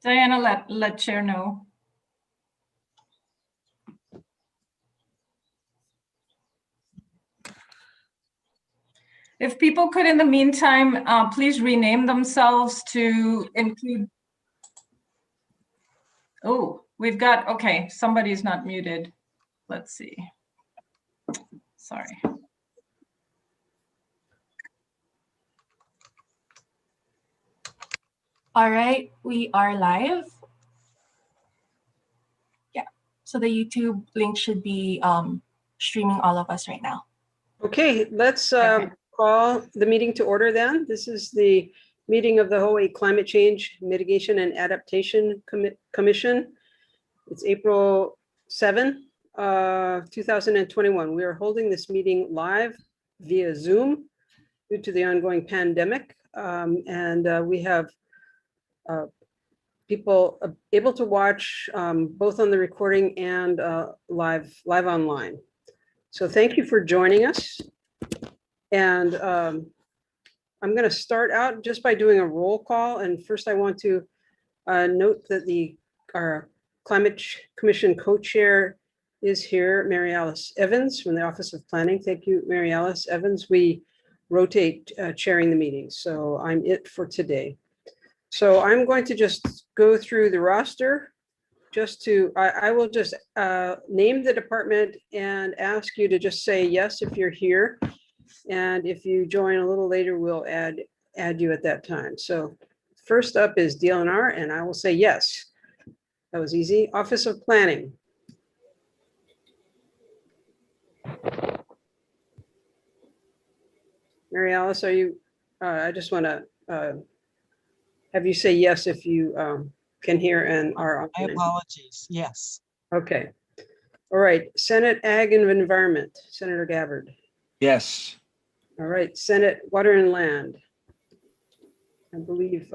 Diana, let chair know. If people could, in the meantime, please rename themselves to include. Oh, we've got, okay, somebody's not muted. Let's see. Sorry. All right, we are live. Yeah, so the YouTube link should be streaming all of us right now. Okay, let's call the meeting to order then. This is the meeting of the Hawaii Climate Change Mitigation and Adaptation Commission. It's April 7, 2021. We are holding this meeting live via Zoom due to the ongoing pandemic. We have people able to watch both on the recording and live online. So thank you for joining us. And I'm going to start out just by doing a roll call. And first I want to note that our Climate Commission co-chair is here, Mary Alice Evans from the Office of Planning. Thank you, Mary Alice Evans. We rotate chairing the meeting, so I'm it for today. So I'm going to just go through the roster. I will just name the department and ask you to just say yes if you're here. And if you join a little later, we'll add you at that time. So first up is DLNR, and I will say yes. That was easy. Office of Planning. Mary Alice, are you, I just want to have you say yes if you can hear and are on. My apologies. Yes. Okay. All right. Senate Ag and Environment, Senator Gabbard. Yes. All right. Senate Water and Land, I believe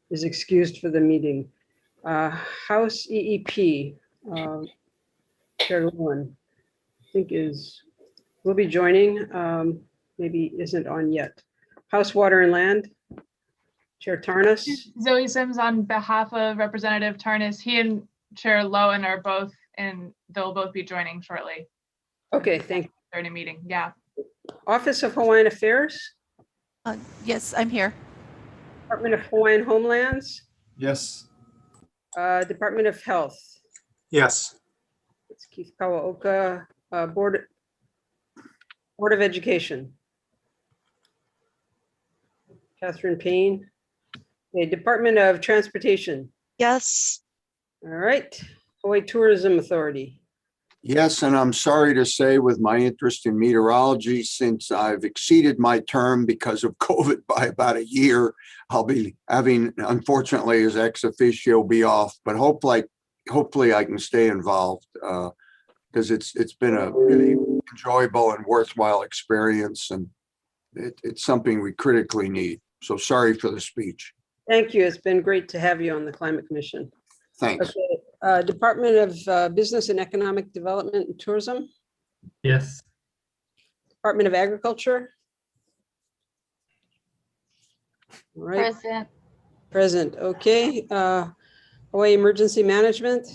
is excused for the meeting. House EEP, Chair Lowen, I think will be joining, maybe isn't on yet. House Water and Land, Chair Tarnas. Zoe Sims on behalf of Representative Tarnas. He and Chair Lowen are both, and they'll both be joining shortly. Okay, thank you. During a meeting, yeah. Office of Hawaiian Affairs. Yes, I'm here. Department of Hawaiian Homelands. Yes. Department of Health. Yes. It's Keith Kawaoka. Board of Education. Catherine Payne. Okay, Department of Transportation. Yes. All right. Hawaii Tourism Authority. Yes, and I'm sorry to say with my interest in meteorology, since I've exceeded my term because of COVID by about a year, I'll be having, unfortunately, as ex officio be off, but hopefully I can stay involved because it's been a really enjoyable and worthwhile experience, and it's something we critically need. So sorry for the speech. Thank you. It's been great to have you on the Climate Commission. Thanks. Okay. Department of Business and Economic Development and Tourism. Yes. Department of Agriculture. All right. Present. Present. Okay. Hawaii Emergency Management.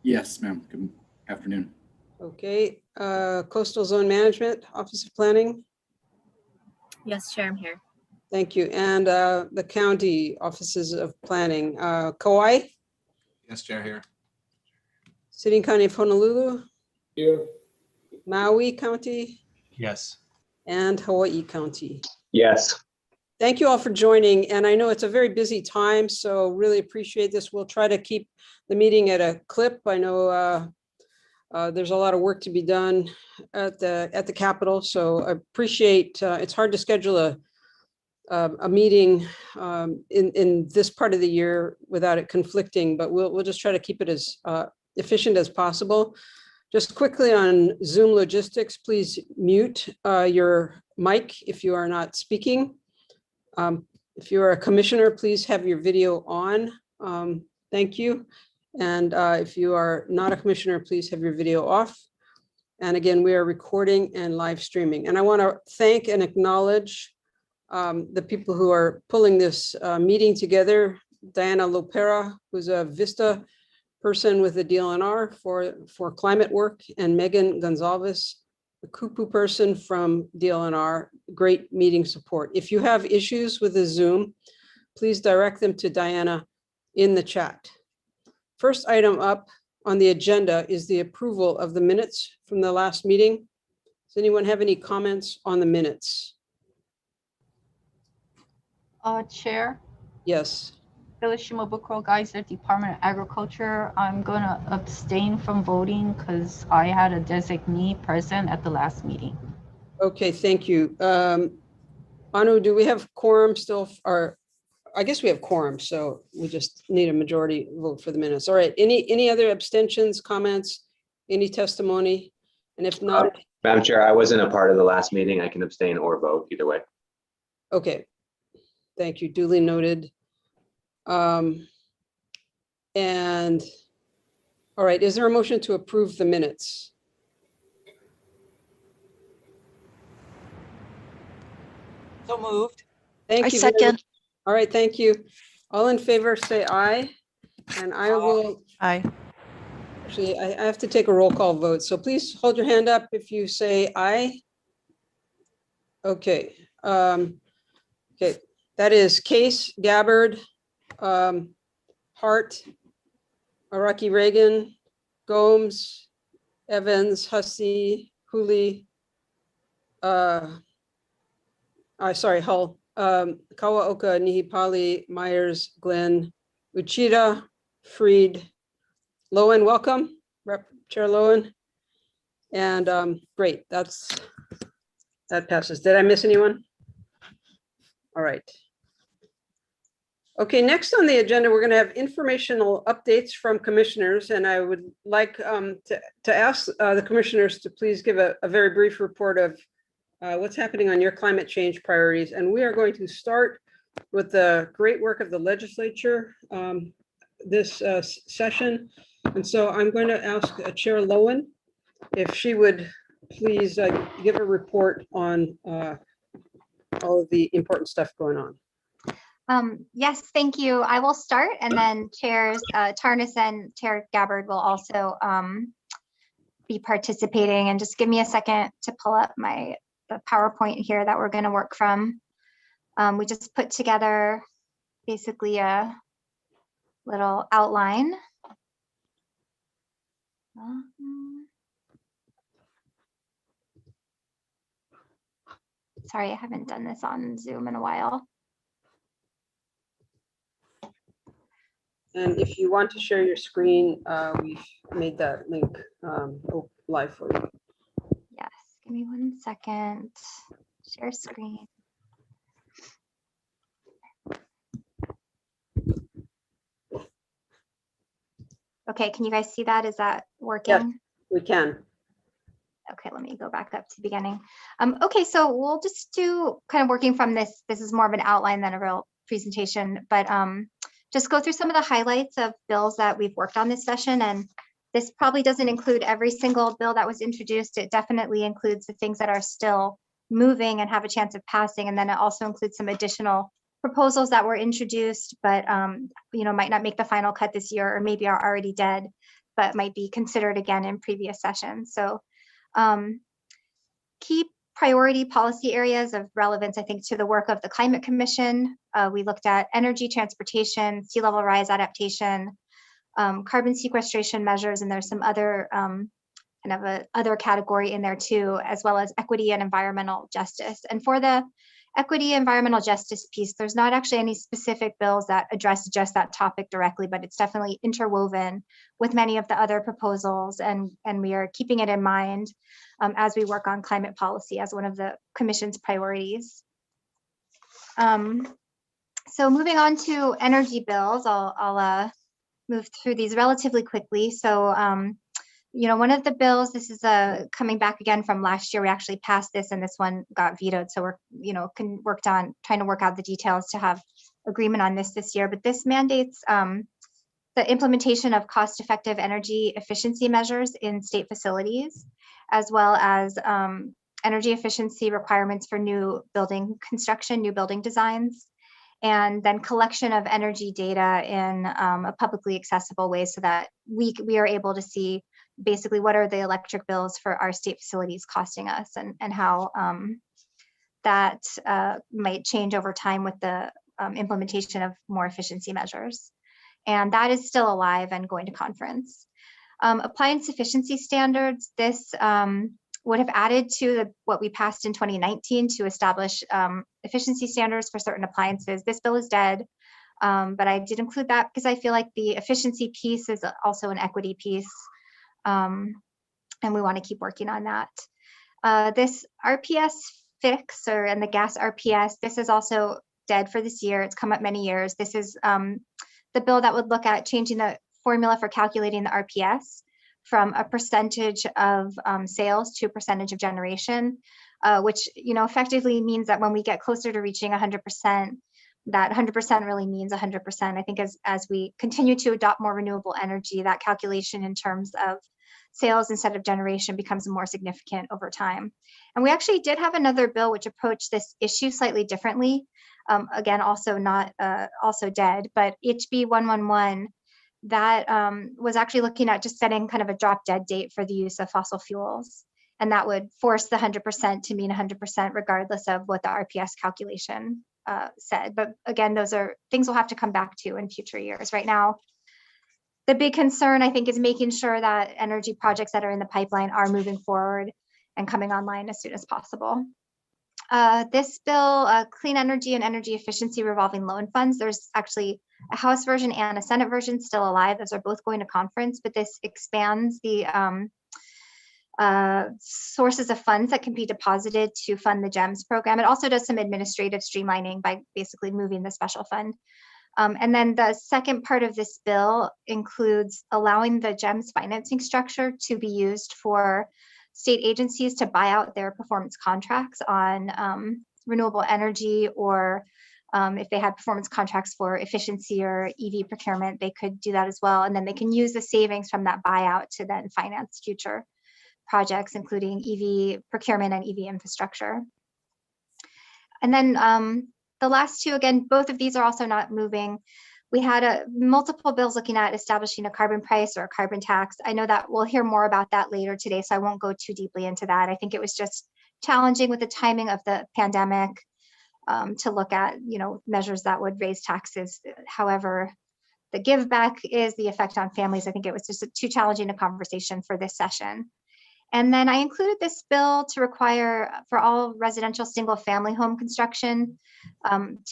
Yes, ma'am. Good afternoon. Okay. Coastal Zone Management, Office of Planning. Yes, Chair, I'm here. Thank you. And the county offices of planning. Kauai. Yes, Chair, here. City and County of Honolulu. Here. Maui County. Yes. And Hawaii County. Yes. Thank you all for joining. And I know it's a very busy time, so really appreciate this. We'll try to keep the meeting at a clip. I know there's a lot of work to be done at the Capitol, so I appreciate. It's hard to schedule a meeting in this part of the year without it conflicting, but we'll just try to keep it as efficient as possible. Just quickly on Zoom logistics, please mute your mic if you are not speaking. If you are a commissioner, please have your video on. Thank you. And if you are not a commissioner, please have your video off. And again, we are recording and live streaming. And I want to thank and acknowledge the people who are pulling this meeting together. Diana Lopera, who's a Vista person with the DLNR for climate work, and Megan Gonzalez, a Kupu person from DLNR, great meeting support. If you have issues with the Zoom, please direct them to Diana in the chat. First item up on the agenda is the approval of the minutes from the last meeting. Does anyone have any comments on the minutes? Chair, Yes. Phyllis Shimabukuro, Geyser, Department of Agriculture. I'm going to abstain from voting because I had a designee present at the last meeting. Okay, thank you. Anu, do we have quorum still? Or I guess we have quorum, so we just need a majority vote for the minutes. All right, any other abstentions, comments, any testimony? And if not, Madam Chair, I wasn't a part of the last meeting. I can abstain or vote either way. okay. Thank you, duly noted. And all right, is there a motion to approve the minutes? So moved. Thank I you. very second. much. All right, thank you. All in favor, say aye. And I will, Aye. actually, I have to take a roll call vote. So please hold your hand up if you say aye. Okay. Okay, that is Case, Gabbard, Hart, Araki Reagan, Gomes, Evans, Hussey, Hooley, Hull, Kawaoka, Nihipali, Myers, Glenn, Uchida, Freed, Lowen, welcome, Rep Chair Lowen. And great, that passes. Did I miss anyone? All right. Okay, next on the agenda, we're going to have informational updates from commissioners, and I would like to ask the commissioners to please give a very brief report of what's happening on your climate change priorities. And we are going to start with the great work of the legislature this session. And so I'm going to ask Chair Lowen if she would please give a report on all of the important stuff going on. Yes, thank you. I will start, and then Chairs Tarnas and Chair Gabbard will also be participating. And just give me a second to pull up the PowerPoint here that we're going to work from. We just put together basically a little outline. Sorry, I haven't done this on Zoom in a while. And if you want to share your screen, we've made that link live for you. Yes, give me 1 second. Share screen. Okay, can you guys see that? Is that working? Yes, we can. Okay, let me go back up to the beginning. Okay, so we'll just do kind of working from this. This is more of an outline than a real presentation, but just go through some of the highlights of bills that we've worked on this session. And this probably doesn't include every single bill that was introduced. It definitely includes the things that are still moving and have a chance of passing. And then it also includes some additional proposals that were introduced, but might not make the final cut this year, or maybe are already dead, but might be considered again in previous sessions. So key priority policy areas of relevance, I think, to the work of the Climate Commission. We looked at energy, transportation, sea level rise adaptation, carbon sequestration measures, and there's some other other category in there too, as well as equity and environmental justice. And for the equity environmental justice piece, there's not actually any specific bills that address just that topic directly, but it's definitely interwoven with many of the other proposals, and we are keeping it in mind as we work on climate policy as one of the Commission's priorities. So moving on to energy bills, I'll move through these relatively quickly. So one of the bills, this is coming back again from last year. We actually passed this, and this one got vetoed. So we're trying to work out the details to have agreement on this year. But this mandates the implementation of cost-effective energy efficiency measures in state facilities, as well as energy efficiency requirements for new building construction, new building designs. and then collection of energy data in a publicly accessible way so that we are able to see basically what are the electric bills for our state facilities costing us, and how that might change over time with the implementation of more efficiency measures. And that is still alive and going to conference. Appliance efficiency standards, this would have added to what we passed in 2019 to establish efficiency standards for certain appliances. This bill is dead, but I did include that because I feel like the efficiency piece is also an equity piece, and we want to keep working on that. This RPS fix, and the gas RPS, this is also dead for this year. It's come up many years. This is the bill that would look at changing the formula for calculating the RPS from a percentage of sales to a percentage of generation, which effectively means that when we get closer to reaching 100%, that 100% really means 100%. I think as we continue to adopt more renewable energy, that calculation in terms of sales instead of generation becomes more significant over time. And we actually did have another bill which approached this issue slightly differently. Again, also not also dead, but HB 111, that was actually looking at just setting kind of a drop dead date for the use of fossil fuels. And that would force the 100% to mean 100% regardless of what the RPS calculation said. But again, those are things we'll have to come back to in future years. Right now, the big concern, I think, is making sure that energy projects that are in the pipeline are moving forward and coming online as soon as possible. This bill, Clean Energy and Energy Efficiency Revolving Loan Funds, there's actually a House version and a Senate version still alive. Those are both going to conference, but this expands the sources of funds that can be deposited to fund the GEMS program. It also does some administrative streamlining by basically moving the special fund. And then the second part of this bill includes allowing the GEMS financing structure to be used for state agencies to buy out their performance contracts on renewable energy, or if they had performance contracts for efficiency or EV procurement, they could do that as well. And then they can use the savings from that buyout to then finance future projects, including EV procurement and EV infrastructure. And then the last two, again, both of these are also not moving. We had multiple bills looking at establishing a carbon price or a carbon tax. I know that we'll hear more about that later today, so I won't go too deeply into that. I think it was just challenging with the timing of the pandemic to look at, measures that would raise taxes. However, the give back is the effect on families. I think it was just too challenging a conversation for this session. And then I included this bill to require for all residential single family home construction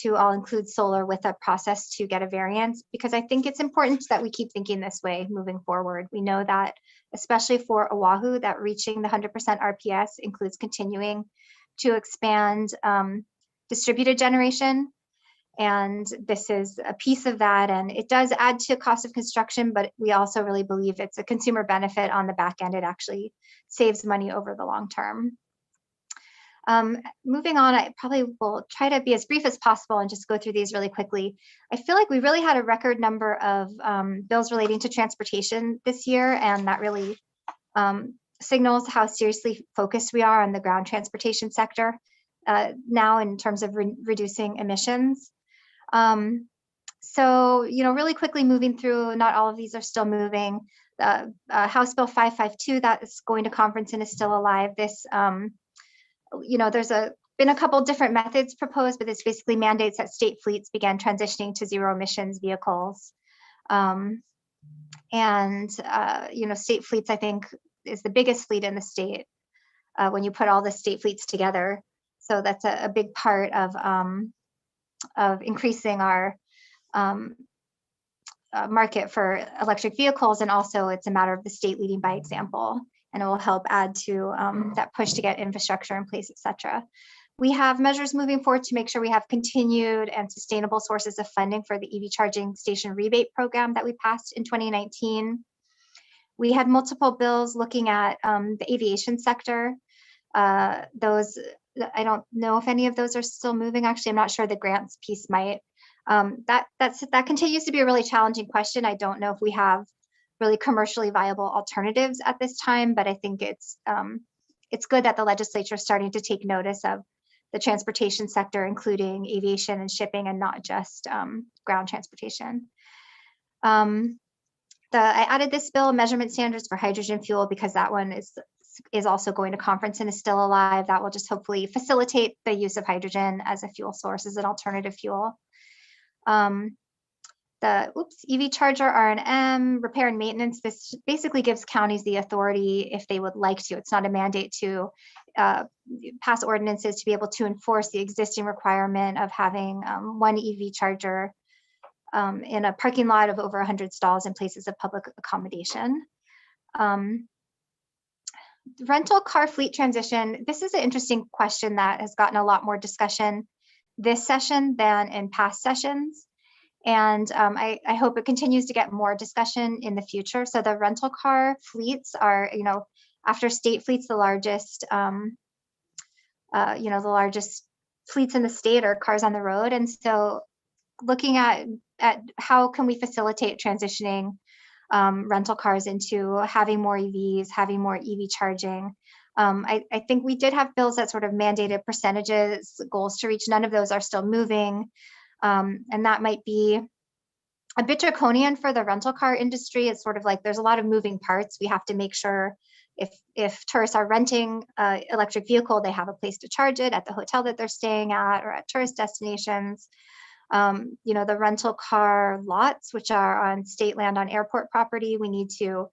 to all include solar with a process to get a variance, because I think it's important that we keep thinking this way moving forward. We know that, especially for Oahu, that reaching the 100% RPS includes continuing to expand distributed generation. And this is a piece of that, and it does add to cost of construction, but we also really believe it's a consumer benefit on the back end. It actually saves money over the long term. Moving on, I probably will try to be as brief as possible and just go through these really quickly. I feel like we really had a record number of bills relating to transportation this year, and that really signals how seriously focused we are on the ground transportation sector now in terms of reducing emissions. So, really quickly moving through, not all of these are still moving. House Bill 552 that is going to conference and is still alive. This, there's been a couple different methods proposed, but this basically mandates that state fleets begin transitioning to zero emissions vehicles. State fleets, I think, is the biggest fleet in the state when you put all the state fleets together. So that's a big part of increasing our market for electric vehicles, and also it's a matter of the state leading by example, and it will help add to that push to get infrastructure in place, etc. We have measures moving forward to make sure we have continued and sustainable sources of funding for the EV charging station rebate program that we passed in 2019. We had multiple bills looking at the aviation sector. Those, I don't know if any of those are still moving. Actually, I'm not sure the grants piece might. That continues to be a really challenging question. I don't know if we have really commercially viable alternatives at this time, but I think it's good that the legislature is starting to take notice of the transportation sector, including aviation and shipping, and not just ground transportation. I added this bill, measurement standards for hydrogen fuel, because that one is also going to conference and is still alive. That will just hopefully facilitate the use of hydrogen as a fuel source, as an alternative fuel. The EV charger R&M, repair and maintenance, this basically gives counties the authority if they would like to. It's not a mandate to pass ordinances to be able to enforce the existing requirement of having one EV charger in a parking lot of over 100 stalls in places of public accommodation. Rental car fleet transition, this is an interesting question that has gotten a lot more discussion this session than in past sessions. And I hope it continues to get more discussion in the future. So the rental car fleets are, after state fleets, the largest, the largest fleets in the state are cars on the road. And so looking at how can we facilitate transitioning rental cars into having more EVs, having more EV charging. I think we did have bills that sort of mandated percentages, goals to reach. None of those are still moving. And that might be a bit draconian for the rental car industry. It's sort of like there's a lot of moving parts. We have to make sure if tourists are renting an electric vehicle, they have a place to charge it at the hotel that they're staying at or at tourist destinations. The rental car lots, which are on state land on airport property, we need to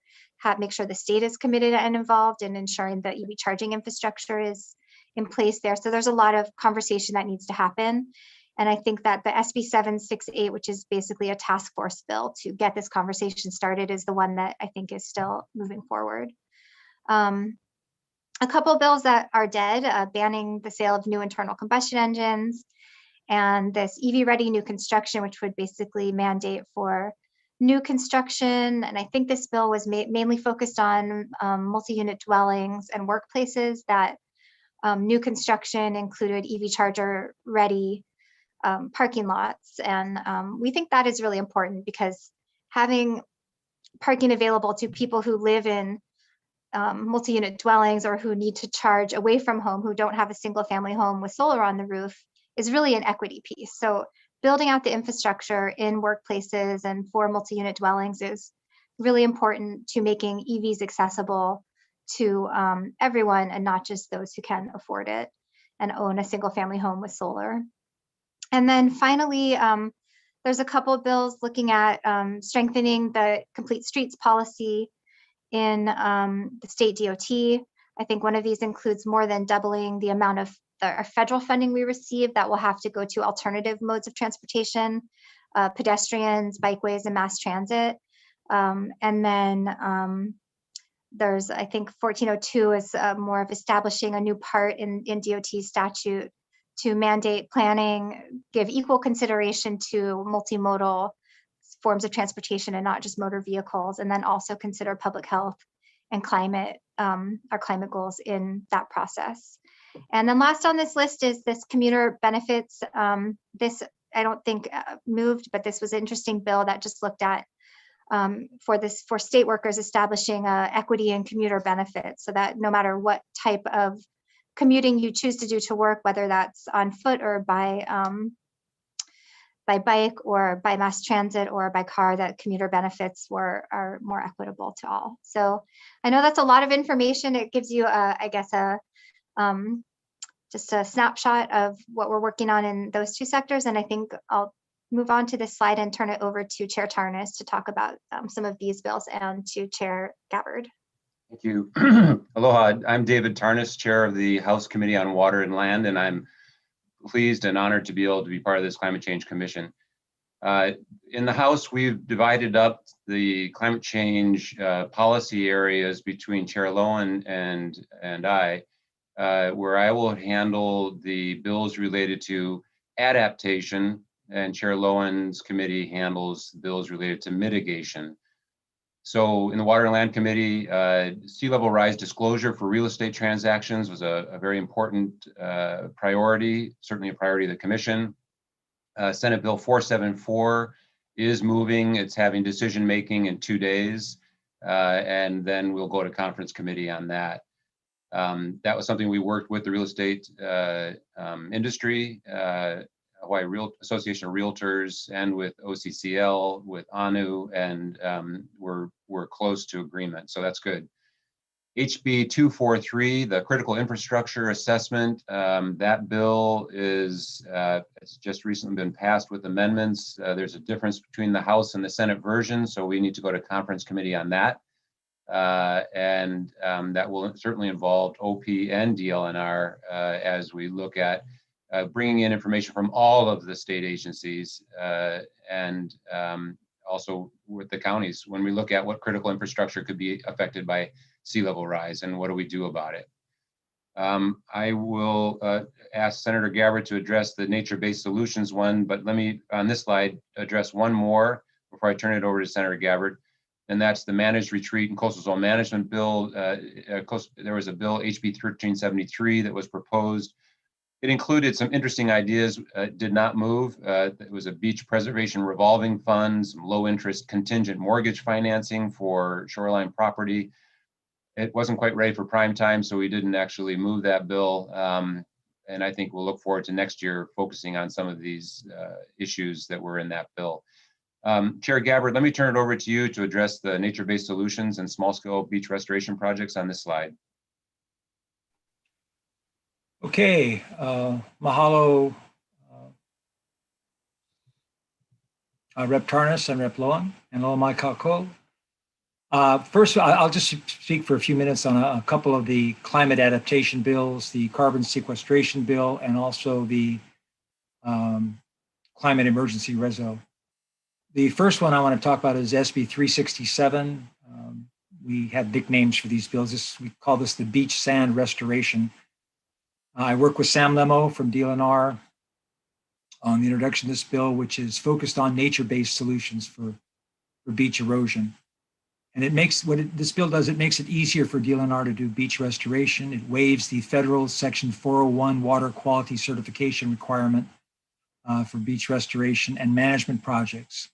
make sure the state is committed and involved in ensuring that EV charging infrastructure is in place there. So there's a lot of conversation that needs to happen. And I think that the SB 768, which is basically a task force bill to get this conversation started, is the one that I think is still moving forward. A couple of bills that are dead, banning the sale of new internal combustion engines, and this EV ready new construction, which would basically mandate for new construction. And I think this bill was mainly focused on multi-unit dwellings and workplaces that new construction included EV charger ready parking lots. And we think that is really important because having parking available to people who live in multi-unit dwellings or who need to charge away from home, who don't have a single family home with solar on the roof, is really an equity piece. So building out the infrastructure in workplaces and for multi-unit dwellings is really important to making EVs accessible to everyone and not just those who can afford it and own a single family home with solar. And then finally, there's a couple of bills looking at strengthening the complete streets policy in the state DOT. I think one of these includes more than doubling the amount of the federal funding we receive that will have to go to alternative modes of transportation, pedestrians, bikeways, and mass transit. And then there's, I think 1402 is more of establishing a new part in DOT statute to mandate planning, give equal consideration to multimodal forms of transportation and not just motor vehicles, and then also consider public health and climate, our climate goals in that process. And then last on this list is this commuter benefits. This I don't think moved, but this was an interesting bill that just looked at for state workers establishing equity in commuter benefits, so that no matter what type of commuting you choose to do to work, whether that's on foot or by bike or by mass transit or by car, that commuter benefits are more equitable to all. So I know that's a lot of information. It gives you, I guess, just a snapshot of what we're working on in those two sectors. And I think I'll move on to this slide and turn it over to Chair Tarnas to talk about some of these bills and to Chair Gabbard. Thank you. Aloha, I'm David Tarnas, Chair of the House Committee on Water and Land, and I'm pleased and honored to be able to be part of this Climate Change Commission. In the House, we've divided up the climate change policy areas between Chair Lowen and I, where I will handle the bills related to adaptation, and Chair Lowen's committee handles bills related to mitigation. So in the Water and Land Committee, sea level rise disclosure for real estate transactions was a very important priority, certainly a priority of the Commission. Senate Bill 474 is moving. It's having decision making in 2 days, and then we'll go to conference committee on that. That was something we worked with the real estate industry, Hawaii Association of Realtors, and with OCCL, with ANU, and we're close to agreement. So that's good. HB 243, the critical infrastructure assessment, that bill is it's just recently been passed with amendments. There's a difference between the House and the Senate version, so we need to go to conference committee on that. And that will certainly involve OP and DLNR as we look at bringing in information from all of the state agencies and also with the counties when we look at what critical infrastructure could be affected by sea level rise and what do we do about it. I will ask Senator Gabbard to address the nature-based solutions one, but let me on this slide address one more before I turn it over to Senator Gabbard. And that's the Managed Retreat and Coastal Zone Management Bill. There was a bill, HB 1373, that was proposed. It included some interesting ideas, did not move. It was a beach preservation revolving fund, some low interest contingent mortgage financing for shoreline property. It wasn't quite ready for prime time, so we didn't actually move that bill. And I think we'll look forward to next year focusing on some of these issues that were in that bill. Chair Gabbard, let me turn it over to you to address the nature-based solutions and small-scale beach restoration projects on this slide. Okay, mahalo, Rep. Tarnas and Rep. Loan, and all my kako. First, I'll just speak for a few minutes on a couple of the climate adaptation bills, the carbon sequestration bill, and also the climate emergency reso. The first one I want to talk about is SB 367. We have nicknames for these bills. We call this the beach sand restoration. I work with Sam Lemo from DLNR on the introduction of this bill, which is focused on nature-based solutions for beach erosion. And it makes this bill does, it makes it easier for DLNR to do beach restoration. It waives the federal Section 401 water quality certification requirement for beach restoration and management projects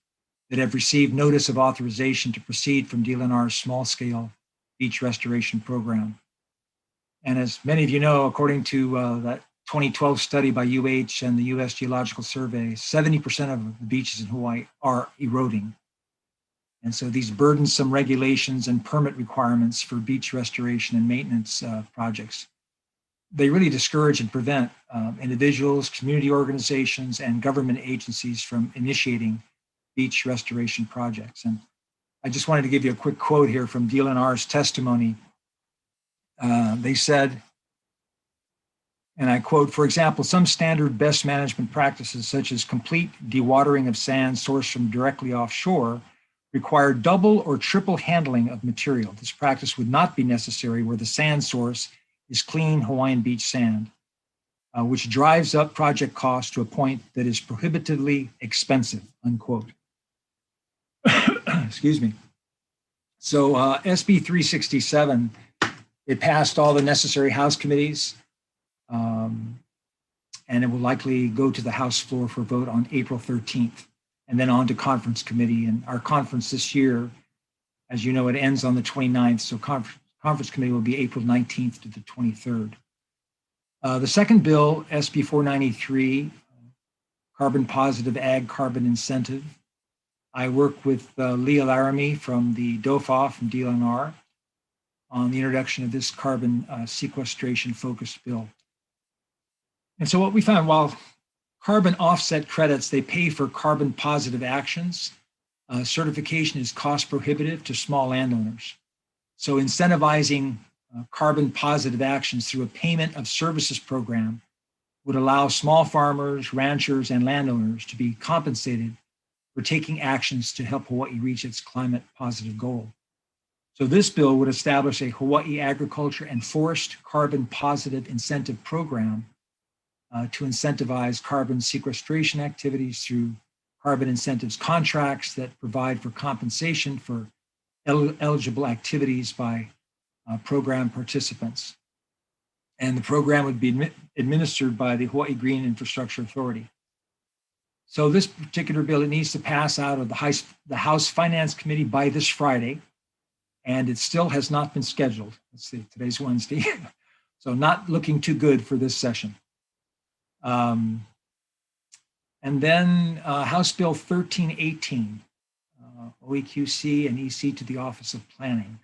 that have received notice of authorization to proceed from DLNR's small-scale beach restoration program. And as many of you know, according to that 2012 study by UH and the US Geological Survey, 70% of the beaches in Hawaii are eroding. And so these burdensome regulations and permit requirements for beach restoration and maintenance projects, they really discourage and prevent individuals, community organizations, and government agencies from initiating beach restoration projects. And I just wanted to give you a quick quote here from DLNR's testimony. They said, and I quote, "For example, some standard best management practices, such as complete dewatering of sand sourced from directly offshore, require double or triple handling of material. This practice would not be necessary where the sand source is clean Hawaiian beach sand, which drives up project costs to a point that is prohibitively expensive," unquote. Excuse me. So SB 367, it passed all the necessary House committees, and it will likely go to the House floor for vote on April 13th, and then on to conference committee. And our conference this year, as you know, it ends on the 29th, so conference committee will be April 19th to the 23rd. The second bill, SB 493, carbon positive ag carbon incentive. I work with Leah Laramie from the DOFA from DLNR on the introduction of this carbon sequestration focused bill. And so what we found, while carbon offset credits, they pay for carbon positive actions, certification is cost prohibitive to small landowners. So incentivizing carbon positive actions through a payment of services program would allow small farmers, ranchers, and landowners to be compensated for taking actions to help Hawaii reach its climate positive goal. So this bill would establish a Hawaii agriculture and forest carbon positive incentive program to incentivize carbon sequestration activities through carbon incentives contracts that provide for compensation for eligible activities by program participants. And the program would be administered by the Hawaii Green Infrastructure Authority. So this particular bill, it needs to pass out of the House Finance Committee by this Friday, and it still has not been scheduled. Let's see, today's Wednesday. So not looking too good for this session. And then House Bill 1318, OEQC and EC to the Office of Planning.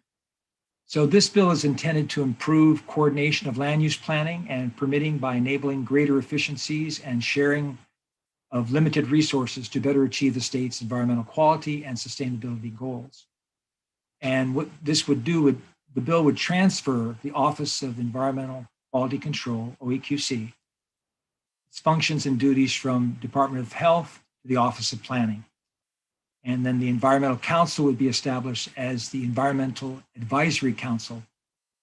So this bill is intended to improve coordination of land use planning and permitting by enabling greater efficiencies and sharing of limited resources to better achieve the state's environmental quality and sustainability goals. And what this would do, the bill would transfer the Office of Environmental Quality Control, OEQC, its functions and duties from Department of Health to the Office of Planning. And then the Environmental Council would be established as the Environmental Advisory Council,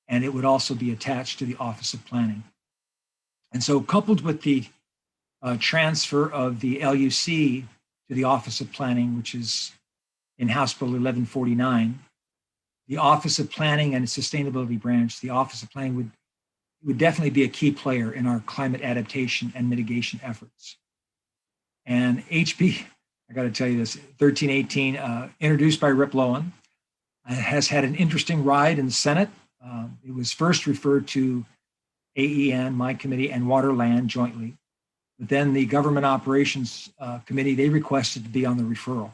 and it would also be attached to the Office of Planning. And so coupled with the transfer of the LUC to the Office of Planning, which is in House Bill 1149, the Office of Planning and Sustainability branch, the Office of Planning would definitely be a key player in our climate adaptation and mitigation efforts. And HB, I got to tell you this, 1318, introduced by Rep. Lowen, has had an interesting ride in the Senate. It was first referred to AEN, my committee, and Water Land jointly. But then the Government Operations Committee, they requested to be on the referral.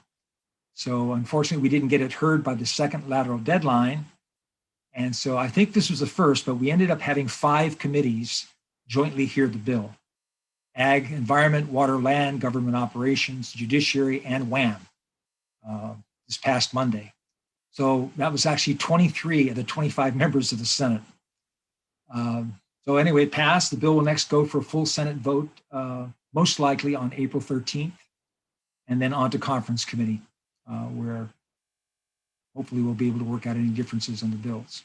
So unfortunately, we didn't get it heard by the second lateral deadline. And so I think this was the first, but we ended up having 5 committees jointly hear the bill: Ag, Environment, Water, Land, Government Operations, Judiciary, and WAM this past Monday. So that was actually 23 of the 25 members of the Senate. So anyway, it passed. The bill will next go for a full Senate vote, most likely on April 13th, and then on to conference committee, where hopefully we'll be able to work out any differences on the bills.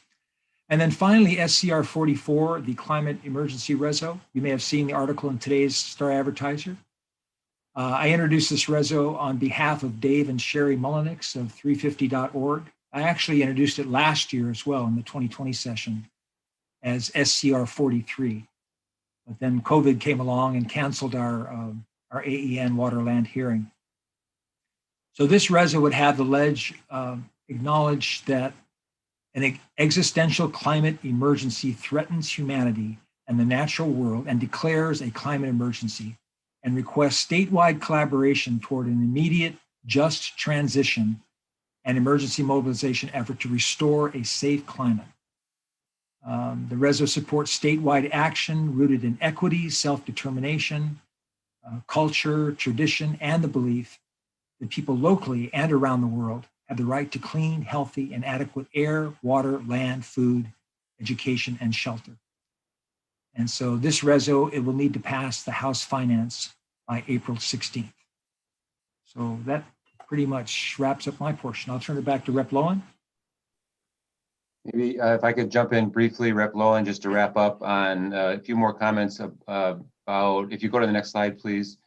And then finally, SCR 44, the Climate Emergency Reso. You may have seen the article in today's Star Advertiser. I introduced this reso on behalf of Dave and Sherry Mullenix of 350.org. I actually introduced it last year as well in the 2020 session as SCR 43. But then COVID came along and canceled our AEN Waterland hearing. So this reso would have the ledge acknowledge that an existential climate emergency threatens humanity and the natural world and declares a climate emergency, and requests statewide collaboration toward an immediate, just transition and emergency mobilization effort to restore a safe climate. The reso supports statewide action rooted in equity, self-determination, culture, tradition, and the belief that people locally and around the world have the right to clean, healthy, and adequate air, water, land, food, education, and shelter. And so this reso, it will need to pass the House Finance by April 16th. So that pretty much wraps up my portion. I'll turn it back to Rep. Lowen. Maybe if I could jump in briefly, Rep. Lowen, just to wrap up on a few more comments about, if you go to the next slide, please.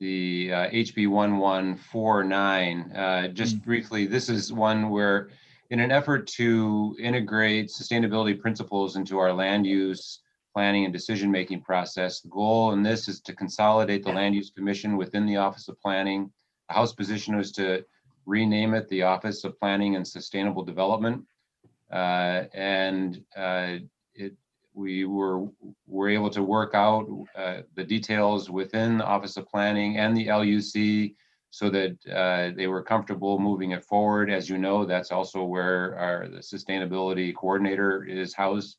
The HB 1149, just briefly, this is one where in an effort to integrate sustainability principles into our land use planning and decision-making process, the goal in this is to consolidate the Land Use Commission within the Office of Planning. The House position was to rename it the Office of Planning and Sustainable Development. We were able to work out the details within the Office of Planning and the LUC so that they were comfortable moving it forward. As you know, that's also where the sustainability coordinator is housed.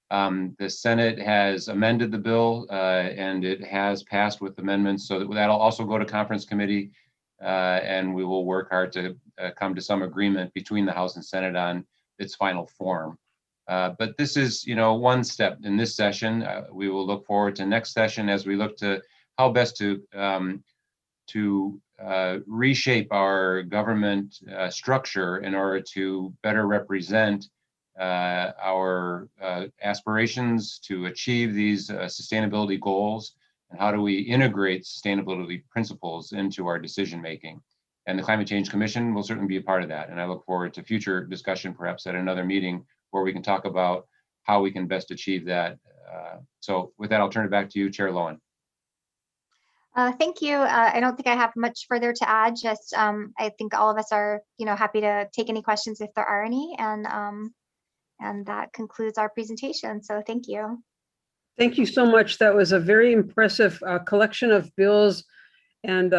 The Senate has amended the bill and it has passed with amendments, so that'll also go to conference committee and we will work hard to come to some agreement between the House and Senate on its final form. But this is, one step in this session. We will look forward to next session as we look to how best to reshape our government structure in order to better represent our aspirations to achieve these sustainability goals, and how do we integrate sustainability principles into our decision making. And the Climate Change Commission will certainly be a part of that. And I look forward to future discussion, perhaps at another meeting, where we can talk about how we can best achieve that. So with that, I'll turn it back to you, Chair Lowen. Thank you. I don't think I have much further to add. Just I think all of us are, happy to take any questions if there are any, and And that concludes our presentation. So thank you. Thank you so much. That was a very impressive collection of bills and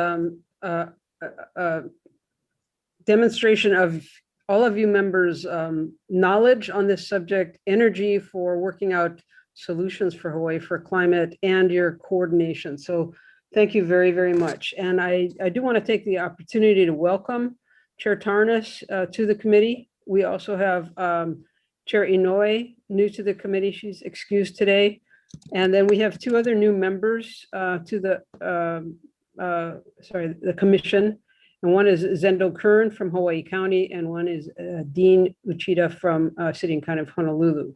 demonstration of all of you members' knowledge on this subject, energy for working out solutions for Hawaii for climate, and your coordination. So thank you very, very much. And I do want to take the opportunity to welcome Chair Tarnas to the committee. We also have Chair Inouye, new to the committee. She's excused today. And then we have two other new members to the commission. And one is Zendo Kern from Hawaii County, and one is Dean Uchida from City and County of Honolulu.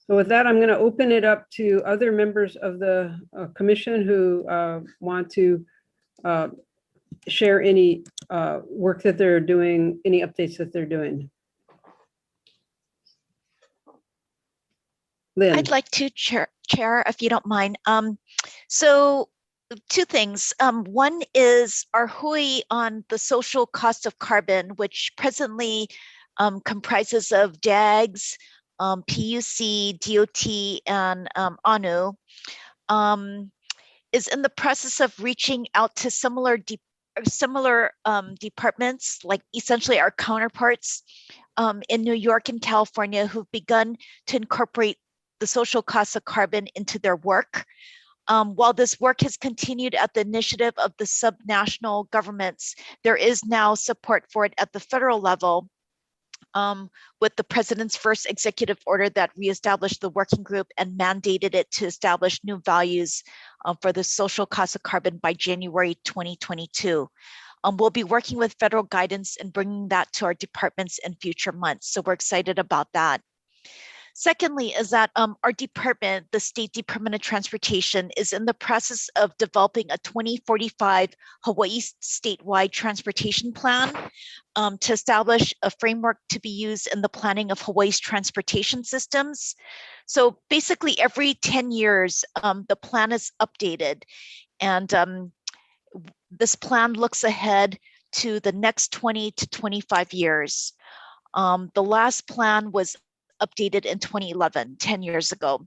So with that, I'm going to open it up to other members of the commission who want to share any work that they're doing, any updates that they're doing. Lynn. I'd like to chair, if you don't mind. So two things. One is our hui on the social cost of carbon, which presently comprises of DAGS, PUC, DOT, and ANU, is in the process of reaching out to similar departments, like essentially our counterparts in New York and California, who've begun to incorporate the social costs of carbon into their work. While this work has continued at the initiative of the subnational governments, there is now support for it at the federal level with the president's first executive order that reestablished the working group and mandated it to establish new values for the social cost of carbon by January 2022. We'll be working with federal guidance and bringing that to our departments in future months. So we're excited about that. Secondly, is that our department, the State Department of Transportation, is in the process of developing a 2045 Hawaii statewide transportation plan to establish a framework to be used in the planning of Hawaii's transportation systems. So basically every 10 years, the plan is updated, and this plan looks ahead to the next 20 to 25 years. The last plan was updated in 2011, 10 years ago.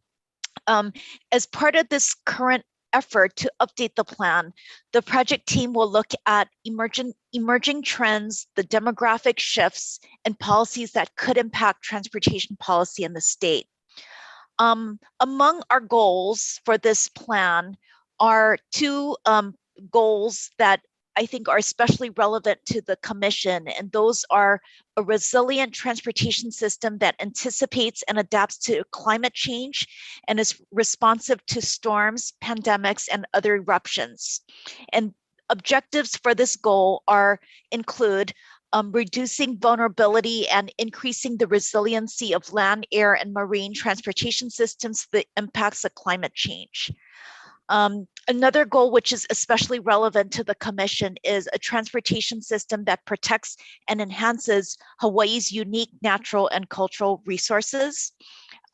As part of this current effort to update the plan, the project team will look at emerging trends, the demographic shifts, and policies that could impact transportation policy in the state. Among our goals for this plan are two goals that I think are especially relevant to the commission, and those are a resilient transportation system that anticipates and adapts to climate change and is responsive to storms, pandemics, and other eruptions. And objectives for this goal include reducing vulnerability and increasing the resiliency of land, air, and marine transportation systems to the impacts of climate change. Another goal, which is especially relevant to the commission, is a transportation system that protects and enhances Hawaii's unique natural and cultural resources.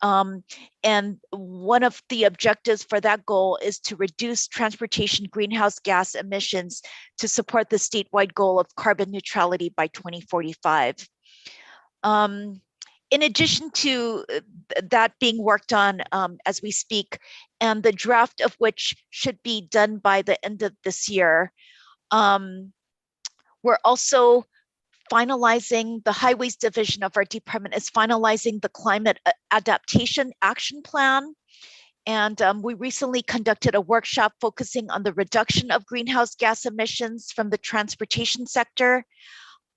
And one of the objectives for that goal is to reduce transportation greenhouse gas emissions to support the statewide goal of carbon neutrality by 2045. In addition to that being worked on as we speak, and the draft of which should be done by the end of this year, we're also finalizing, the highways division of our department is finalizing the climate adaptation action plan. And we recently conducted a workshop focusing on the reduction of greenhouse gas emissions from the transportation sector,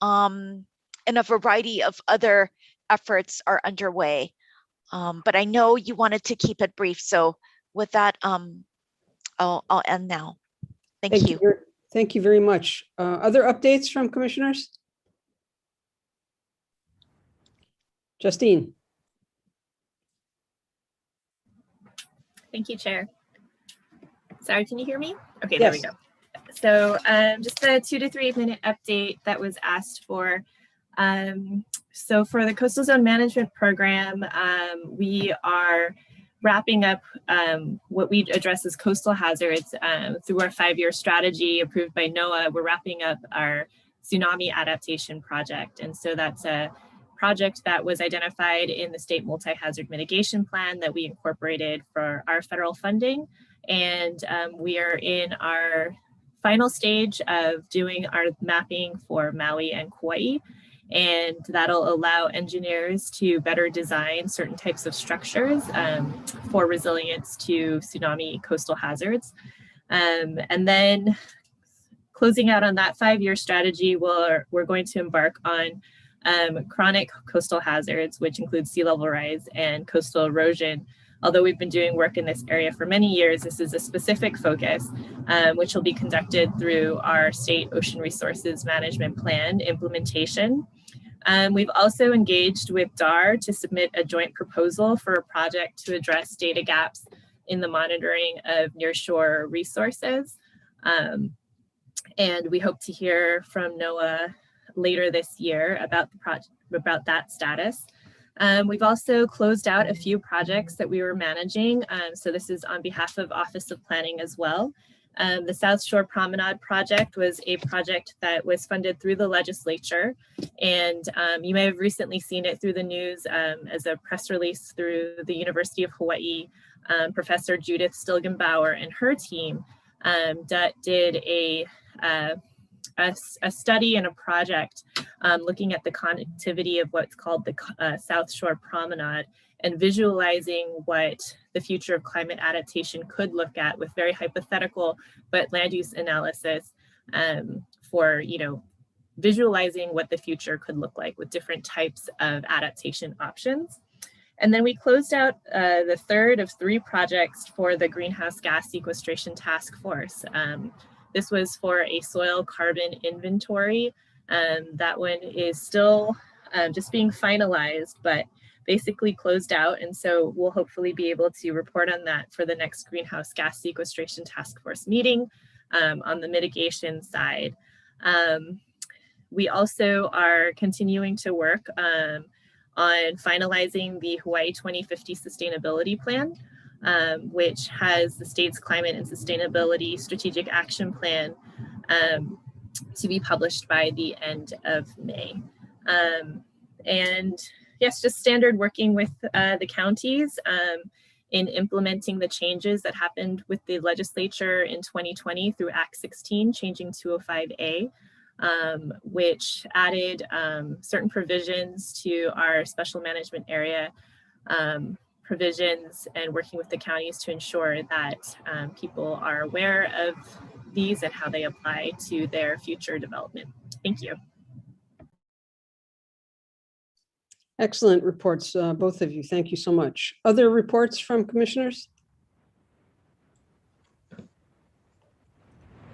and a variety of other efforts are underway. But I know you wanted to keep it brief. So with that, I'll end now. Thank you. Thank you very much. Other updates from commissioners? Justine. Thank you, Chair. Sorry, can you hear me? Okay, Yes. There we go. So just a 2 to 3 minute update that was asked for. So for the Coastal Zone Management Program, we are wrapping up what we address as coastal hazards through our 5-year strategy approved by NOAA. We're wrapping up our tsunami adaptation project. And so that's a project that was identified in the state multi-hazard mitigation plan that we incorporated for our federal funding. And we are in our final stage of doing our mapping for Maui and Kauai. And that'll allow engineers to better design certain types of structures for resilience to tsunami coastal hazards. And then closing out on that 5-year strategy, we're going to embark on chronic coastal hazards, which include sea level rise and coastal erosion. Although we've been doing work in this area for many years, this is a specific focus, which will be conducted through our state ocean resources management plan implementation. We've also engaged with DAR to submit a joint proposal for a project to address data gaps in the monitoring of nearshore resources. And we hope to hear from NOAA later this year about the project, about that status. We've also closed out a few projects that we were managing. So this is on behalf of Office of Planning as well. The South Shore Promenade project was a project that was funded through the legislature. And you may have recently seen it through the news as a press release through the University of Hawaii. Professor Judith Stilgenbauer and her team did a study and a project looking at the connectivity of what's called the South Shore Promenade and visualizing what the future of climate adaptation could look at with very hypothetical but land use analysis for, visualizing what the future could look like with different types of adaptation options. And then we closed out the third of 3 projects for the Greenhouse Gas Sequestration Task Force. This was for a soil carbon inventory. That one is still just being finalized, but basically closed out. And so we'll hopefully be able to report on that for the next Greenhouse Gas Sequestration Task Force meeting on the mitigation side. We also are continuing to work on finalizing the Hawaii 2050 Sustainability Plan, which has the state's climate and sustainability strategic action plan to be published by the end of May. And yes, just standard working with the counties in implementing the changes that happened with the legislature in 2020 through Act 16, changing 205A, which added certain provisions to our special management area provisions and working with the counties to ensure that people are aware of these and how they apply to their future development. Thank you. Excellent reports, both of you. Thank you so much. Other reports from commissioners?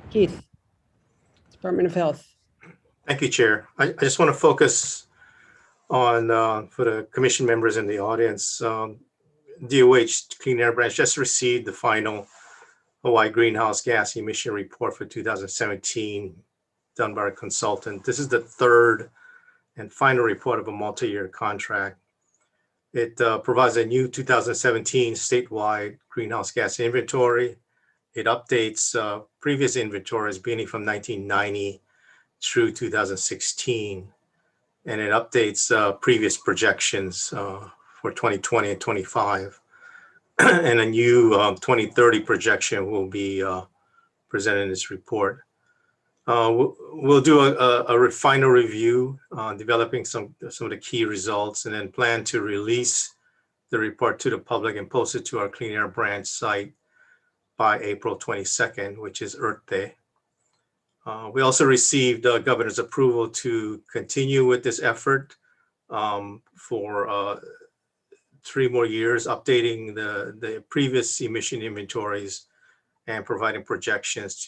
Keith, Department of Health. Thank you, Chair. I just want to focus on, for the commission members in the audience, DOH Clean Air Branch just received the final Hawaii greenhouse gas emission report for 2017 done by a consultant. This is the third and final report of a multi-year contract. It provides a new 2017 statewide greenhouse gas inventory. It updates previous inventories beginning from 1990 through 2016. And it updates previous projections for 2020 and 25. And a new 2030 projection will be presented in this report. We'll do a final review, developing some of the key results, and then plan to release the report to the public and post it to our Clean Air Branch site by April 22nd, which is Earth Day. We also received governor's approval to continue with this effort for 3 more years, updating the previous emission inventories and providing projections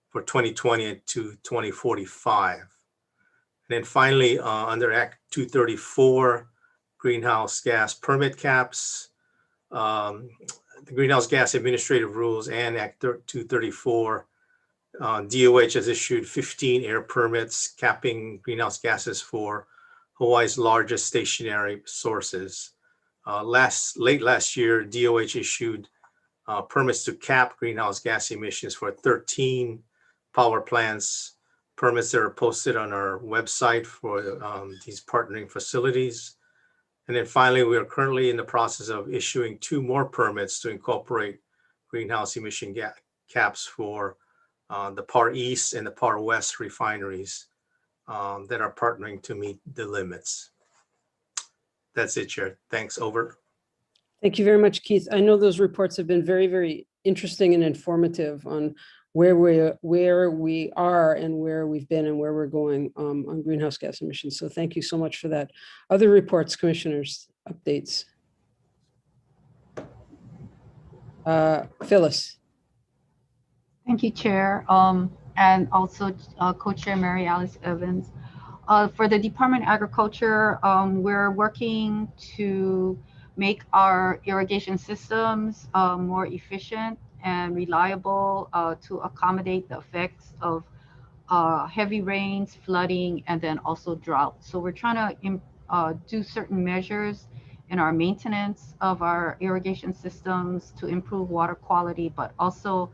for 2020 to 2045. And then finally, under Act 234, greenhouse gas permit caps, the Greenhouse Gas Administrative Rules and Act 234, DOH has issued 15 air permits capping greenhouse gases for Hawaii's largest stationary sources. Late last year, DOH issued permits to cap greenhouse gas emissions for 13 power plants permits that are posted on our website for these partnering facilities. And then finally, we are currently in the process of issuing 2 more permits to incorporate greenhouse emission caps for the Par East and the Par West refineries that are partnering to meet the limits. That's it, Chair. Thanks. Over. Thank you very much, Keith. I know those reports have been very, very interesting and informative on where we are and where we've been and where we're going on greenhouse gas emissions. So thank you so much for that. Other reports, commissioners, updates. Phyllis. Thank you, Chair, and also Co-Chair Mary Alice Evans. For the Department of Agriculture, we're working to make our irrigation systems more efficient and reliable to accommodate the effects of heavy rains, flooding, and then also drought. So we're trying to do certain measures in our maintenance of our irrigation systems to improve water quality, but also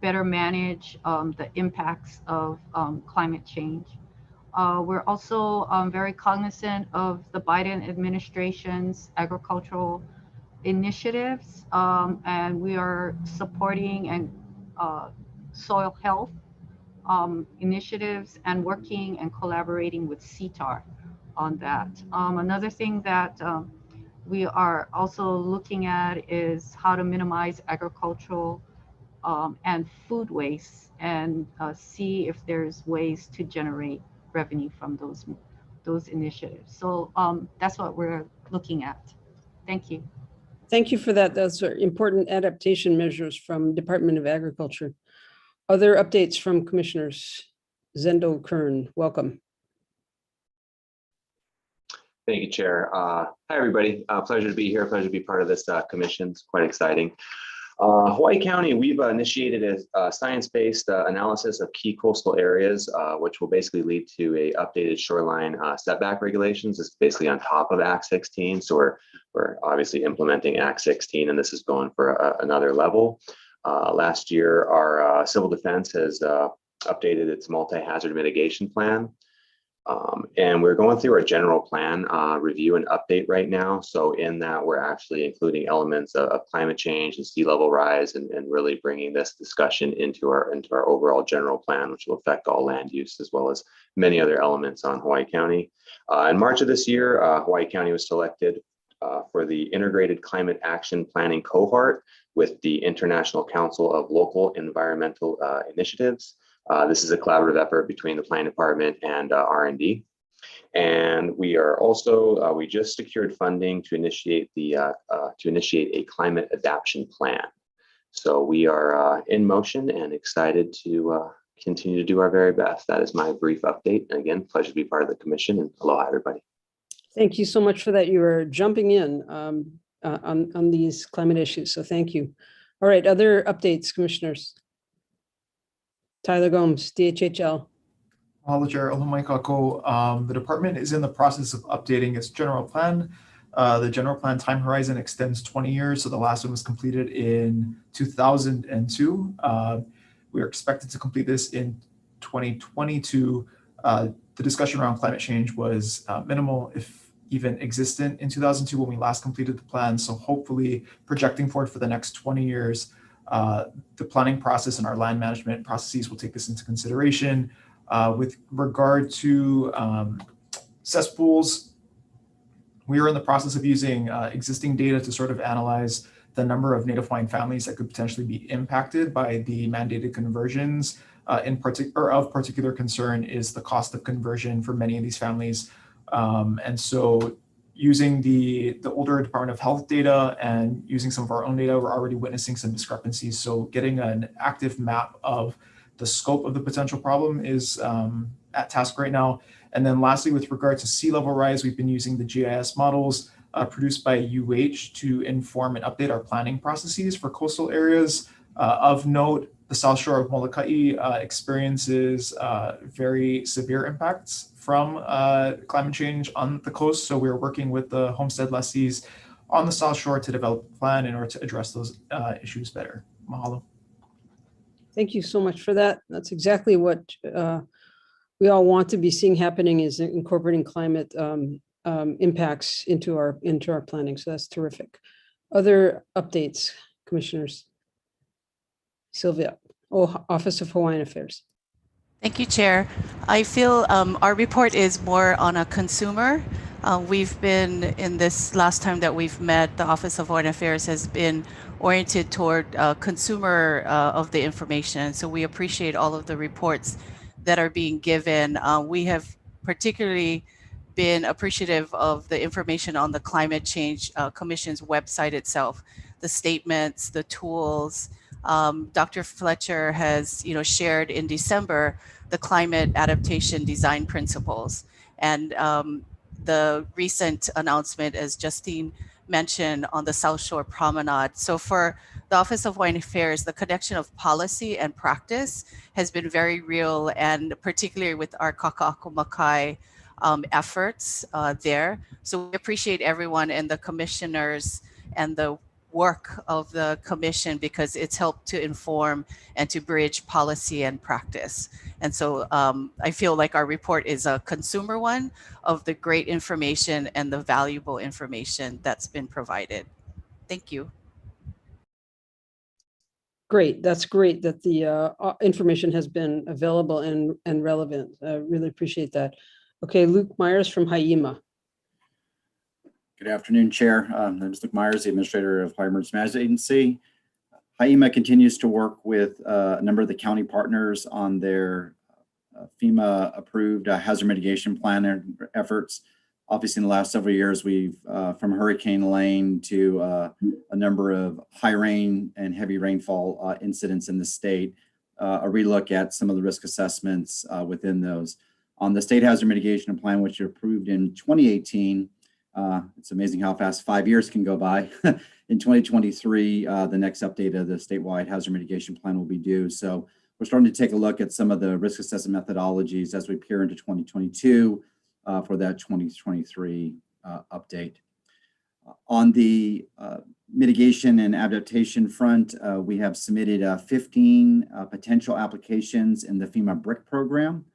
better manage the impacts of climate change. We're also very cognizant of the Biden administration's agricultural initiatives, and we are supporting and soil health initiatives and working and collaborating with CTAR on that. Another thing that we are also looking at is how to minimize agricultural and food waste and see if there's ways to generate revenue from those initiatives. So that's what we're looking at. Thank you. Thank you for that. Those are important adaptation measures from Department of Agriculture. Other updates from commissioners? Zendo Kern, welcome. Thank you, Chair. Hi, everybody. Pleasure to be here. Pleasure to be part of this commission. It's quite exciting. Hawaii County, we've initiated a science-based analysis of key coastal areas, which will basically lead to a updated shoreline setback regulations. It's basically on top of Act 16. So we're obviously implementing Act 16, and this is going for another level. Last year, our civil defense has updated its multi-hazard mitigation plan. And we're going through our general plan review and update right now. So in that, we're actually including elements of climate change and sea level rise, and really bringing this discussion into our overall general plan, which will affect all land use as well as many other elements on Hawaii County. In March of this year, Hawaii County was selected for the Integrated Climate Action Planning Cohort with the International Council of Local Environmental Initiatives. This is a collaborative effort between the planning department and R&D. And we are also, we just secured funding to initiate a climate adaptation plan. So we are in motion and excited to continue to do our very best. That is my brief update. And again, pleasure to be part of the commission, and aloha, everybody. Thank you so much for that. You are jumping in on these climate issues. So thank you. All right, other updates, commissioners. Tyler Gomes, DHHL. Hello, Chair. Aloha kako. The department is in the process of updating its general plan. The general plan time horizon extends 20 years, so the last one was completed in 2002. We are expected to complete this in 2022. The discussion around climate change was minimal, if even existent, in 2002 when we last completed the plan. So hopefully projecting forward for the next 20 years, the planning process and our land management processes will take this into consideration. With regard to cesspools, we are in the process of using existing data to sort of analyze the number of Native Hawaiian families that could potentially be impacted by the mandated conversions. Of particular concern is the cost of conversion for many of these families. And so using the older Department of Health data and using some of our own data, we're already witnessing some discrepancies. So getting an active map of the scope of the potential problem is at task right now. And then lastly, with regard to sea level rise, we've been using the GIS models produced by UH to inform and update our planning processes for coastal areas. Of note, the South Shore of Molokai experiences very severe impacts from climate change on the coast. So we're working with the homestead lessees on the South Shore to develop a plan in order to address those issues better. Mahalo. Thank you so much for that. That's exactly what we all want to be seeing happening, is incorporating climate impacts into our planning. So that's terrific. Other updates, commissioners? Sylvia, Office of Hawaiian Affairs. Thank you, Chair. I feel our report is more on a consumer. We've been, in this last time that we've met, the Office of Hawaiian Affairs has been oriented toward consumer of the information. So we appreciate all of the reports that are being given. We have particularly been appreciative of the information on the Climate Change Commission's website itself, the statements, the tools. Dr. Fletcher has, shared in December the climate adaptation design principles, and the recent announcement, as Justine mentioned, on the South Shore Promenade. So for the Office of Hawaiian Affairs, the connection of policy and practice has been very real, and particularly with our Kaka'ako efforts there. So we appreciate everyone and the commissioners and the work of the commission, because it's helped to inform and to bridge policy and practice. And so I feel like our report is a consumer one of the great information and the valuable information that's been provided. Thank you. Great. That's great that the information has been available and relevant. I really appreciate that. Okay, Luke Myers from Ha'ima. Good afternoon, Chair. My name is Luke Myers, the Administrator of Hawaii Emergency Management Agency. Ha'ima continues to work with a number of the county partners on their FEMA-approved hazard mitigation plan efforts. Obviously, in the last several years, we've, from Hurricane Lane to a number of high rain and heavy rainfall incidents in the state, a relook at some of the risk assessments within those. On the State Hazard Mitigation Plan, which was approved in 2018, it's amazing how fast 5 years can go by. In 2023, the next update of the statewide hazard mitigation plan will be due. So we're starting to take a look at some of the risk assessment methodologies as we peer into 2022 for that 2023 update. On the mitigation and adaptation front, we have submitted 15 potential applications in the FEMA BRIC program,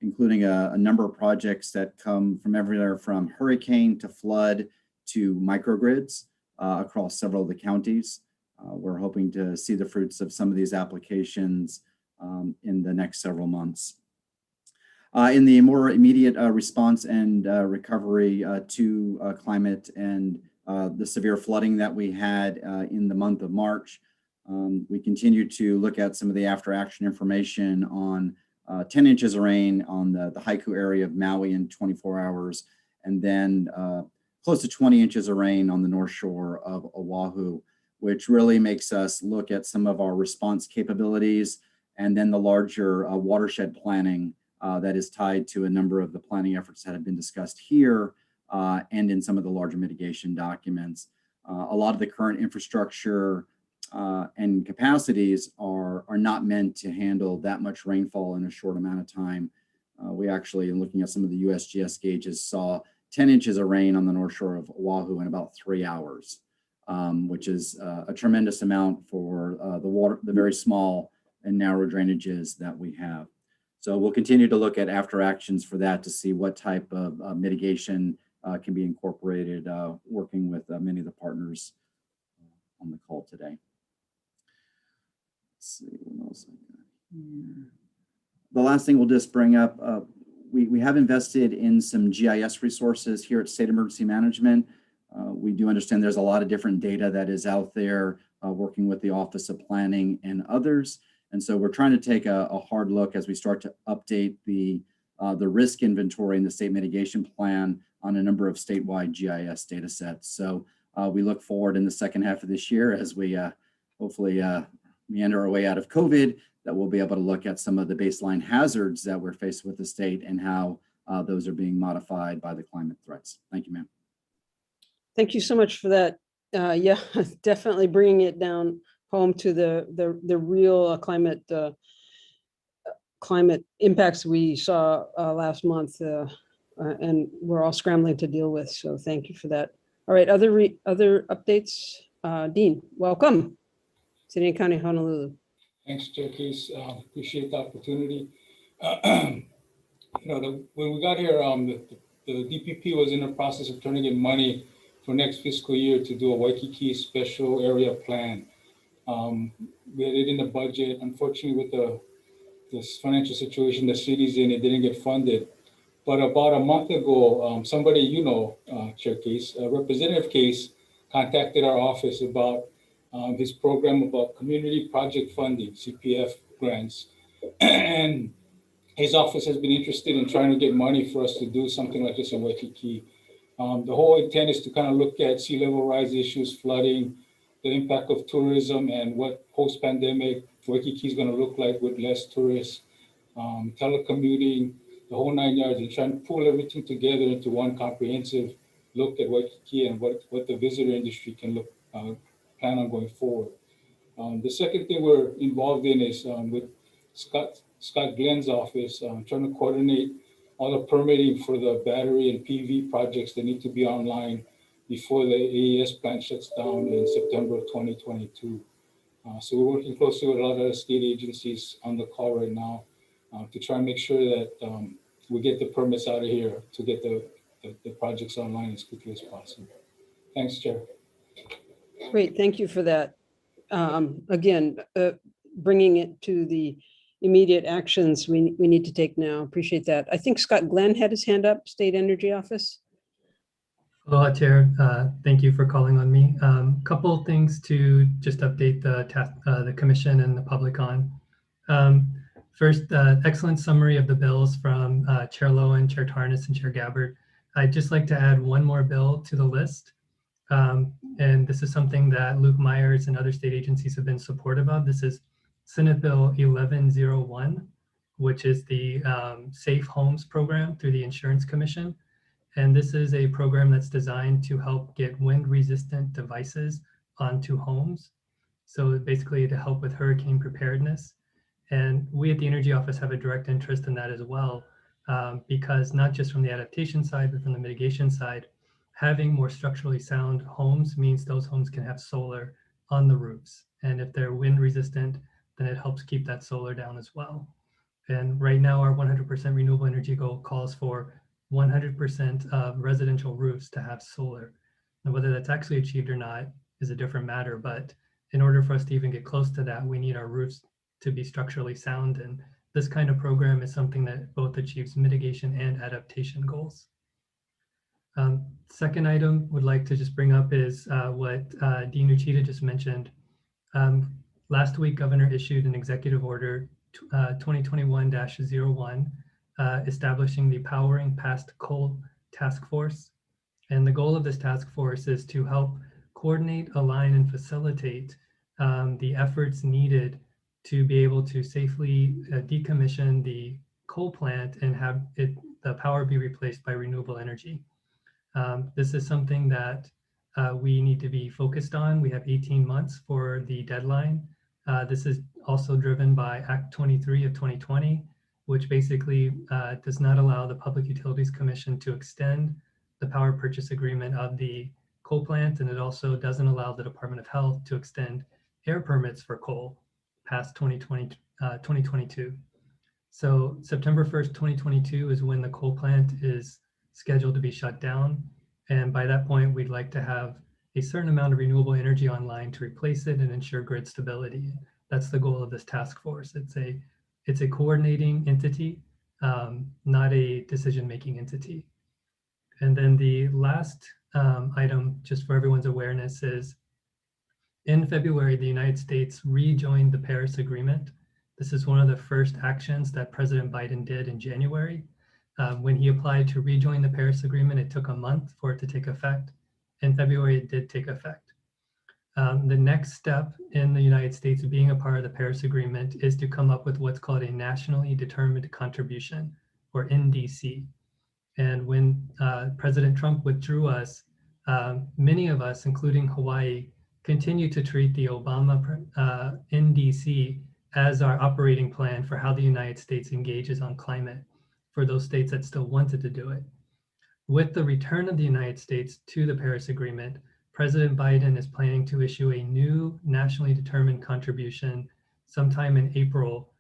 including a number of projects that come from everywhere from hurricane to flood to microgrids across several of the counties. We're hoping to see the fruits of some of these applications in the next several months. In the more immediate response and recovery to climate and the severe flooding that we had in the month of March, we continue to look at some of the after action information on 10 inches of rain on the Haiku area of Maui in 24 hours, and then close to 20 inches of rain on the North Shore of Oahu, which really makes us look at some of our response capabilities and then the larger watershed planning that is tied to a number of the planning efforts that have been discussed here and in some of the larger mitigation documents. A lot of the current infrastructure and capacities are not meant to handle that much rainfall in a short amount of time. We actually, in looking at some of the USGS gauges, saw 10 inches of rain on the North Shore of Oahu in about 3 hours, which is a tremendous amount for the very small and narrow drainages that we have. So we'll continue to look at after actions for that to see what type of mitigation can be incorporated, working with many of the partners on the call today. Let's see what else I got here. The last thing we'll just bring up, we have invested in some GIS resources here at State Emergency Management. We do understand there's a lot of different data that is out there, working with the Office of Planning and others. And so we're trying to take a hard look as we start to update the risk inventory in the state mitigation plan on a number of statewide GIS data sets. So we look forward in the second half of this year as we hopefully meander our way out of COVID, that we'll be able to look at some of the baseline hazards that we're faced with the state and how those are being modified by the climate threats. Thank you, ma'am. Thank you so much for that. Yeah, definitely bringing it down home to the real climate impacts we saw last month, and we're all scrambling to deal with. So thank you for that. All right, other updates. Dean, welcome. City and County Honolulu. Thanks, Chair Case. Appreciate the opportunity. When we got here, the DPP was in the process of turning in money for next fiscal year to do a Waikiki special area plan. We had it in the budget. Unfortunately, with this financial situation the city's in, it didn't get funded. But about a month ago, somebody, Chair Case, Representative Case, contacted our office about his program about community project funding, CPF grants. And his office has been interested in trying to get money for us to do something like this in Waikiki. The whole intent is to kind of look at sea level rise issues, flooding, the impact of tourism, and what post-pandemic Waikiki is going to look like with less tourists, telecommuting, the whole 9 yards, and trying to pull everything together into one comprehensive look at Waikiki and what the visitor industry can plan on going forward. The second thing we're involved in is with Scott Glenn's office, trying to coordinate all the permitting for the battery and PV projects that need to be online before the AES plant shuts down in September of 2022. So we're working closely with a lot of the state agencies on the call right now to try and make sure that we get the permits out of here to get the projects online as quickly as possible. Thanks, Chair. Great, thank you for that. Again, bringing it to the immediate actions we need to take now. Appreciate that. I think Scott Glenn had his hand up, State Energy Office. Aloha, Chair. Thank you for calling on me. Couple things to just update the commission and the public on. First, excellent summary of the bills from Chair Lowen, Chair Tarnas, and Chair Gabbard. I'd just like to add one more bill to the list. And this is something that Luke Myers and other state agencies have been supportive of. This is Senate Bill 1101, which is the Safe Homes program through the Insurance Commission. And this is a program that's designed to help get wind-resistant devices onto homes. So basically to help with hurricane preparedness. And we at the Energy Office have a direct interest in that as well, because not just from the adaptation side, but from the mitigation side, having more structurally sound homes means those homes can have solar on the roofs. And if they're wind resistant, then it helps keep that solar down as well. And right now our 100% renewable energy goal calls for 100% of residential roofs to have solar. Now, whether that's actually achieved or not is a different matter, but in order for us to even get close to that, we need our roofs to be structurally sound. And this kind of program is something that both achieves mitigation and adaptation goals. Second item would like to just bring up is what Dean Uchida just mentioned. Last week, Governor issued an executive order 2021-01 establishing the Powering Past Coal Task Force. And the goal of this task force is to help coordinate, align, and facilitate the efforts needed to be able to safely decommission the coal plant and have the power be replaced by renewable energy. This is something that we need to be focused on. We have 18 months for the deadline. This is also driven by Act 23 of 2020, which basically does not allow the Public Utilities Commission to extend the power purchase agreement of the coal plant, and it also doesn't allow the Department of Health to extend air permits for coal past 2022. So September 1st, 2022 is when the coal plant is scheduled to be shut down. And by that point, we'd like to have a certain amount of renewable energy online to replace it and ensure grid stability. That's the goal of this task force. It's a coordinating entity, not a decision-making entity. And then the last item, just for everyone's awareness, is in February, the United States rejoined the Paris Agreement. This is one of the first actions that President Biden did in January. When he applied to rejoin the Paris Agreement, it took a month for it to take effect. In February, it did take effect. The next step in the United States being a part of the Paris Agreement is to come up with what's called a nationally determined contribution, or NDC. And when President Trump withdrew us, many of us, including Hawaii, continue to treat the Obama NDC as our operating plan for how the United States engages on climate for those states that still wanted to do it. With the return of the United States to the Paris Agreement, President Biden is planning to issue a new nationally determined contribution sometime in April,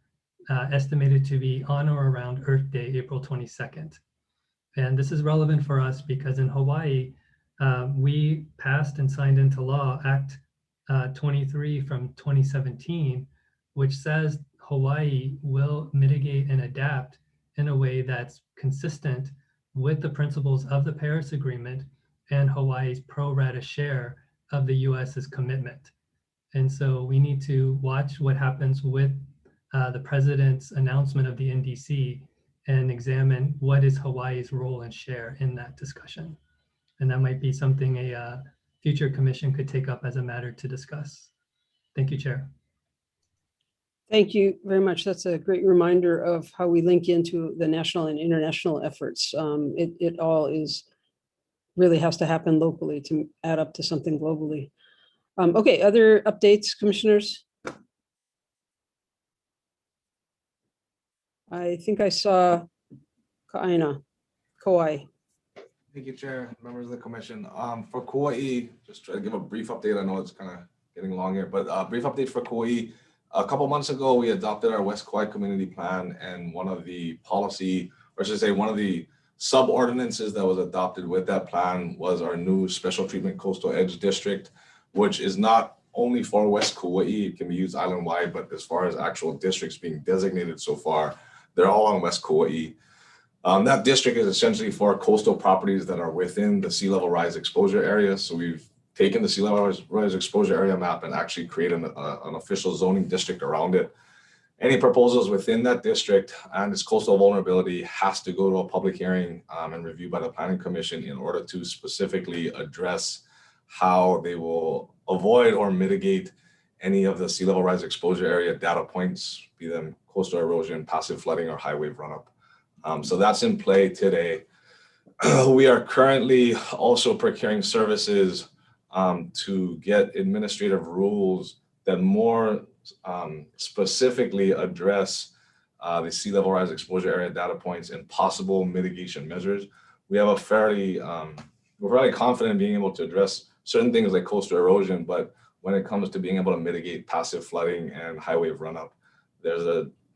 estimated to be on or around Earth Day, April 22nd. And this is relevant for us because in Hawaii, we passed and signed into law Act 23 from 2017, which says Hawaii will mitigate and adapt in a way that's consistent with the principles of the Paris Agreement and Hawaii's pro rata share of the US's commitment. And so we need to watch what happens with the president's announcement of the NDC and examine what is Hawaii's role and share in that discussion. And that might be something a future commission could take up as a matter to discuss. Thank you, Chair. Thank you very much. That's a great reminder of how we link into the national and international efforts. It all really has to happen locally to add up to something globally. Okay, other updates, commissioners? I think I saw Kauai. Thank you, Chair, members of the commission. For Kauai, just try to give a brief update. I know it's kind of getting long here, but a brief update for Kauai. A couple months ago, we adopted our West Kauai Community Plan, and one of the policy, or I should say one of the sub-ordinances that was adopted with that plan was our new Special Treatment Coastal Edge District, which is not only for West Kauai, it can be used island-wide, but as far as actual districts being designated so far, they're all on West Kauai. That district is essentially for coastal properties that are within the sea level rise exposure area. So we've taken the sea level rise exposure area map and actually created an official zoning district around it. Any proposals within that district and its coastal vulnerability has to go to a public hearing and review by the Planning Commission in order to specifically address how they will avoid or mitigate any of the sea level rise exposure area data points, be them coastal erosion, passive flooding, or high wave runup. So that's in play today. We are currently also procuring services to get administrative rules that more specifically address the sea level rise exposure area data points and possible mitigation measures. We have we're very confident in being able to address certain things like coastal erosion, but when it comes to being able to mitigate passive flooding and high wave runup, there's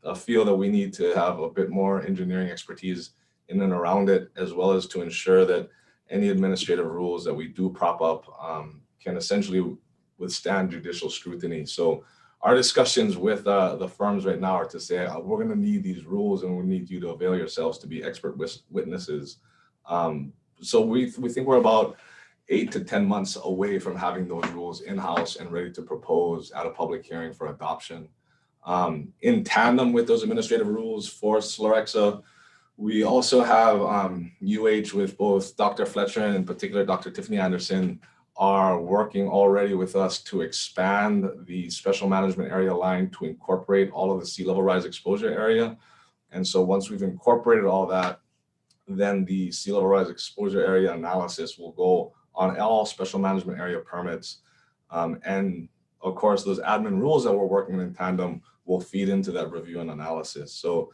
a field that we need to have a bit more engineering expertise in and around it, as well as to ensure that any administrative rules that we do prop up can essentially withstand judicial scrutiny. So our discussions with the firms right now are to say, we're going to need these rules and we need you to avail yourselves to be expert witnesses. So we think we're about 8 to 10 months away from having those rules in-house and ready to propose at a public hearing for adoption. In tandem with those administrative rules for Slorexa, we also have UH with both Dr. Fletcher and in particular Dr. Tiffany Anderson are working already with us to expand the special management area line to incorporate all of the sea level rise exposure area. And so once we've incorporated all that, then the sea level rise exposure area analysis will go on all special management area permits. And of course, those admin rules that we're working in tandem will feed into that review and analysis. So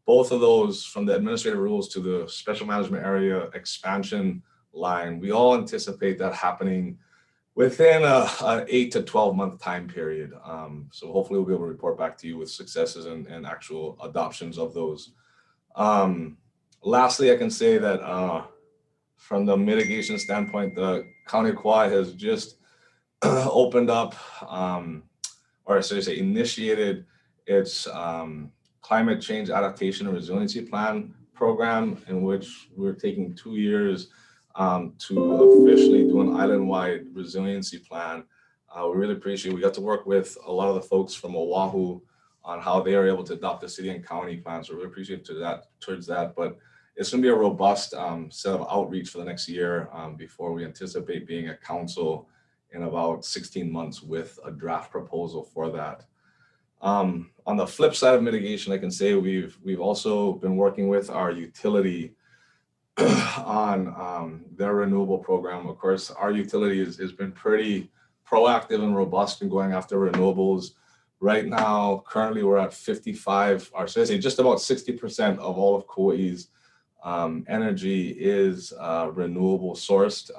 both of those, from the administrative rules to the special management area expansion line, we all anticipate that happening within an 8 to 12 month time period. So hopefully we'll be able to report back to you with successes and actual adoptions of those. Lastly, I can say that from the mitigation standpoint, the County of Kauai has just opened up, or I should say initiated its climate change adaptation and resiliency plan program, in which we're taking 2 years to officially do an island-wide resiliency plan. We really appreciate, we got to work with a lot of the folks from Oahu on how they are able to adopt the city and county plans. So we really appreciate towards that, but it's going to be a robust set of outreach for the next year before we anticipate being a council in about 16 months with a draft proposal for that. On the flip side of mitigation, I can say we've also been working with our utility on their renewable program. Of course, our utility has been pretty proactive and robust in going after renewables. Right now, currently we're at 55, or should I say just about 60% of all of Kauai's energy is renewable sourced.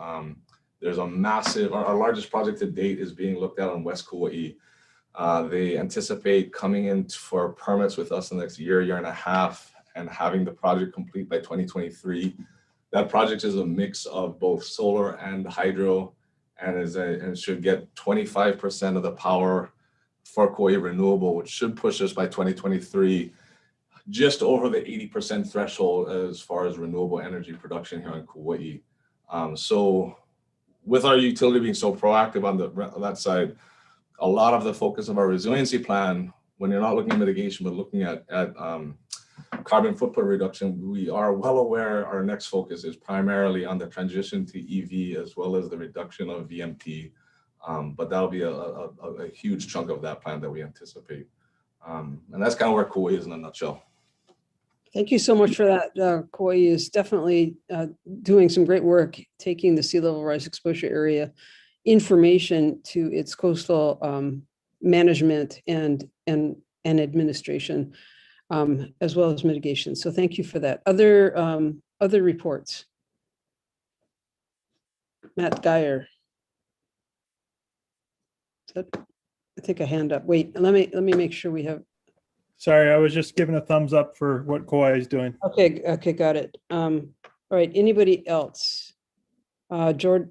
There's a massive, our largest project to date is being looked at on West Kauai. They anticipate coming in for permits with us in the next year and a half, and having the project complete by 2023. That project is a mix of both solar and hydro, and should get 25% of the power for Kauai renewable, which should push us by 2023 just over the 80% threshold as far as renewable energy production here in Kauai. So with our utility being so proactive on that side, a lot of the focus of our resiliency plan, when you're not looking at mitigation, but looking at carbon footprint reduction, we are well aware our next focus is primarily on the transition to EV as well as the reduction of VMT. But that'll be a huge chunk of that plan that we anticipate. And that's kind of where Kauai is in a nutshell. Thank you so much for that. Kauai is definitely doing some great work, taking the sea level rise exposure area information to its coastal management and administration, as well as mitigation. So thank you for that. Other reports. Matt Geyer. I think a hand up. Wait, let me make sure we have. Sorry, I was just giving a thumbs up for what Kauai is doing. Okay, got it. All right, anybody else? Jordan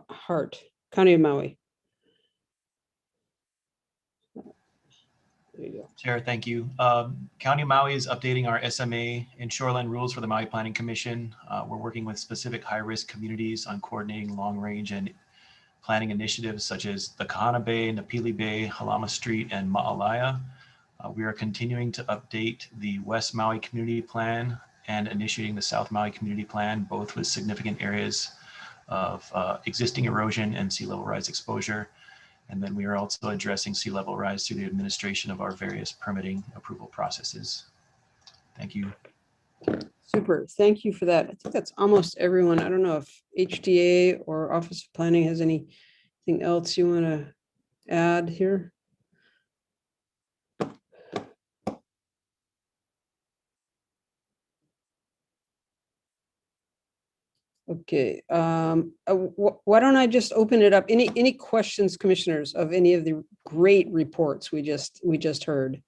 Hart, County of Maui. There you go. Chair, thank you. County of Maui is updating our SMA and shoreline rules for the Maui Planning Commission. We're working with specific high-risk communities on coordinating long-range and planning initiatives such as the Kahana Bay, Napili Bay, Halama Street, and Ma'alaya. We are continuing to update the West Maui Community Plan and initiating the South Maui Community Plan, both with significant areas of existing erosion and sea level rise exposure. And then we are also addressing sea level rise through the administration of our various permitting approval processes. Thank you. Super, thank you for that. I think that's almost everyone. I don't know if HDA or Office of Planning has anything else you want to add here. Okay, why don't I just open it up? Any questions, commissioners, of any of the great reports we just heard?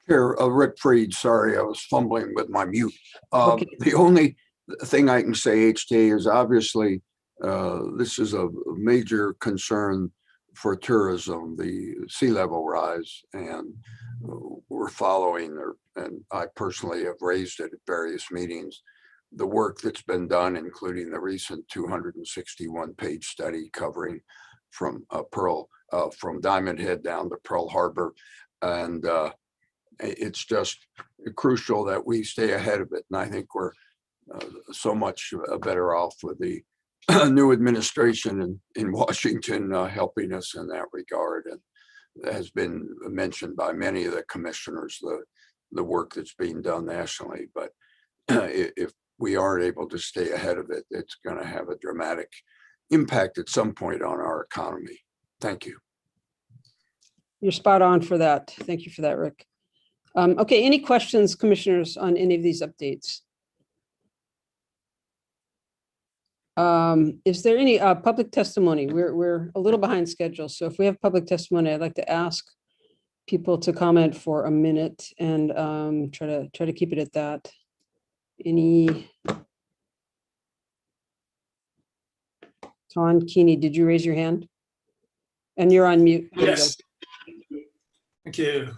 Here, Rick Freed, sorry, I was fumbling with my mute. Okay. The only thing I can say, HTA, is obviously this is a major concern for tourism, the sea level rise, and we're following, and I personally have raised it at various meetings, the work that's been done, including the recent 261-page study covering from from Diamond Head down to Pearl Harbor, and it's just crucial that we stay ahead of it. And I think we're so much better off with the new administration in Washington helping us in that regard. And that has been mentioned by many of the commissioners, the work that's being done nationally. But if we aren't able to stay ahead of it, it's going to have a dramatic impact at some point on our economy. Thank you. You're spot on for that. Thank you for that, Rick. Okay, any questions, commissioners, on any of these updates? Is there any public testimony? We're a little behind schedule, so if we have public testimony, I'd like to ask people to comment for a minute and try to keep it at that. Any? Ton Keeney, did you raise your hand? And you're on mute. There yes. Thank you.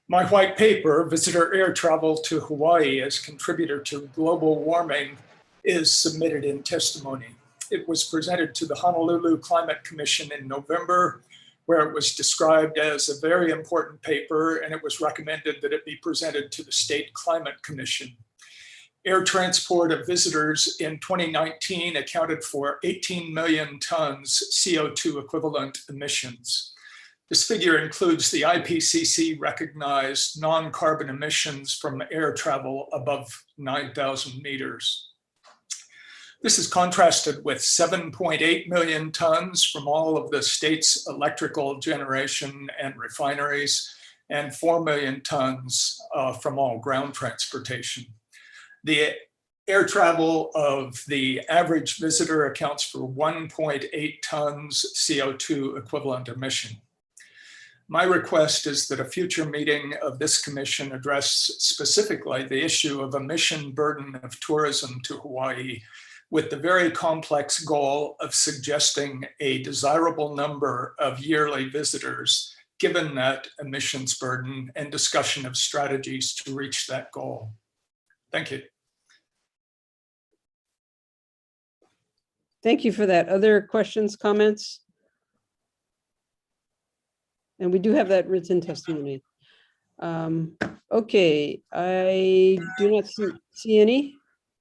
My white paper, Visitor Air Travel to Hawaii as Contributor to Global Warming, is submitted in testimony. It was presented to the Honolulu Climate Commission in November, where it was described as a very important paper, and it was recommended that it be presented to the State Climate Commission. Air transport of visitors in 2019 accounted for 18 million tons CO2 equivalent emissions. This figure includes the IPCC recognized non-carbon emissions from air travel above 9,000 meters. This is contrasted with 7.8 million tons from all of the state's electrical generation and refineries, and 4 million tons from all ground transportation. The air travel of the average visitor accounts for 1.8 tons CO2 equivalent emission. My request is that a future meeting of this commission address specifically the issue of emission burden of tourism to Hawaii, with the very complex goal of suggesting a desirable number of yearly visitors, given that emissions burden, and discussion of strategies to reach that goal. Thank you. Thank you for that. Other questions, comments? And we do have that written testimony. Okay, I do not see any.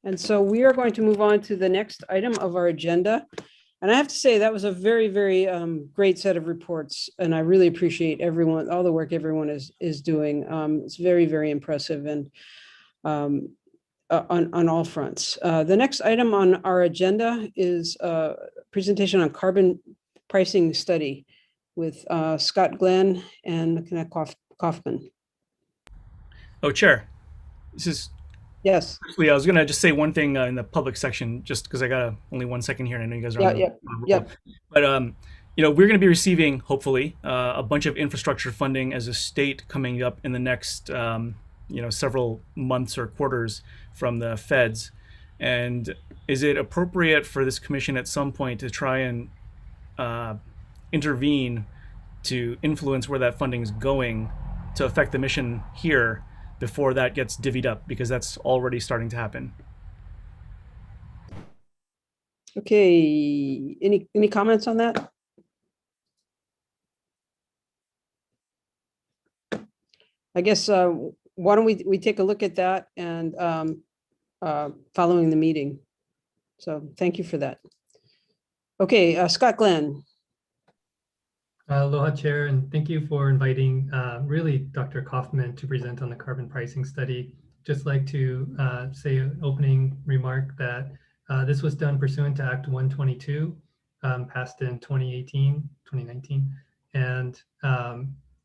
And so we are going to move on to the next item of our agenda. And I have to say that was a very, very great set of reports. And I really appreciate everyone, all the work everyone is doing. It's very, very impressive and on all fronts. The next item on our agenda is a presentation on carbon pricing study with Scott Glenn and Kaufman. Oh, Chair, this is. Yes. I was gonna just say one thing in the public section, just because I got only 1 second here, and I know you guys are on the roll. But you know, we're going to be receiving hopefully a bunch of infrastructure funding as a state coming up in the next you know, several months or quarters from the feds. And is it appropriate for this commission at some point to try and intervene to influence where that funding is going to affect the mission here before that gets divvied up, because that's already starting to happen? Okay, any comments on that? I guess why don't we take a look at that and following the meeting. So thank you for that. Okay, Scott Glenn. Aloha, Chair, and thank you for inviting really Dr. Kaufman to present on the carbon pricing study. Just like to say an opening remark that this was done pursuant to Act 122, passed in 2019, and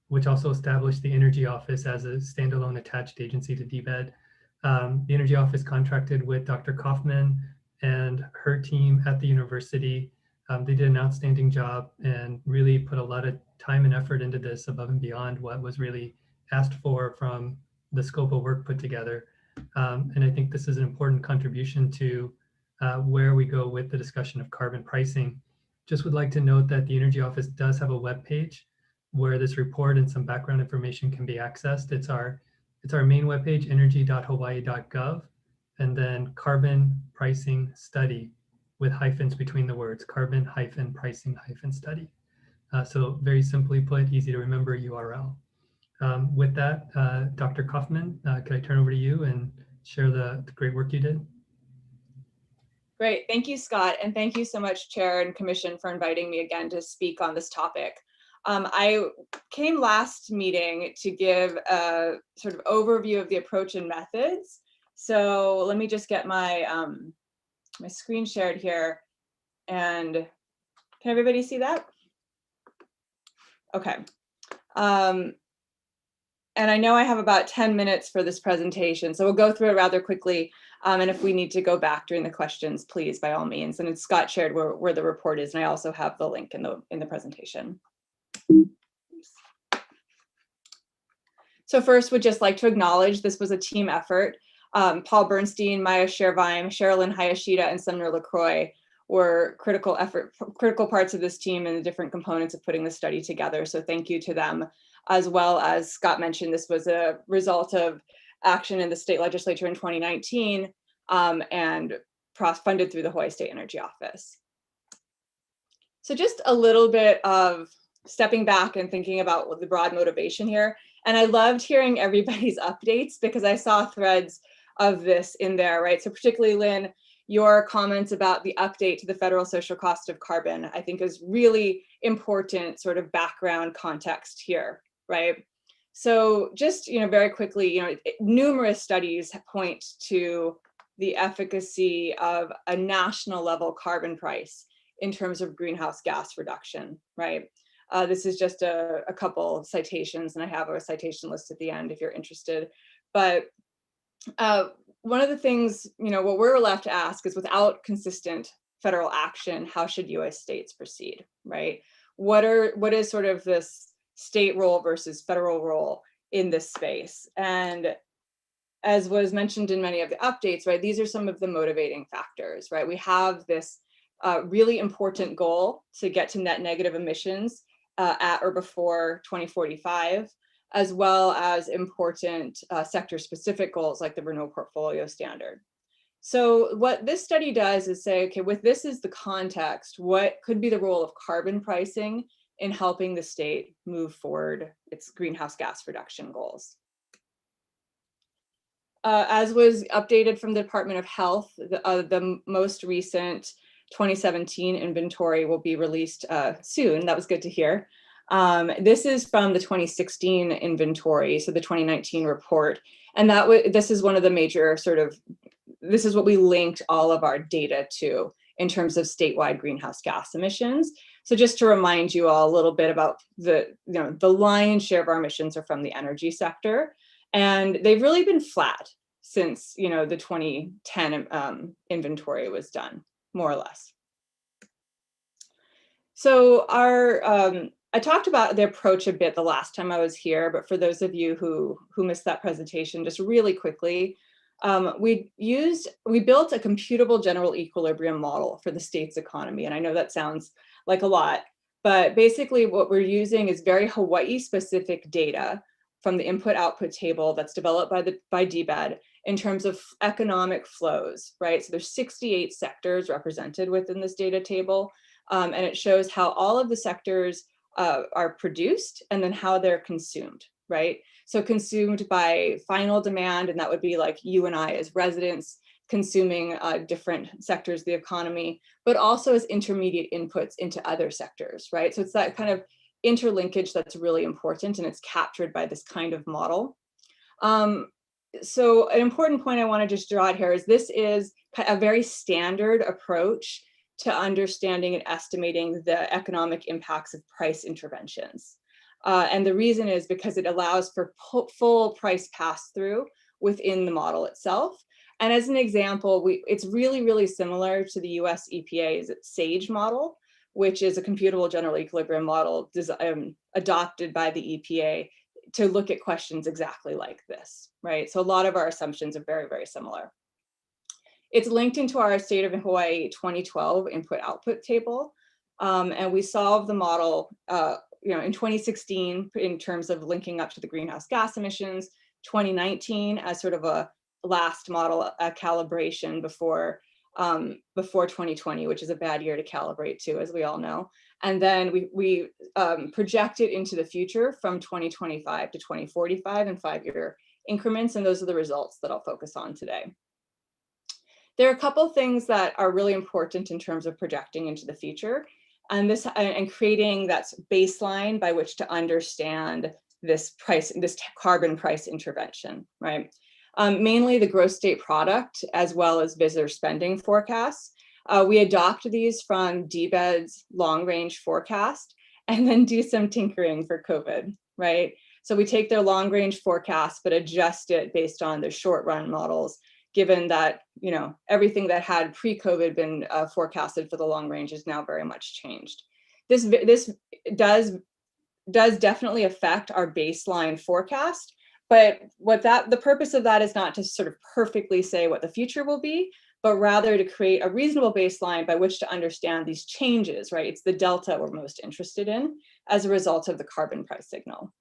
which also established the Energy Office as a standalone attached agency to DBED. The Energy Office contracted with Dr. Kaufman and her team at the university. They did an outstanding job and really put a lot of time and effort into this above and beyond what was really asked for from the scope of work put together. And I think this is an important contribution to where we go with the discussion of carbon pricing. Just would like to note that the Energy Office does have a webpage where this report and some background information can be accessed. It's our main webpage, energy.hawaii.gov, and then carbon pricing study with hyphens between the words, carbon hyphen pricing hyphen study. So very simply put, easy to remember URL. With that, Dr. Kaufman, could I turn over to you and share the great work you did? Great, thank you, Scott. And thank you so much, Chair and Commission, for inviting me again to speak on this topic. I came last meeting to give a sort of overview of the approach and methods. So let me just get my my screen shared here, and can everybody see that? Okay. And I know I have about 10 minutes for this presentation, so we'll go through it rather quickly. And if we need to go back during the questions, please, by all means. And Scott shared where the report is, and I also have the link in the presentation. So first, would just like to acknowledge this was a team effort. Paul Bernstein, Maya Shervine, Sherilyn Hayashida, and Sumner LaCroix were critical parts of this team and the different components of putting the study together. So thank you to them. As well as Scott mentioned, this was a result of action in the state legislature in 2019 and funded through the Hawaii State Energy Office. So just a little bit of stepping back and thinking about the broad motivation here. And I loved hearing everybody's updates because I saw threads of this in there, right? So particularly, Lynn, your comments about the update to the federal social cost of carbon, I think is really important sort of background context here, right? So just, very quickly, numerous studies point to the efficacy of a national level carbon price in terms of greenhouse gas reduction, right? This is just a couple of citations, and I have a citation list at the end if you're interested. But one of the things, what we're left to ask is, without consistent federal action, how should US states proceed, right? What is sort of this state role versus federal role in this space? And as was mentioned in many of the updates, right, these are some of the motivating factors, right? We have this really important goal to get to net negative emissions at or before 2045, as well as important sector-specific goals like the Renault Portfolio Standard. So what this study does is say, okay, with this as the context, what could be the role of carbon pricing in helping the state move forward its greenhouse gas reduction goals? As was updated from the Department of Health, the most recent 2017 inventory will be released soon. That was good to hear. This is from the 2016 inventory, so the 2019 report. And this is one of the major this is what we linked all of our data to in terms of statewide greenhouse gas emissions. So just to remind you all a little bit about the lion's share of our emissions are from the energy sector. And they've really been flat since, the 2010 inventory was done, more or less. So I talked about the approach a bit the last time I was here, but for those of you who missed that presentation, just really quickly, we built a computable general equilibrium model for the state's economy. And I know that sounds like a lot, but basically what we're using is very Hawaii specific data from the input-output table that's developed by DBED in terms of economic flows, right? So there's 68 sectors represented within this data table, and it shows how all of the sectors are produced and then how they're consumed, right? So consumed by final demand, and that would be like you and I as residents consuming different sectors of the economy, but also as intermediate inputs into other sectors, right? So it's that kind of interlinkage that's really important, and it's captured by this kind of model. So an important point I want to just draw out here is this is a very standard approach to understanding and estimating the economic impacts of price interventions. And the reason is because it allows for full price pass-through within the model itself. And as an example, it's really, really similar to the US EPA's SAGE model, which is a computable general equilibrium model adopted by the EPA to look at questions exactly like this, right? So a lot of our assumptions are very, very similar. It's linked into our State of Hawaii 2012 input-output table. And we solved the model in 2016 in terms of linking up to the greenhouse gas emissions, 2019 as sort of a last model calibration before 2020, which is a bad year to calibrate to, as we all know. And then we projected into the future from 2025 to 2045 in 5-year increments, and those are the results that I'll focus on today. There are a couple things that are really important in terms of projecting into the future, and creating that baseline by which to understand this carbon price intervention, right? Mainly the gross state product, as well as visitor spending forecasts. We adopt these from DBED's long range forecast and then do some tinkering for COVID, right? So we take their long range forecast, but adjust it based on their short run models, given that, everything that had pre-COVID been forecasted for the long range is now very much changed. This does definitely affect our baseline forecast, but the purpose of that is not to sort of perfectly say what the future will be, but rather to create a reasonable baseline by which to understand these changes, right? It's the delta we're most interested in as a result of the carbon price signal.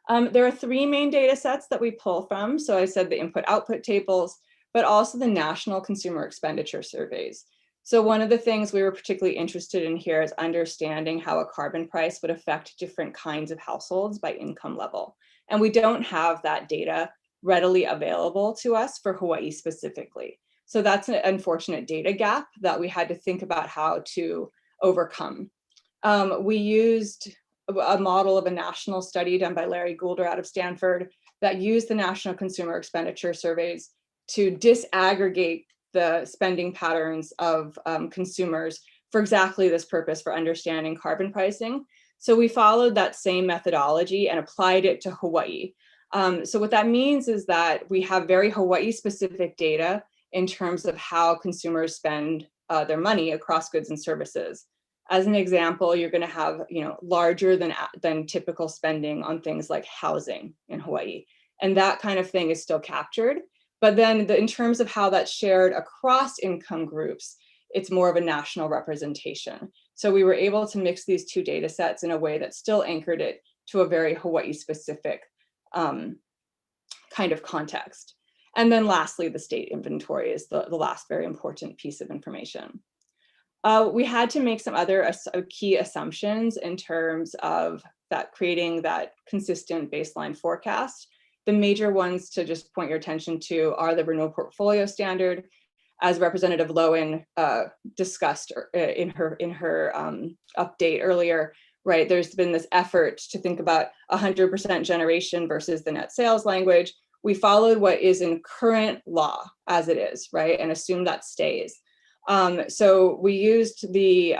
There are 3 main data sets that we pull from. So I said the input-output tables, but also the national consumer expenditure surveys. So one of the things we were particularly interested in here is understanding how a carbon price would affect different kinds of households by income level. And we don't have that data readily available to us for Hawaii specifically. So that's an unfortunate data gap that we had to think about how to overcome. We used a model of a national study done by Larry Goulder out of Stanford that used the national consumer expenditure surveys to disaggregate the spending patterns of consumers for exactly this purpose, for understanding carbon pricing. So we followed that same methodology and applied it to Hawaii. So what that means is that we have very Hawaii specific data in terms of how consumers spend their money across goods and services. As an example, you're going to have, larger than typical spending on things like housing in Hawaii. And that kind of thing is still captured. But then in terms of how that's shared across income groups, it's more of a national representation. So we were able to mix these two data sets in a way that still anchored it to a very Hawaii specific kind of context. And then lastly, the state inventory is the last very important piece of information. We had to make some other key assumptions in terms of that creating that consistent baseline forecast. The major ones to just point your attention to are the renewable portfolio standard, as Representative Lowen discussed in her update earlier. Right, there's been this effort to think about 100% generation versus the net sales language. We followed what is in current law as it is, right, and assume that stays. So we used the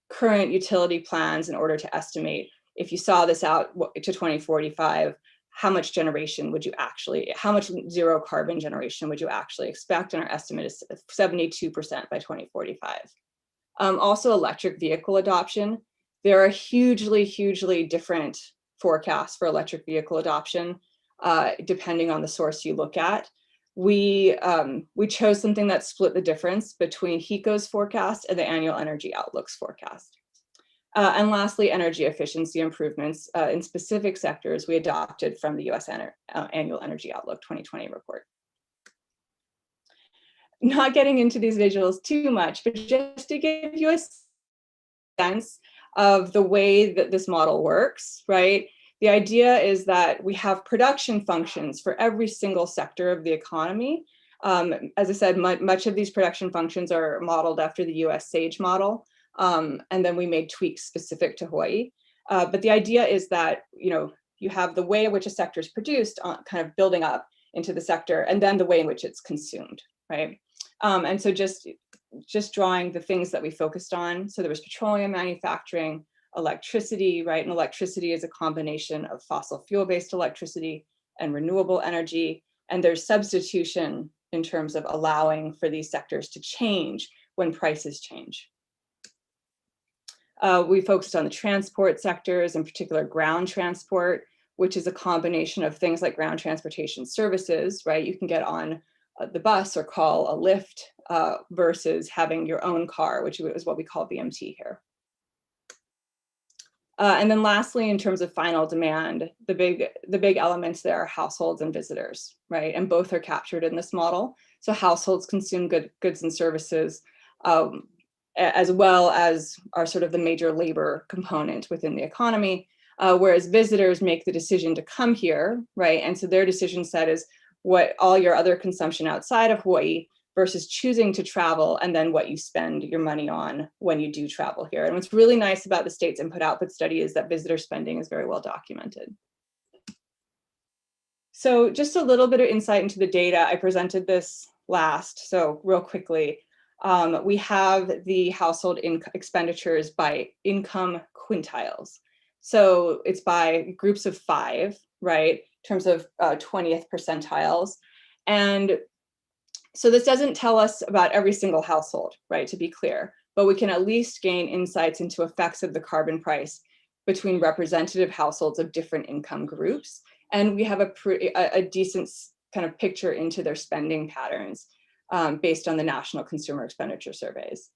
current utility plans in order to estimate, if you saw this out to 2045, how much generation would you actually, how much zero carbon generation would you actually expect? And our estimate is 72% by 2045. Also electric vehicle adoption. There are hugely different forecasts for electric vehicle adoption, depending on the source you look at. We chose something that split the difference between HECO's forecast and the Annual Energy Outlook's forecast. And lastly, energy efficiency improvements in specific sectors we adopted from the U.S. Annual Energy Outlook 2020 report. Not getting into these visuals too much, but just to give you a sense of the way that this model works, right? The idea is that we have production functions for every single sector of the economy. As I said, much of these production functions are modeled after the US SAGE model, and then we made tweaks specific to Hawaii. But the idea is that, you have the way in which a sector is produced kind of building up into the sector, and then the way in which it's consumed, right? And so just drawing the things that we focused on. So there was petroleum manufacturing, electricity, right? And electricity is a combination of fossil fuel-based electricity and renewable energy. And there's substitution in terms of allowing for these sectors to change when prices change. We focused on the transport sectors, in particular ground transport, which is a combination of things like ground transportation services, right? You can get on the bus or call a Lyft versus having your own car, which is what we call VMT here. And then lastly, in terms of final demand, the big elements there are households and visitors, right? And both are captured in this model. So households consume goods and services, as well as are sort of the major labor component within the economy, whereas visitors make the decision to come here, right? And so their decision set is what all your other consumption outside of Hawaii versus choosing to travel, and then what you spend your money on when you do travel here. And what's really nice about the state's input-output study is that visitor spending is very well documented. So just a little bit of insight into the data. I presented this last, so real quickly. We have the household expenditures by income quintiles. So it's by groups of 5, right? In terms of 20th percentiles. And so this doesn't tell us about every single household, right, to be clear, but we can at least gain insights into effects of the carbon price between representative households of different income groups. And we have a decent kind of picture into their spending patterns based on the National Consumer Expenditure Surveys.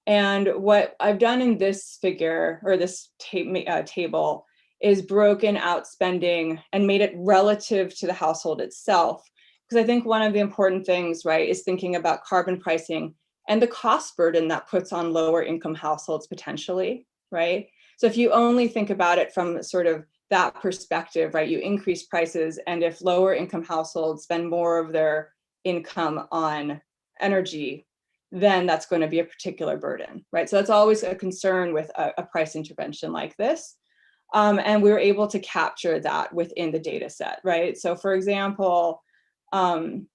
And what I've done in this figure, or this table, is broken out spending and made it relative to the household itself. Because I think one of the important things, right, is thinking about carbon pricing and the cost burden that puts on lower income households potentially, right? So if you only think about it from sort of that perspective, right, you increase prices, and if lower income households spend more of their income on energy, then that's going to be a particular burden, right? So that's always a concern with a price intervention like this. And we were able to capture that within the data set, right? So for example, the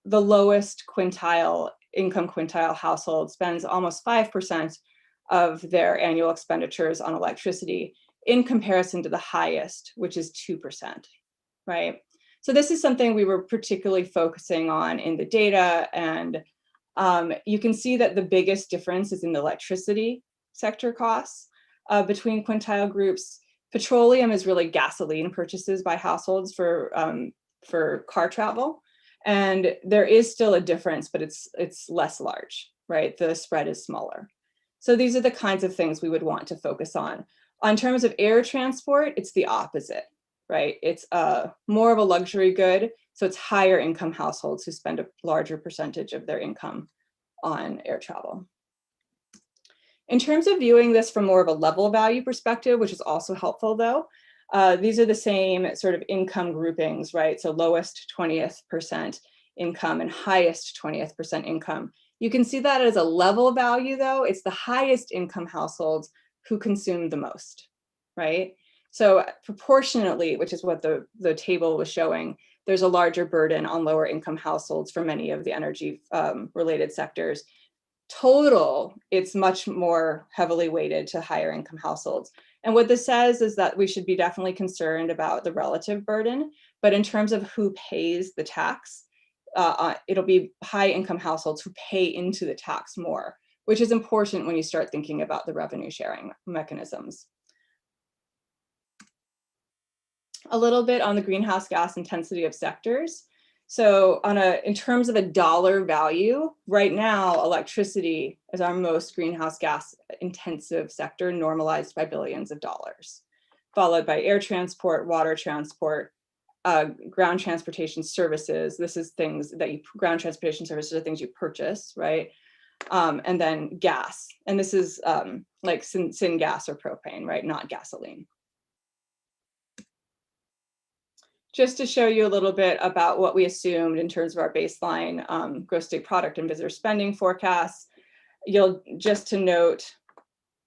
lowest income quintile household spends almost 5% of their annual expenditures on electricity in comparison to the highest, which is 2%, right? So this is something we were particularly focusing on in the data, and you can see that the biggest difference is in the electricity sector costs between quintile groups. Petroleum is really gasoline purchases by households for car travel. And there is still a difference, but it's less large, right? The spread is smaller. So these are the kinds of things we would want to focus on. On terms of air transport, it's the opposite, right? It's more of a luxury good. So it's higher income households who spend a larger percentage of their income on air travel. In terms of viewing this from more of a level value perspective, which is also helpful though, these are the same sort of income groupings, right? So lowest 20th percent income and highest 20th percent income. You can see that as a level value though, it's the highest income households who consume the most, right? So proportionately, which is what the table was showing, there's a larger burden on lower income households for many of the energy related sectors. Total, it's much more heavily weighted to higher income households. And what this says is that we should be definitely concerned about the relative burden, but in terms of who pays the tax, it'll be high income households who pay into the tax more, which is important when you start thinking about the revenue sharing mechanisms. A little bit on the greenhouse gas intensity of sectors. So in terms of a dollar value, right now, electricity is our most greenhouse gas intensive sector, normalized by billions of dollars, followed by air transport, water transport, ground transportation services. This is things that ground transportation services are things you purchase, right? And then gas. And this is like syngas or propane, right? Not gasoline. Just to show you a little bit about what we assumed in terms of our baseline gross state product and visitor spending forecasts, just to note,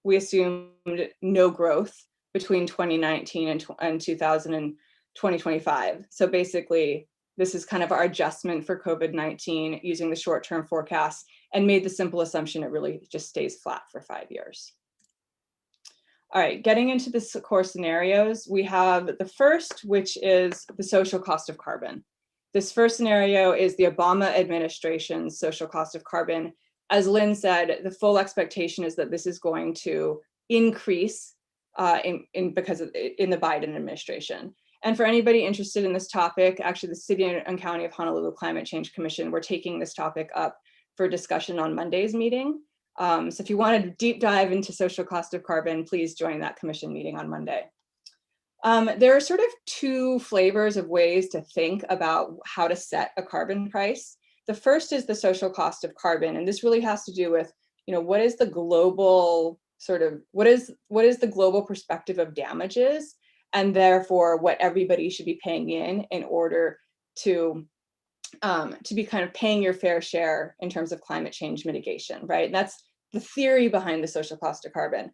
we assumed no growth between 2019 and 2025. So basically, this is kind of our adjustment for COVID-19 using the short-term forecast and made the simple assumption it really just stays flat for 5 years. All right, getting into the core scenarios, we have the first, which is the social cost of carbon. This first scenario is the Obama administration's social cost of carbon. As Lynn said, the full expectation is that this is going to increase in the Biden administration. And for anybody interested in this topic, actually the City and County of Honolulu Climate Change Commission, we're taking this topic up for discussion on Monday's meeting. So if you want to deep dive into social cost of carbon, please join that commission meeting on Monday. There are sort of two flavors of ways to think about how to set a carbon price. The first is the social cost of carbon, and this really has to do with, what is the global what is the global perspective of damages, and therefore what everybody should be paying in order to be kind of paying your fair share in terms of climate change mitigation, right? And that's the theory behind the social cost of carbon.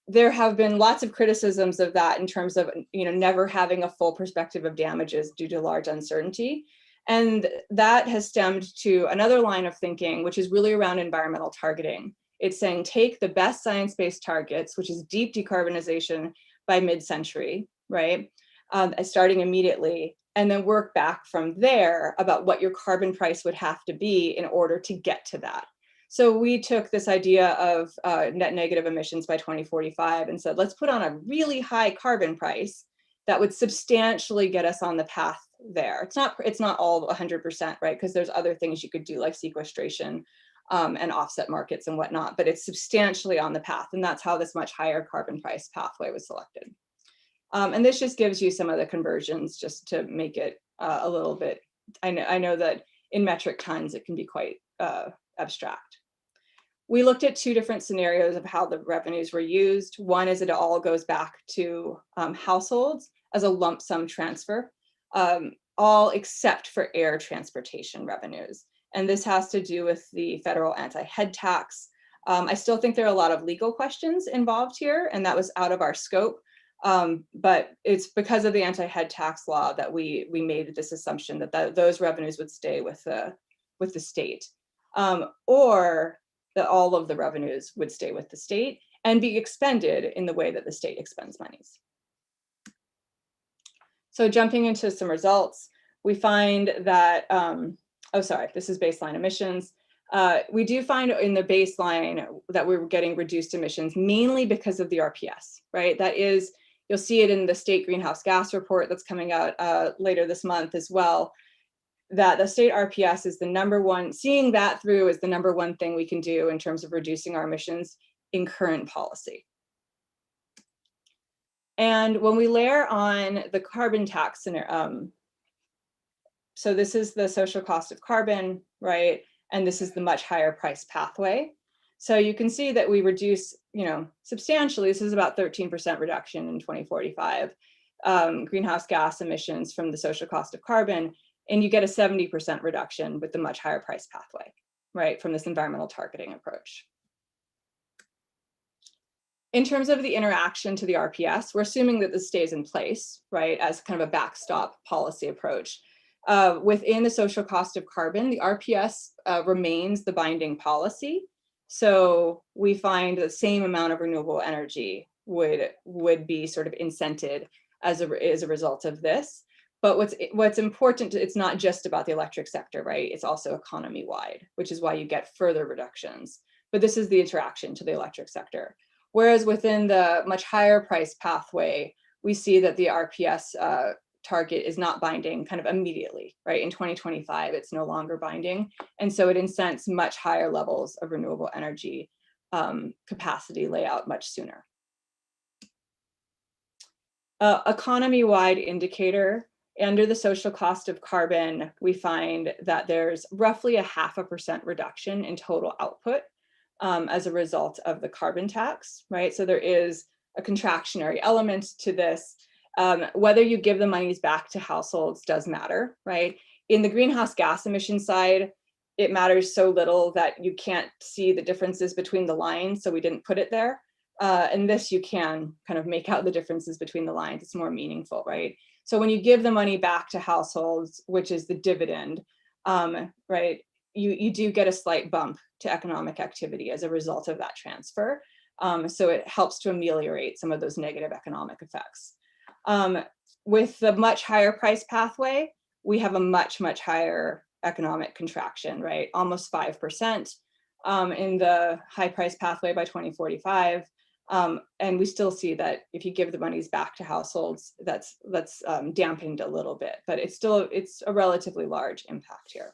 There have been lots of criticisms of that in terms of, never having a full perspective of damages due to large uncertainty. And that has stemmed to another line of thinking, which is really around environmental targeting. It's saying take the best science-based targets, which is deep decarbonization by mid-century, right? Starting immediately, and then work back from there about what your carbon price would have to be in order to get to that. So we took this idea of net negative emissions by 2045 and said, let's put on a really high carbon price that would substantially get us on the path there. It's not all 100%, right? Because there's other things you could do like sequestration and offset markets and whatnot, but it's substantially on the path. And that's how this much higher carbon price pathway was selected. And this just gives you some of the conversions just to make it a little bit, I know that in metric tons, it can be quite abstract. We looked at two different scenarios of how the revenues were used. One is it all goes back to households as a lump sum transfer, all except for air transportation revenues. And this has to do with the federal anti-head tax. I still think there are a lot of legal questions involved here, and that was out of our scope. But it's because of the anti-head tax law that we made this assumption that those revenues would stay with the state, or that all of the revenues would stay with the state and be expended in the way that the state expends monies. So jumping into some results, we find that, oh, sorry, this is baseline emissions. We do find in the baseline that we're getting reduced emissions mainly because of the RPS, right? That is, you'll see it in the state greenhouse gas report that's coming out later this month as well, that the state RPS is the number one, seeing that through is the number one thing we can do in terms of reducing our emissions in current policy. And when we layer on the carbon tax, so this is the social cost of carbon, right? And this is the much higher price pathway. So you can see that we reduce, substantially, this is about 13% reduction in 2045, greenhouse gas emissions from the social cost of carbon, and you get a 70% reduction with the much higher price pathway, right, from this environmental targeting approach. In terms of the interaction to the RPS, we're assuming that this stays in place, right, as kind of a backstop policy approach. Within the social cost of carbon, the RPS remains the binding policy. So we find the same amount of renewable energy would be sort of incented as a result of this. But what's important, it's not just about the electric sector, right? It's also economy-wide, which is why you get further reductions. But this is the interaction to the electric sector. Whereas within the much higher price pathway, we see that the RPS target is not binding kind of immediately, right? In 2025, it's no longer binding. And so it incents much higher levels of renewable energy capacity layout much sooner. Economy-wide indicator, under the social cost of carbon, we find that there's roughly a 0.5% reduction in total output as a result of the carbon tax, right? So there is a contractionary element to this. Whether you give the monies back to households does matter, right? In the greenhouse gas emission side, it matters so little that you can't see the differences between the lines, so we didn't put it there. And this, you can kind of make out the differences between the lines. It's more meaningful, right? So when you give the money back to households, which is the dividend, right, you do get a slight bump to economic activity as a result of that transfer. So it helps to ameliorate some of those negative economic effects. With the much higher price pathway, we have a much, much higher economic contraction, right? Almost 5% in the high price pathway by 2045. And we still see that if you give the monies back to households, that's dampened a little bit, but it's a relatively large impact here.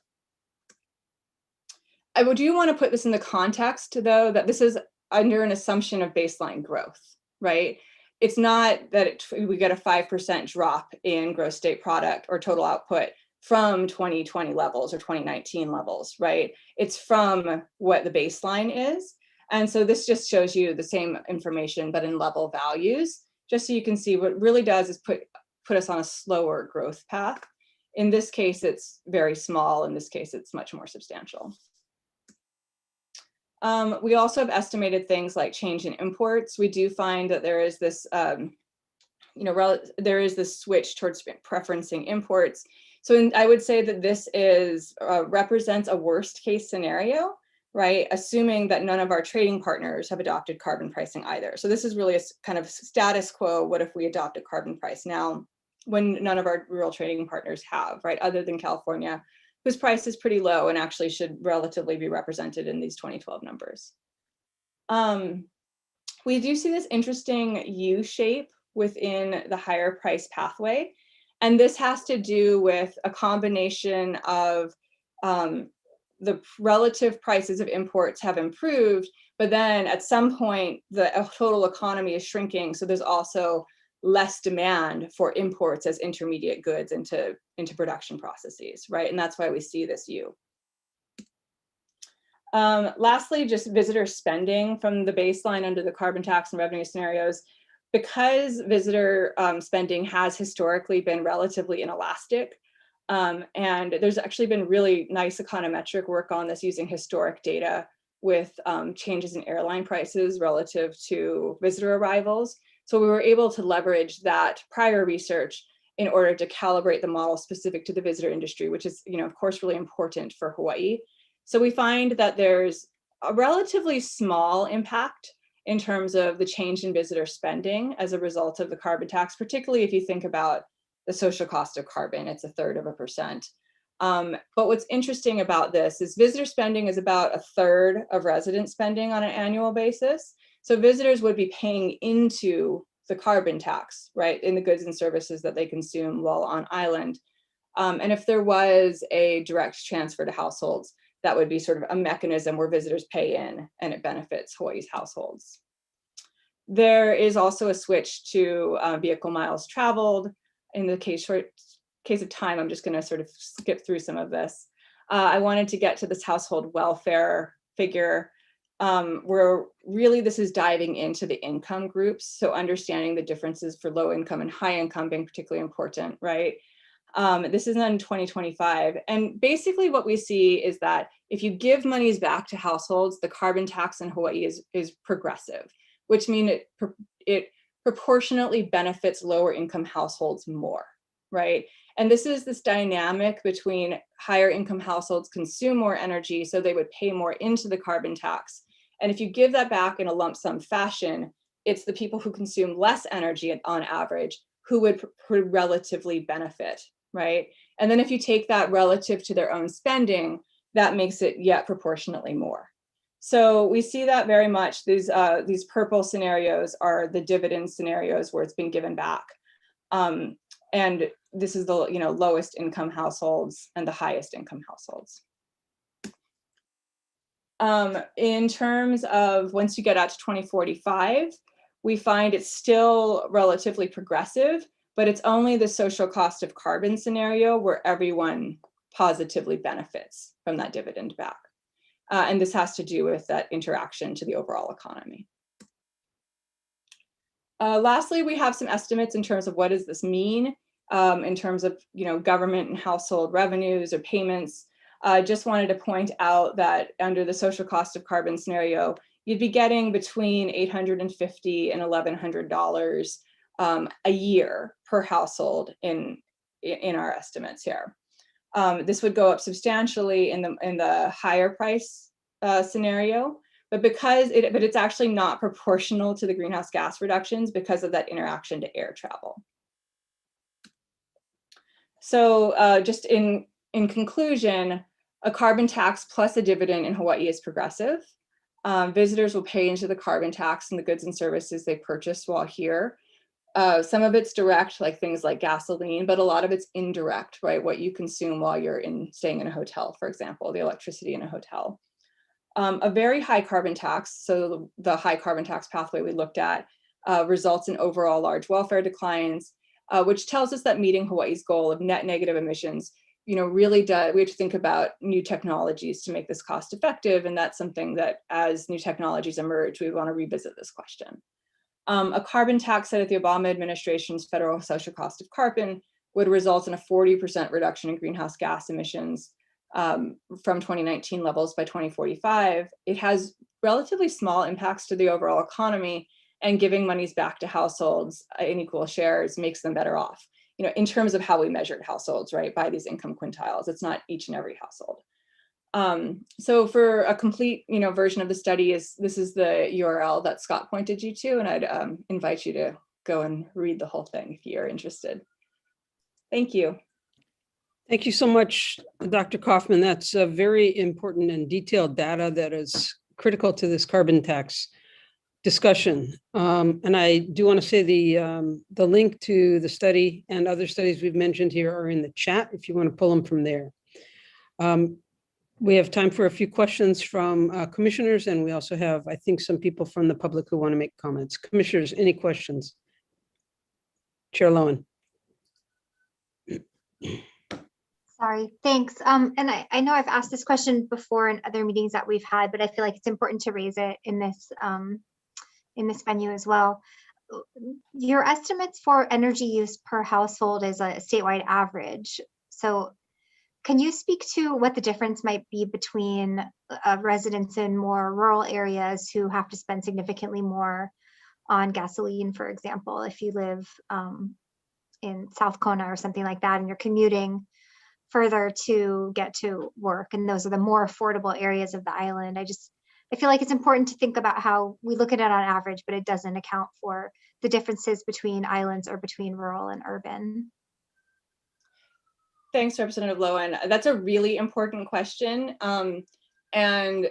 I do want to put this in the context, though, that this is under an assumption of baseline growth, right? It's not that we get a 5% drop in gross state product or total output from 2020 levels or 2019 levels, right? It's from what the baseline is. And so this just shows you the same information, but in level values, just so you can see what it really does is put us on a slower growth path. In this case, it's very small. In this case, it's much more substantial. We also have estimated things like change in imports. We do find that there is this, there is this switch towards preferencing imports. So I would say that this is represents a worst case scenario, right? Assuming that none of our trading partners have adopted carbon pricing either. So this is really a kind of status quo. What if we adopt a carbon price now when none of our real trading partners have, right? Other than California, whose price is pretty low and actually should relatively be represented in these 2012 numbers. We do see this interesting U shape within the higher price pathway. And this has to do with a combination of the relative prices of imports have improved, but then at some point, the total economy is shrinking. So there's also less demand for imports as intermediate goods into production processes, right? And that's why we see this U. Lastly, just visitor spending from the baseline under the carbon tax and revenue scenarios. Because visitor spending has historically been relatively inelastic, and there's actually been really nice econometric work on this using historic data with changes in airline prices relative to visitor arrivals. So we were able to leverage that prior research in order to calibrate the model specific to the visitor industry, which is, of course, really important for Hawaii. So we find that there's a relatively small impact in terms of the change in visitor spending as a result of the carbon tax, particularly if you think about the social cost of carbon. It's 1/3%. But what's interesting about this is visitor spending is about 1/3 of resident spending on an annual basis. So visitors would be paying into the carbon tax, right, in the goods and services that they consume while on island. And if there was a direct transfer to households, that would be sort of a mechanism where visitors pay in and it benefits Hawaii's households. There is also a switch to vehicle miles traveled. In the case of time, I'm just going to sort of skip through some of this. I wanted to get to this household welfare figure, where really this is diving into the income groups. So understanding the differences for low income and high income being particularly important, right? This is in 2025. And basically what we see is that if you give monies back to households, the carbon tax in Hawaii is progressive, which means it proportionately benefits lower income households more, right? And this is this dynamic between higher income households consume more energy, so they would pay more into the carbon tax. And if you give that back in a lump sum fashion, it's the people who consume less energy on average who would relatively benefit, right? And then if you take that relative to their own spending, that makes it yet proportionately more. So we see that very much. These purple scenarios are the dividend scenarios where it's been given back. And this is the lowest income households and the highest income households. In terms of once you get out to 2045, we find it's still relatively progressive, but it's only the social cost of carbon scenario where everyone positively benefits from that dividend back. And this has to do with that interaction to the overall economy. Lastly, we have some estimates in terms of what does this mean in terms of government and household revenues or payments. Just wanted to point out that under the social cost of carbon scenario, you'd be getting between $850 and $1,100 a year per household in our estimates here. This would go up substantially in the higher price scenario, but it's actually not proportional to the greenhouse gas reductions because of that interaction to air travel. So just in conclusion, a carbon tax plus a dividend in Hawaii is progressive. Visitors will pay into the carbon tax and the goods and services they purchase while here. Some of it's direct, like things like gasoline, but a lot of it's indirect, right? What you consume while you're staying in a hotel, for example, the electricity in a hotel. A very high carbon tax, so the high carbon tax pathway we looked at, results in overall large welfare declines, which tells us that meeting Hawaii's goal of net negative emissions, really does, we have to think about new technologies to make this cost effective. And that's something that as new technologies emerge, we want to revisit this question. A carbon tax set at the Obama administration's federal social cost of carbon would result in a 40% reduction in greenhouse gas emissions from 2019 levels by 2045. It has relatively small impacts to the overall economy, and giving monies back to households in equal shares makes them better off. In terms of how we measured households, right, by these income quintiles, it's not each and every household. So for a complete, version of the study this is the URL that Scott pointed you to, and I'd invite you to go and read the whole thing if you're interested. Thank you. Thank you so much, Dr. Kaufman. That's a very important and detailed data that is critical to this carbon tax discussion. And I do want to say the link to the study and other studies we've mentioned here are in the chat if you want to pull them from there. We have time for a few questions from commissioners, and we also have, I think, some people from the public who want to make comments. Commissioners, any questions? Chair Lowen. Sorry, thanks. And I know I've asked this question before in other meetings that we've had, but I feel like it's important to raise it in this venue as well. Your estimates for energy use per household is a statewide average. So can you speak to what the difference might be between residents in more rural areas who have to spend significantly more on gasoline, for example, if you live in South Kona or something like that, and you're commuting further to get to work, and those are the more affordable areas of the island? I feel like it's important to think about how we look at it on average, but it doesn't account for the differences between islands or between rural and urban. Thanks, Representative Lowen. That's a really important question. And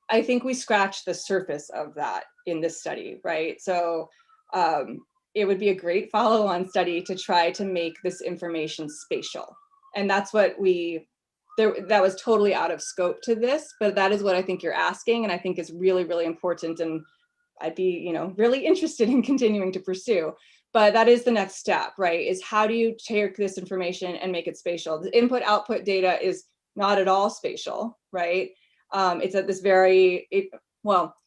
I think we scratched the surface of that in this study, right? So it would be a great follow-on study to try to make this information spatial. And that's what that was totally out of scope to this, but that is what I think you're asking, and I think is really, really important, and I'd be, really interested in continuing to pursue. But that is the next step, right? Is how do you take this information and make it spatial? The input-output data is not at all spatial, right? It's at this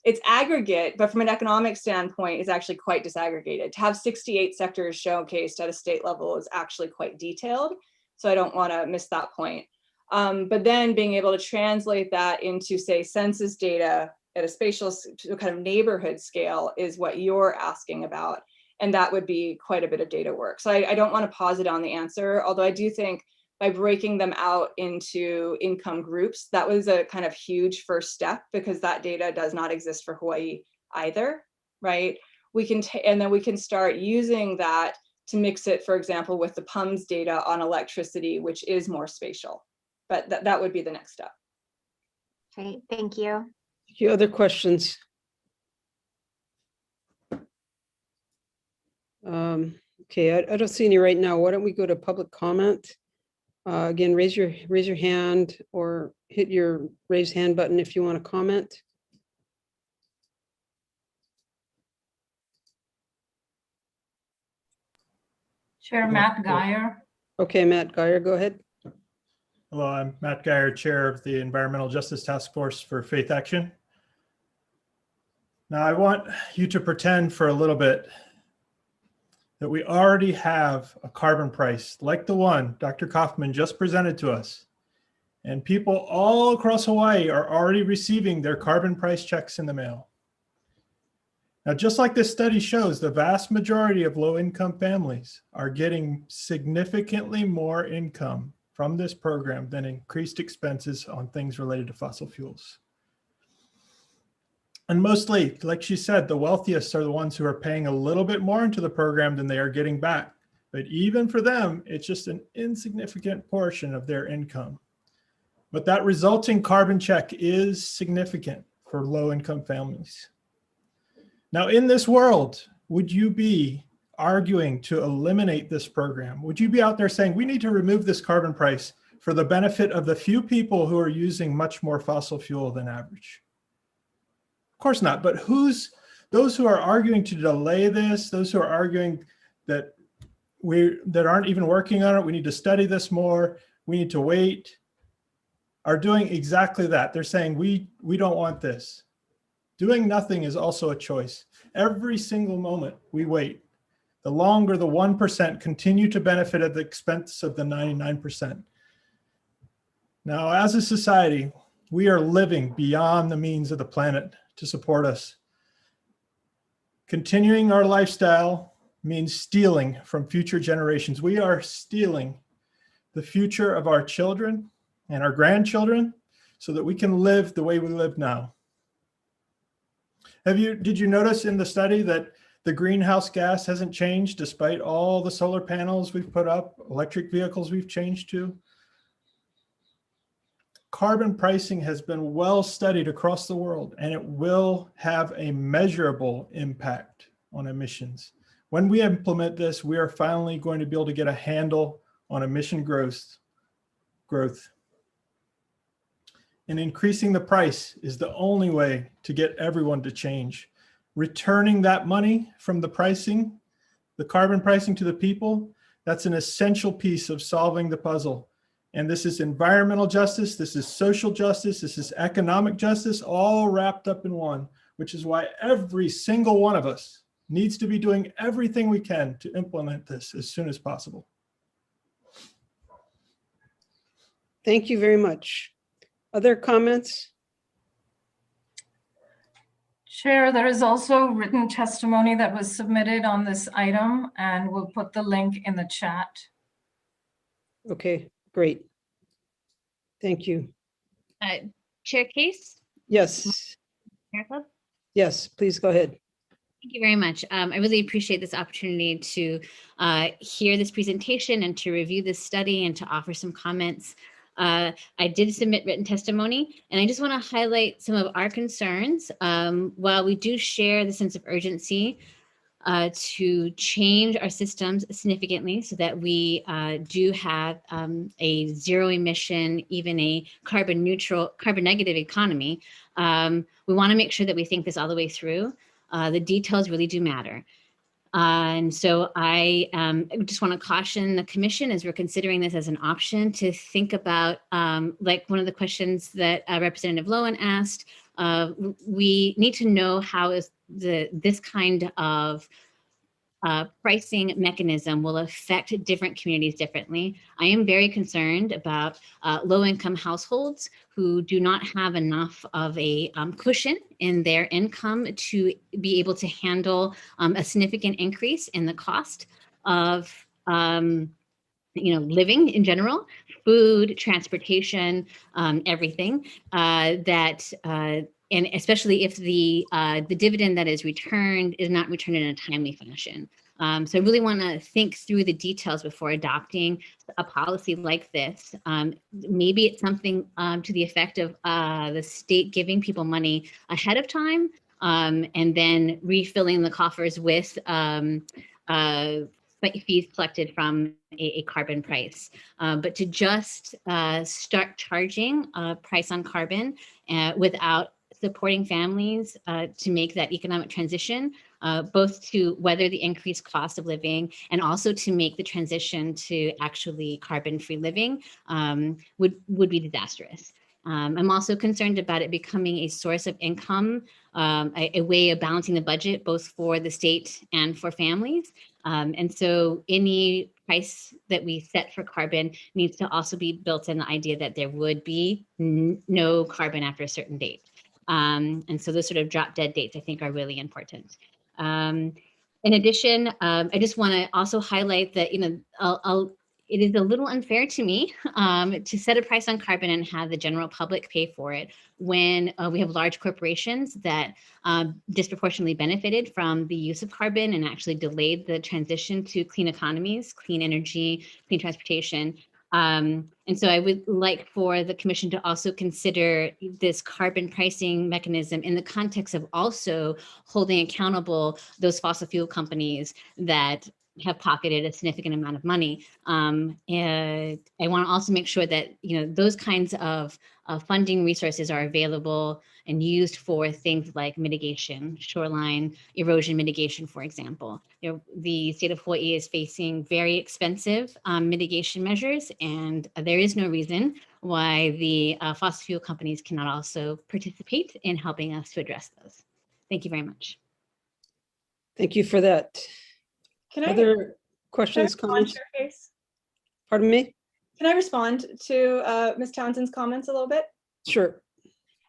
it's aggregate, but from an economic standpoint, it's actually quite disaggregated. To have 68 sectors showcased at a state level is actually quite detailed. So I don't want to miss that point. But then being able to translate that into, say, census data at a spatial kind of neighborhood scale is what you're asking about. And that would be quite a bit of data work. So I don't want to posit on the answer, although I do think by breaking them out into income groups, that was a kind of huge first step, because that data does not exist for Hawaii either, right? And then we can start using that to mix it, for example, with the PUMS data on electricity, which is more spatial. But that would be the next step. Great, thank you. Thank you. Other questions? Okay, I don't see any right now. Why don't we go to public comment? Again, raise your hand or hit your raise hand button if you want to comment. Chair Matt Geyer. Okay, Matt Geyer, go ahead. Hello, I'm Matt Geyer, Chair of the Environmental Justice Task Force for Faith Action. Now, I want you to pretend for a little bit that we already have a carbon price like the one Dr. Kaufman just presented to us. And people all across Hawaii are already receiving their carbon price checks in the mail. Now, just like this study shows, the vast majority of low-income families are getting significantly more income from this program than increased expenses on things related to fossil fuels. And mostly, like she said, the wealthiest are the ones who are paying a little bit more into the program than they are getting back. But even for them, it's just an insignificant portion of their income. But that resulting carbon check is significant for low-income families. Now, in this world, would you be arguing to eliminate this program? Would you be out there saying, we need to remove this carbon price for the benefit of the few people who are using much more fossil fuel than average? Of course not, but those who are arguing to delay this, those who are arguing that aren't even working on it, we need to study this more, we need to wait, are doing exactly that. They're saying, we don't want this. Doing nothing is also a choice. Every single moment we wait, the longer the 1% continue to benefit at the expense of the 99%. Now, as a society, we are living beyond the means of the planet to support us. Continuing our lifestyle means stealing from future generations. We are stealing the future of our children and our grandchildren so that we can live the way we live now. Did you notice in the study that the greenhouse gas hasn't changed despite all the solar panels we've put up, electric vehicles we've changed to? Carbon pricing has been well studied across the world, and it will have a measurable impact on emissions. When we implement this, we are finally going to be able to get a handle on emission growth. And increasing the price is the only way to get everyone to change. Returning that money from the pricing, the carbon pricing to the people, that's an essential piece of solving the puzzle. And this is environmental justice, this is social justice, this is economic justice, all wrapped up in one, which is why every single one of us needs to be doing everything we can to implement this as soon as possible. Thank you very much. Other comments? Chair, there is also written testimony that was submitted on this item, and we'll put the link in the chat. Okay, great. Thank you. Chair Case? Yes. Miracle? Yes, please go ahead. Thank you very much. I really appreciate this opportunity to hear this presentation and to review this study and to offer some comments. I did submit written testimony, and I just want to highlight some of our concerns. While we do share the sense of urgency to change our systems significantly so that we do have a zero emission, even a carbon neutral, carbon negative economy, we want to make sure that we think this all the way through. The details really do matter. And so I just want to caution the commission as we're considering this as an option to think about, like one of the questions that Representative Lowen asked, we need to know how is this kind of pricing mechanism will affect different communities differently. I am very concerned about low-income households who do not have enough of a cushion in their income to be able to handle a significant increase in the cost of living in general, food, transportation, everything and especially if the dividend that is returned is not returned in a timely fashion. So I really want to think through the details before adopting a policy like this. Maybe it's something to the effect of the state giving people money ahead of time and then refilling the coffers with fees collected from a carbon price. But to just start charging a price on carbon without supporting families to make that economic transition, both to weather the increased cost of living and also to make the transition to actually carbon-free living would be disastrous. I'm also concerned about it becoming a source of income, a way of balancing the budget, both for the state and for families. And so any price that we set for carbon needs to also be built in the idea that there would be no carbon after a certain date. And so those sort of drop dead dates, I think, are really important. In addition, I just want to also highlight that, it is a little unfair to me to set a price on carbon and have the general public pay for it when we have large corporations that disproportionately benefited from the use of carbon and actually delayed the transition to clean economies, clean energy, clean transportation. And so I would like for the commission to also consider this carbon pricing mechanism in the context of also holding accountable those fossil fuel companies that have pocketed a significant amount of money. And I want to also make sure that those kinds of funding resources are available and used for things like mitigation, shoreline erosion mitigation, for example. The state of Hawaii is facing very expensive mitigation measures, and there is no reason why the fossil fuel companies cannot also participate in helping us to address those. Thank you very much. Thank you for that. Other questions, comments? Pardon me? Can I respond to Ms. Townsend's comments a little bit? Sure.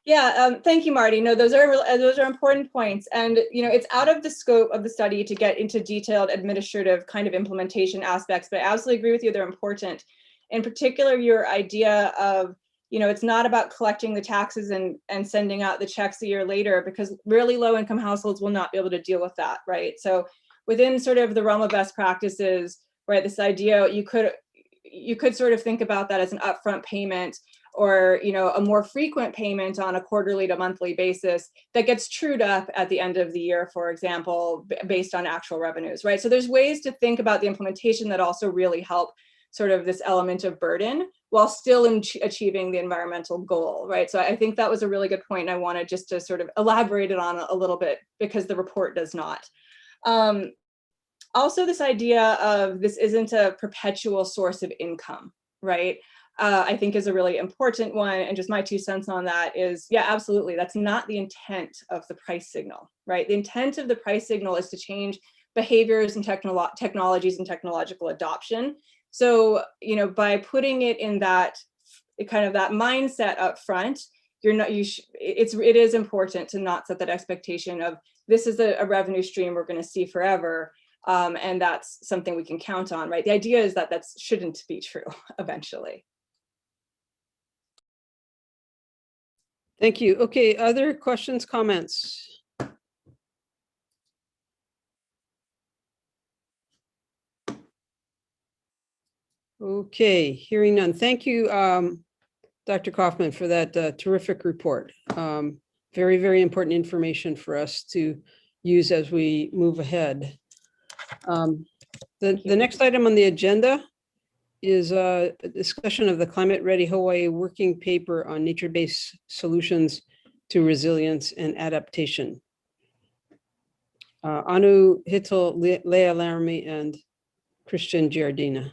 Yeah, thank you, Marty. No, those are important points. And, it's out of the scope of the study to get into detailed administrative kind of implementation aspects, but I absolutely agree with you, they're important. In particular, your idea of, it's not about collecting the taxes and sending out the checks a year later, because really low income households will not be able to deal with that, right? So within sort of the realm of best practices, right, this idea, you could sort of think about that as an upfront payment or, a more frequent payment on a quarterly to monthly basis that gets trued up at the end of the year, for example, based on actual revenues, right? So there's ways to think about the implementation that also really help sort of this element of burden while still achieving the environmental goal, right? So I think that was a really good point, and I wanted just to sort of elaborate it on a little bit because the report does not. Also, this idea of this isn't a perpetual source of income, right? I think is a really important one. And just my 2 cents on that is, yeah, absolutely. That's not the intent of the price signal, right? The intent of the price signal is to change behaviors and technologies and technological adoption. So, by putting it in that kind of that mindset up front, it is important to not set that expectation of this is a revenue stream we're going to see forever. And that's something we can count on, right? The idea is that shouldn't be true eventually. Thank you. Okay, other questions, comments? Okay, hearing none. Thank you, Dr. Kaufman, for that terrific report. Very, very important information for us to use as we move ahead. The next item on the agenda is a discussion of the Climate Ready Hawaii working paper on nature-based solutions to resilience and adaptation. Anu Hittel, Leah Laramie, and Christian Giardina.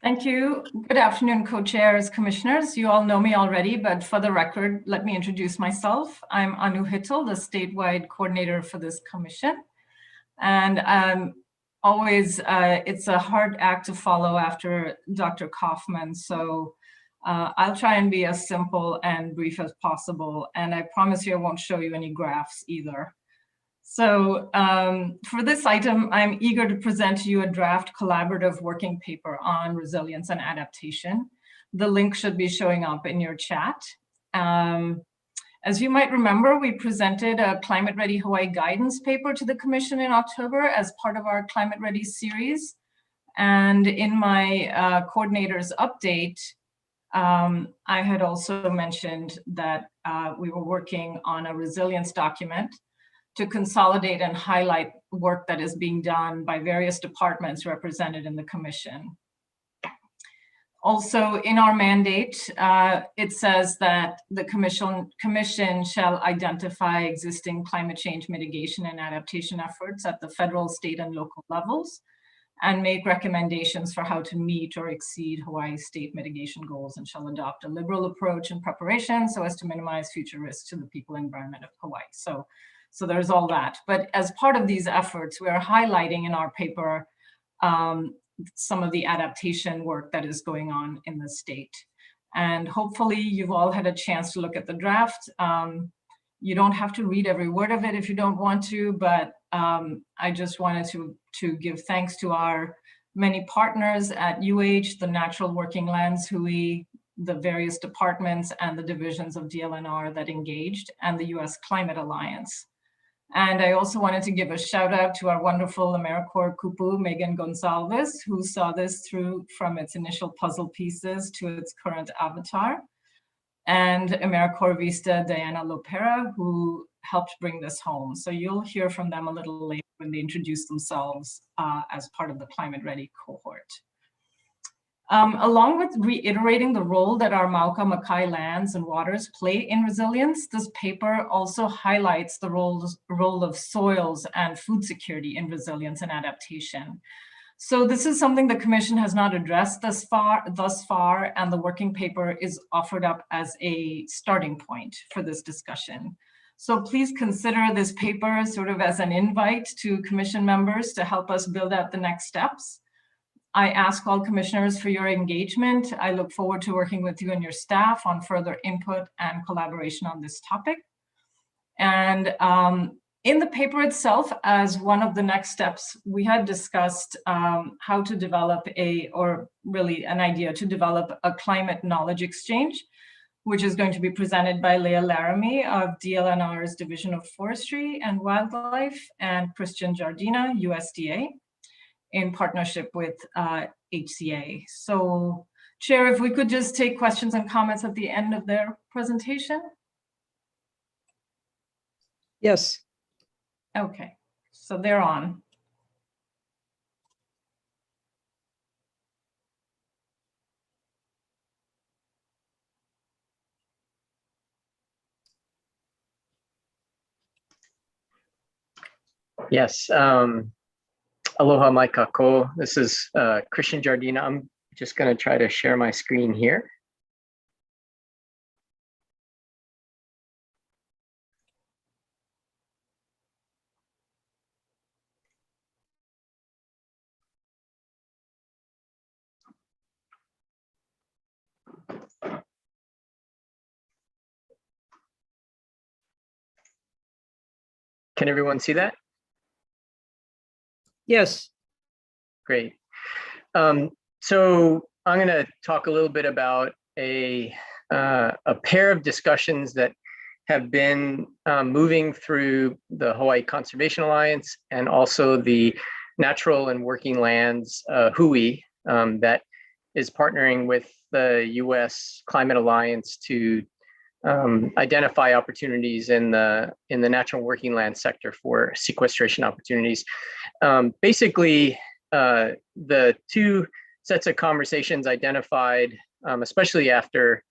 Thank you. Good afternoon, co-chairs, commissioners. You all know me already, but for the record, let me introduce myself. I'm Anu Hittel, the statewide coordinator for this commission. And always, it's a hard act to follow after Dr. Kaufman. So I'll try and be as simple and brief as possible. And I promise you I won't show you any graphs either. So for this item, I'm eager to present to you a draft collaborative working paper on resilience and adaptation. The link should be showing up in your chat. As you might remember, we presented a Climate Ready Hawaii guidance paper to the Commission in October as part of our Climate Ready series. And in my coordinator's update, I had also mentioned that we were working on a resilience document to consolidate and highlight work that is being done by various departments represented in the Commission. Also in our mandate, it says that the commission shall identify existing climate change mitigation and adaptation efforts at the federal, state, and local levels, and make recommendations for how to meet or exceed Hawaii's state mitigation goals, and shall adopt a liberal approach in preparation so as to minimize future risks to the people and environment of Hawaii. So there's all that. But as part of these efforts, we are highlighting in our paper some of the adaptation work that is going on in the state. And hopefully you've all had a chance to look at the draft. You don't have to read every word of it if you don't want to, but I just wanted to give thanks to our many partners at UH, the Natural Working Lands Hui, the various departments and the divisions of DLNR that engaged, and the US Climate Alliance. And I also wanted to give a shout out to our wonderful AmeriCorps Kupu, Megan Gonsalves, who saw this through from its initial puzzle pieces to its current avatar. And AmeriCorps Vista, Diana Lopera, who helped bring this home. So you'll hear from them a little later when they introduce themselves as part of the Climate Ready cohort. Along with reiterating the role that our Mauka Makai lands and waters play in resilience, this paper also highlights the role of soils and food security in resilience and adaptation. So this is something the Commission has not addressed thus far, and the working paper is offered up as a starting point for this discussion. So please consider this paper sort of as an invite to Commission members to help us build out the next steps. I ask all commissioners for your engagement. I look forward to working with you and your staff on further input and collaboration on this topic. And in the paper itself, as one of the next steps, we had discussed how to develop an idea to develop a climate knowledge exchange, which is going to be presented by Leah Laramie of DLNR's Division of Forestry and Wildlife, and Christian Giardina, USDA, in partnership with HCA. So, Chair, if we could just take questions and comments at the end of their presentation. Yes. Okay, so they're on. Yes. Aloha mai kako. This is Christian Giardina. I'm just going to try to share my screen here. Can everyone see that? Yes. Great. So I'm going to talk a little bit about a pair of discussions that have been moving through the Hawaii Conservation Alliance and also the Natural and Working Lands Hui that is partnering with the U.S. Climate Alliance to identify opportunities in the natural working land sector for sequestration opportunities. Basically, the two sets of conversations identified, especially after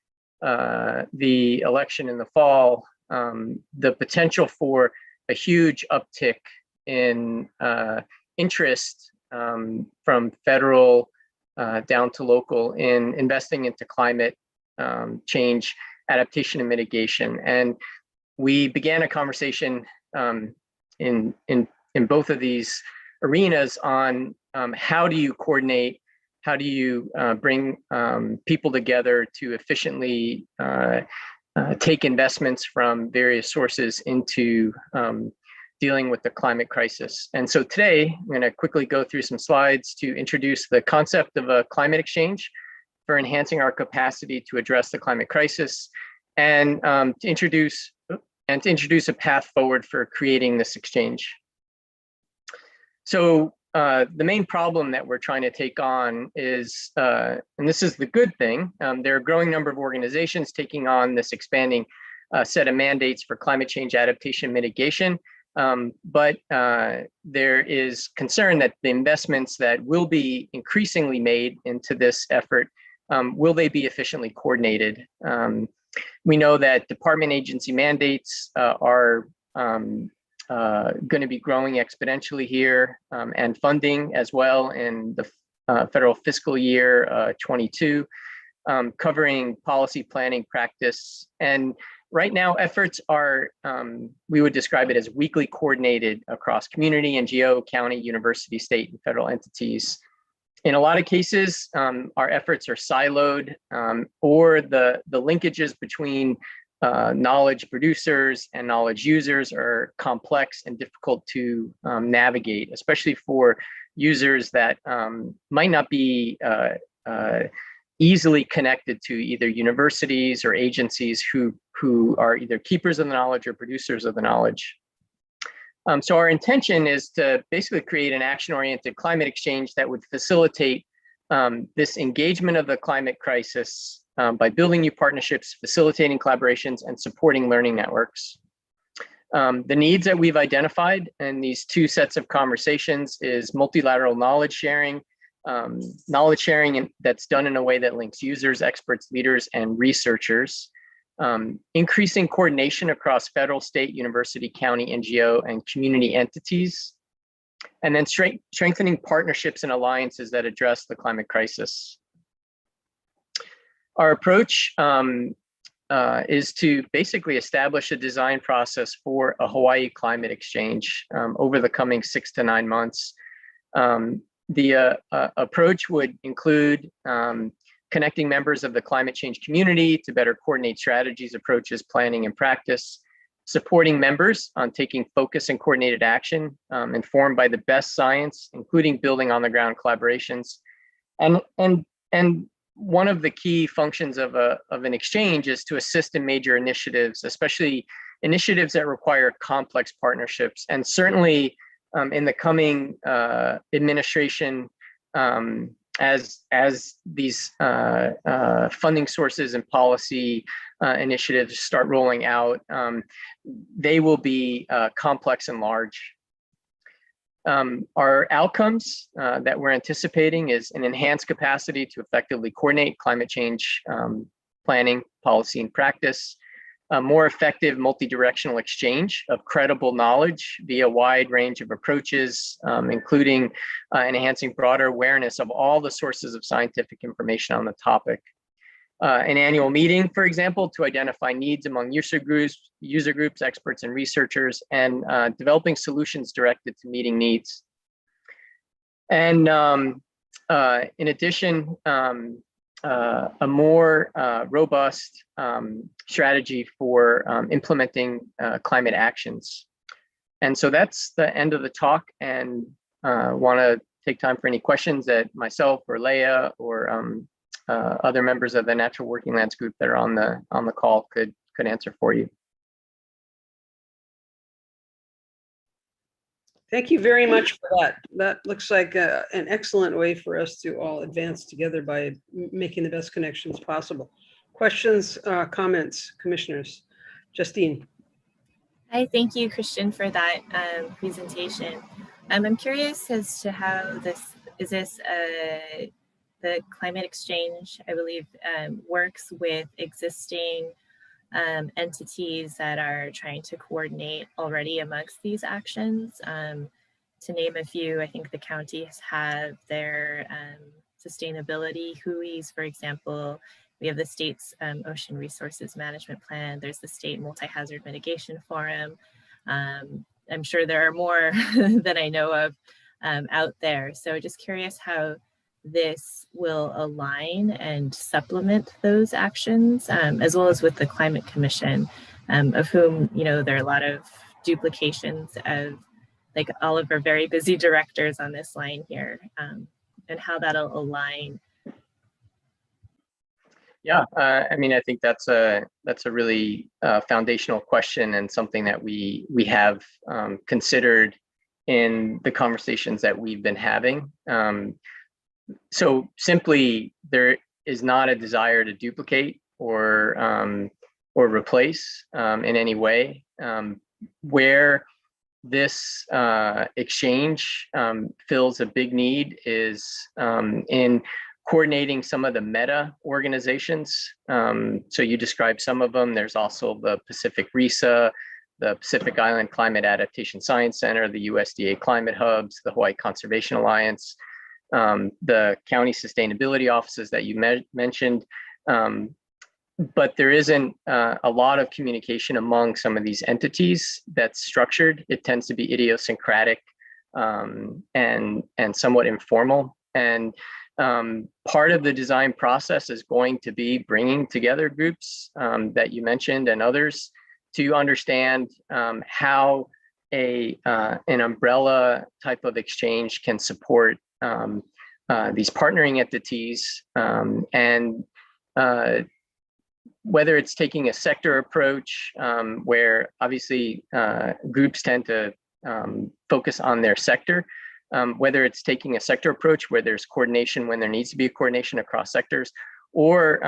the election in the fall, the potential for a huge uptick in interest from federal down to local in investing into climate change, adaptation, and mitigation. And we began a conversation in both of these arenas on how do you coordinate, how do you bring people together to efficiently take investments from various sources into dealing with the climate crisis. And so today, I'm going to quickly go through some slides to introduce the concept of a climate exchange for enhancing our capacity to address the climate crisis, and to introduce a path forward for creating this exchange. So the main problem that we're trying to take on is, and this is the good thing, there are a growing number of organizations taking on this expanding set of mandates for climate change adaptation mitigation. But there is concern that the investments that will be increasingly made into this effort, will they be efficiently coordinated? We know that department agency mandates are going to be growing exponentially here, and funding as well in the federal fiscal year 22, covering policy planning practice. And right now, efforts are, we would describe it as weakly coordinated across community, NGO, county, university, state, and federal entities. In a lot of cases, our efforts are siloed, or the linkages between knowledge producers and knowledge users are complex and difficult to navigate, especially for users that might not be easily connected to either universities or agencies who are either keepers of the knowledge or producers of the knowledge. So our intention is to basically create an action-oriented climate exchange that would facilitate this engagement of the climate crisis by building new partnerships, facilitating collaborations, and supporting learning networks. The needs that we've identified in these two sets of conversations is multilateral knowledge sharing that's done in a way that links users, experts, leaders, and researchers. Increasing coordination across federal, state, university, county, NGO, and community entities, and then strengthening partnerships and alliances that address the climate crisis. Our approach is to basically establish a design process for a Hawaii climate exchange over the coming 6 to 9 months. The approach would include connecting members of the climate change community to better coordinate strategies, approaches, planning, and practice, supporting members on taking focused and coordinated action informed by the best science, including building on the ground collaborations. And one of the key functions of an exchange is to assist in major initiatives, especially initiatives that require complex partnerships. And certainly in the coming administration, as these funding sources and policy initiatives start rolling out, they will be complex and large. Our outcomes that we're anticipating is an enhanced capacity to effectively coordinate climate change planning, policy, and practice, a more effective multi-directional exchange of credible knowledge via a wide range of approaches, including enhancing broader awareness of all the sources of scientific information on the topic. An annual meeting, for example, to identify needs among user groups, experts, and researchers, and developing solutions directed to meeting needs. And in addition, a more robust strategy for implementing climate actions. And so that's the end of the talk, and want to take time for any questions that myself or Leah or other members of the Natural Working Lands group that are on the call could answer for you. Thank you very much for that. That looks like an excellent way for us to all advance together by making the best connections possible. Questions, comments, commissioners? Justine. Hi, thank you, Christian, for that presentation. I'm curious as to how the climate exchange, I believe, works with existing entities that are trying to coordinate already amongst these actions. To name a few, I think the counties have their sustainability HUIs, for example. We have the state's Ocean Resources Management Plan. There's the State Multi-Hazard Mitigation Forum. I'm sure there are more that I know of out there. So just curious how this will align and supplement those actions, as well as with the Climate Commission, of whom, there are a lot of duplications of like all of our very busy directors on this line here, and how that'll align. Yeah, I mean, I think that's a really foundational question and something that we have considered in the conversations that we've been having. So simply, there is not a desire to duplicate or replace in any way. Where this exchange fills a big need is in coordinating some of the meta organizations. So you described some of them. There's also the Pacific RISA, the Pacific Island Climate Adaptation Science Center, the USDA Climate Hubs, the Hawaii Conservation Alliance, the county sustainability offices that you mentioned. But there isn't a lot of communication among some of these entities that's structured. It tends to be idiosyncratic and somewhat informal. And part of the design process is going to be bringing together groups that you mentioned and others to understand how an umbrella type of exchange can support these partnering entities, and whether it's taking a sector approach, where obviously groups tend to focus on their sector, whether it's taking a sector approach where there's coordination when there needs to be a coordination across sectors, or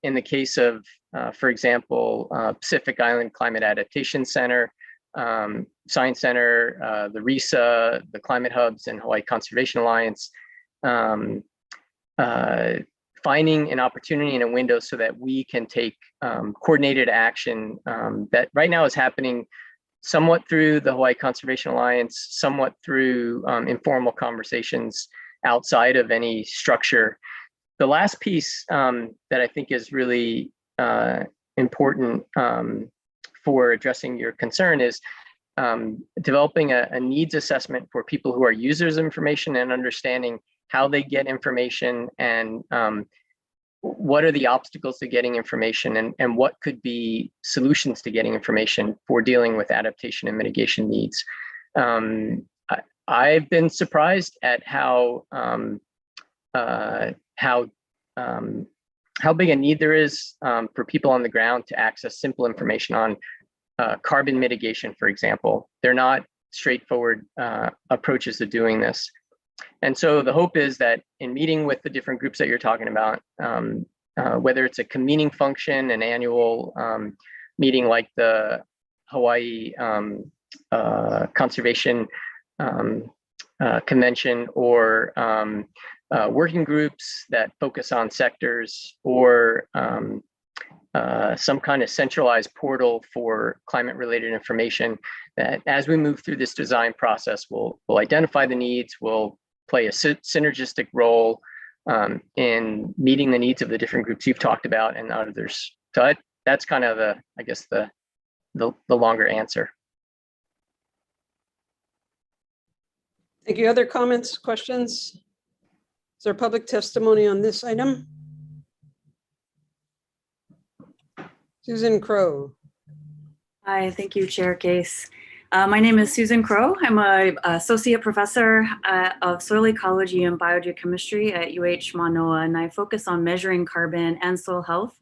in the case of, for example, Pacific Island Climate Adaptation Center, Science Center, the RISA, the Climate Hubs, and Hawaii Conservation Alliance, finding an opportunity and a window so that we can take coordinated action that right now is happening somewhat through the Hawaii Conservation Alliance, somewhat through informal conversations outside of any structure. The last piece that I think is really important for addressing your concern is developing a needs assessment for people who are users of information and understanding how they get information and what are the obstacles to getting information and what could be solutions to getting information for dealing with adaptation and mitigation needs. I've been surprised at how big a need there is for people on the ground to access simple information on carbon mitigation, for example. They're not straightforward approaches to doing this. And so the hope is that in meeting with the different groups that you're talking about, whether it's a convening function, an annual meeting like the Hawaii Conservation Convention, or working groups that focus on sectors, or some kind of centralized portal for climate-related information, that as we move through this design process, we'll identify the needs, we'll play a synergistic role in meeting the needs of the different groups you've talked about and others. So that's kind of the longer answer. Thank you. Other comments, questions? Is there public testimony on this item? Susan Crow. Hi, thank you, Chair Case. My name is Susan Crow. I'm an associate professor of soil ecology and biogeochemistry at UH Manoa, and I focus on measuring carbon and soil health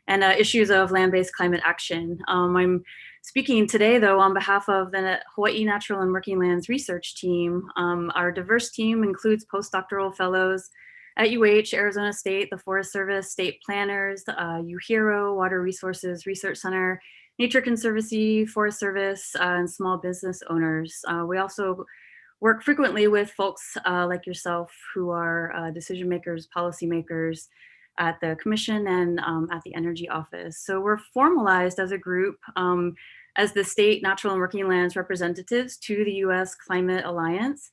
and issues of land-based climate action. I'm speaking today, though, on behalf of the Hawaii Natural and Working Lands Research Team. Our diverse team includes postdoctoral fellows at UH, Arizona State, the Forest Service, state planners, UHERO, Water Resources Research Center, Nature Conservancy, Forest Service, and small business owners. We also work frequently with folks like yourself who are decision makers, policy makers at the commission and at the energy office. So we're formalized as a group as the state natural and working lands representatives to the U.S. Climate Alliance.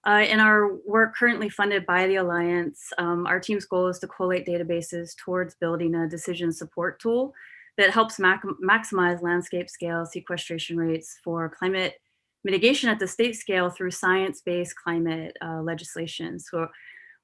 In our work currently funded by the Alliance, our team's goal is to collate databases towards building a decision support tool that helps maximize landscape scale sequestration rates for climate mitigation at the state scale through science-based climate legislation. So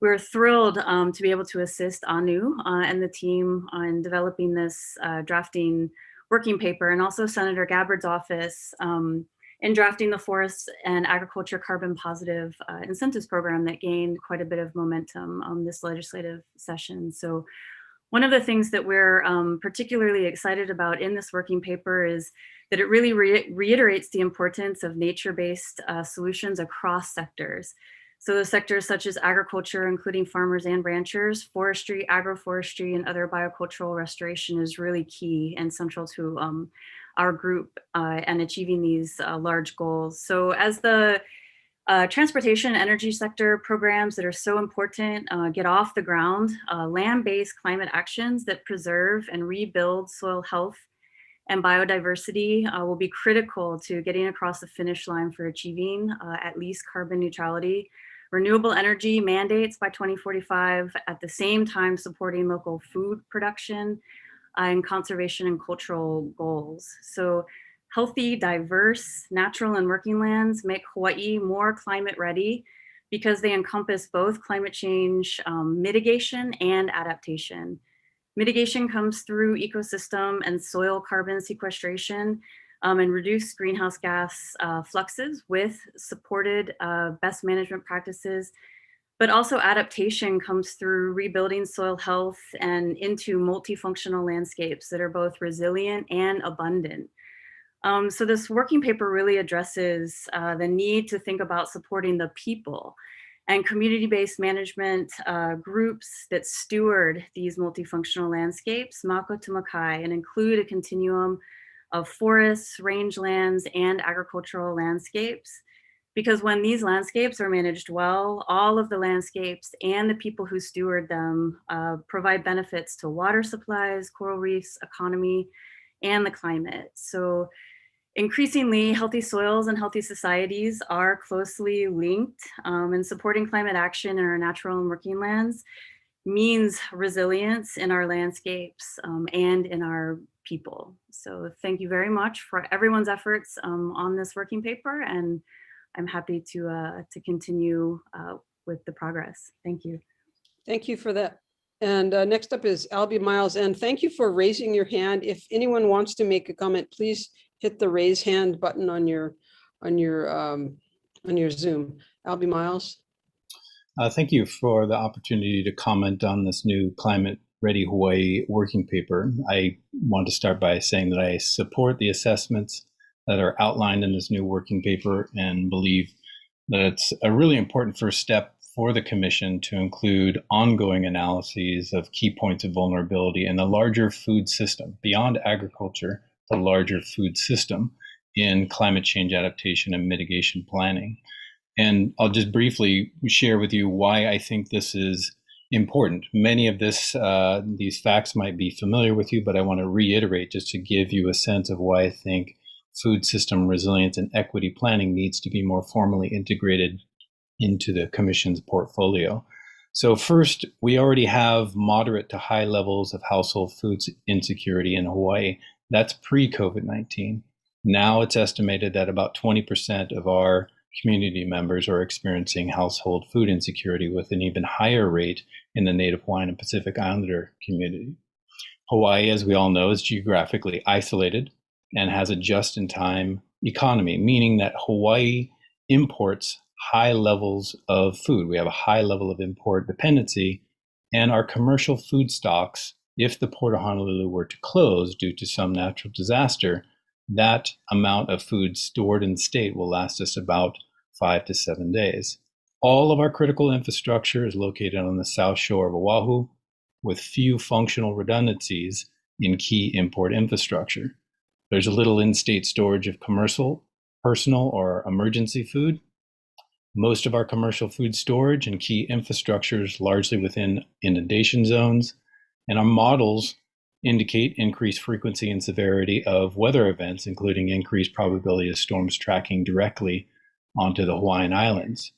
we're thrilled to be able to assist Anu and the team on developing this drafting working paper, and also Senator Gabbard's office in drafting the Forest and Agriculture Carbon Positive Incentives Program that gained quite a bit of momentum this legislative session. So one of the things that we're particularly excited about in this working paper is that it really reiterates the importance of nature-based solutions across sectors. So the sectors such as agriculture, including farmers and ranchers, forestry, agroforestry, and other biocultural restoration is really key and central to our group and achieving these large goals. So as the transportation and energy sector programs that are so important get off the ground, land-based climate actions that preserve and rebuild soil health and biodiversity will be critical to getting across the finish line for achieving at least carbon neutrality, renewable energy mandates by 2045, at the same time supporting local food production and conservation and cultural goals. So healthy, diverse, natural and working lands make Hawaii more climate ready because they encompass both climate change mitigation and adaptation. Mitigation comes through ecosystem and soil carbon sequestration and reduced greenhouse gas fluxes with supported best management practices. But also adaptation comes through rebuilding soil health and into multifunctional landscapes that are both resilient and abundant. So this working paper really addresses the need to think about supporting the people and community-based management groups that steward these multifunctional landscapes, mako to makai, and include a continuum of forests, rangelands, and agricultural landscapes. Because when these landscapes are managed well, all of the landscapes and the people who steward them provide benefits to water supplies, coral reefs, economy, and the climate. So increasingly, healthy soils and healthy societies are closely linked, and supporting climate action in our natural and working lands means resilience in our landscapes and in our people. So thank you very much for everyone's efforts on this working paper, and I'm happy to continue with the progress. Thank you. Thank you for that. And next up is Albie Miles, and thank you for raising your hand. If anyone wants to make a comment, please hit the raise hand button on your Zoom. Albie Miles. Thank you for the opportunity to comment on this new Climate Ready Hawaii working paper. I want to start by saying that I support the assessments that are outlined in this new working paper and believe that it's a really important first step for the Commission to include ongoing analyses of key points of vulnerability in the larger food system, beyond agriculture, the larger food system in climate change adaptation and mitigation planning. And I'll just briefly share with you why I think this is important. Many of these facts might be familiar with you, but I want to reiterate just to give you a sense of why I think food system resilience and equity planning needs to be more formally integrated into the Commission's portfolio. So first, we already have moderate to high levels of household food insecurity in Hawaii. That's pre-COVID-19. Now it's estimated that about 20% of our community members are experiencing household food insecurity, with an even higher rate in the Native Hawaiian and Pacific Islander community. Hawaii, as we all know, is geographically isolated and has a just-in-time economy, meaning that Hawaii imports high levels of food. We have a high level of import dependency, and our commercial food stocks if the Port of Honolulu were to close due to some natural disaster, that amount of food stored in the state will last us about 5 to 7 days. All of our critical infrastructure is located on the south shore of Oahu, with few functional redundancies in key import infrastructure. There's a little in-state storage of commercial, personal, or emergency food. Most of our commercial food storage and key infrastructure is largely within inundation zones, and our models indicate increased frequency and severity of weather events, including increased probability of storms tracking directly onto the Hawaiian Islands.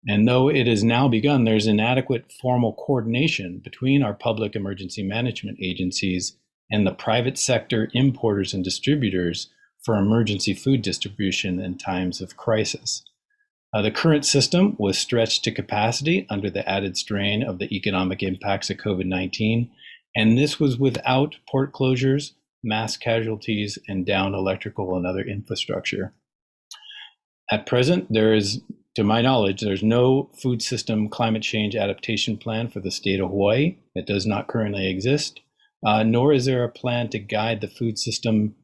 And though it has now begun, there's inadequate formal coordination between our public emergency management agencies and the private sector importers and distributors for emergency food distribution in times of crisis. The current system was stretched to capacity under the added strain of the economic impacts of COVID-19, and this was without port closures, mass casualties, and downed electrical and other infrastructure. At present, there is, to my knowledge, there's no food system climate change adaptation plan for the state of Hawaii. It does not currently exist, nor is there a plan to guide the food system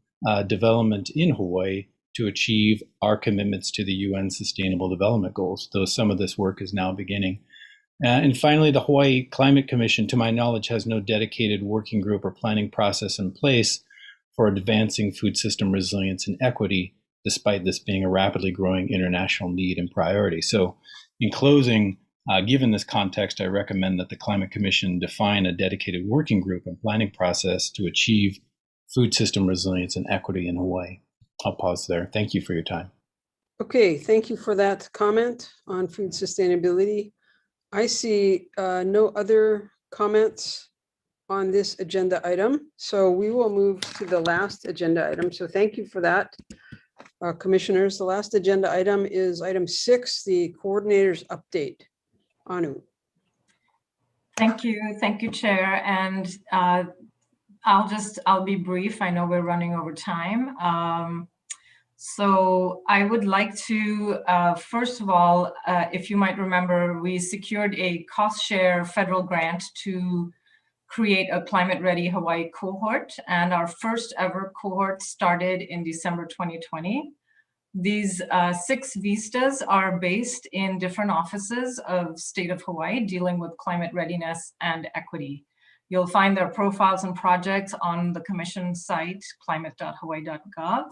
development in Hawaii to achieve our commitments to the UN Sustainable Development Goals, though some of this work is now beginning. And finally, the Hawaii Climate Commission, to my knowledge, has no dedicated working group or planning process in place for advancing food system resilience and equity, despite this being a rapidly growing international need and priority. So in closing, given this context, I recommend that the Climate Commission define a dedicated working group and planning process to achieve food system resilience and equity in Hawaii. I'll pause there. Thank you for your time. Okay, thank you for that comment on food sustainability. I see no other comments on this agenda item, so we will move to the last agenda item. So thank you for that, commissioners. The last agenda item is item 6, the coordinator's update. Anu. Thank you, Chair. And I'll be brief. I know we're running over time. So I would like to, first of all, if you might remember, we secured a cost share federal grant to create a climate ready Hawaii cohort. And our first ever cohort started in December 2020. These 6 vistas are based in different offices of state of Hawaii dealing with climate readiness and equity. You'll find their profiles and projects on the commission site, climate.hawaii.gov.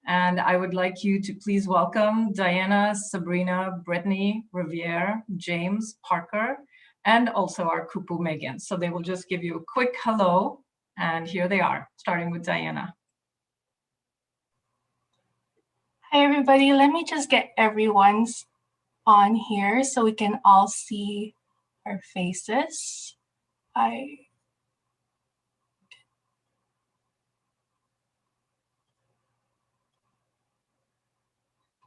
And I would like you to please welcome Diana, Sabrina, Brittany, Riviere, James, Parker, and also our kupu Megan. So they will just give you a quick hello, and here they are, starting with Diana. Hi, everybody. Let me just get everyone's on here so we can all see our faces.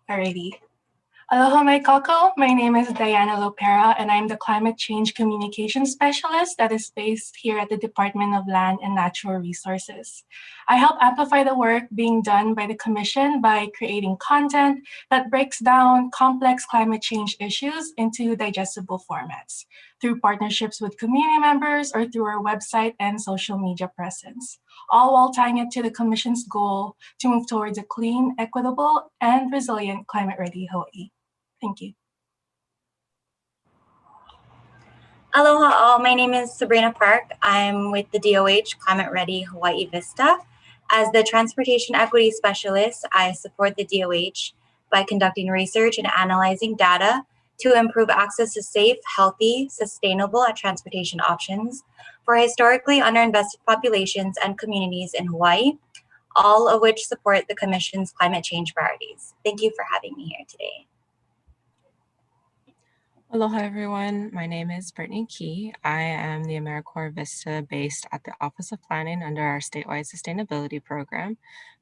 Alrighty. Aloha mai kako. My name is Diana Lopera, and I'm the Climate Change Communications Specialist that is based here at the Department of Land and Natural Resources. I help amplify the work being done by the Commission by creating content that breaks down complex climate change issues into digestible formats through partnerships with community members or through our website and social media presence, all while tying it to the Commission's goal to move towards a clean, equitable, and resilient climate-ready Hawaii. Thank you. Aloha all, my name is Sabrina Park. I'm with the DOH Climate Ready Hawaii Vista. As the Transportation Equity Specialist, I support the DOH by conducting research and analyzing data to improve access to safe, healthy, sustainable transportation options for historically underinvested populations and communities in Hawaii, all of which support the Commission's climate change priorities. Thank you for having me here today. Aloha everyone, my name is Brittany Key. I am the AmeriCorps Vista based at the Office of Planning under our statewide sustainability program.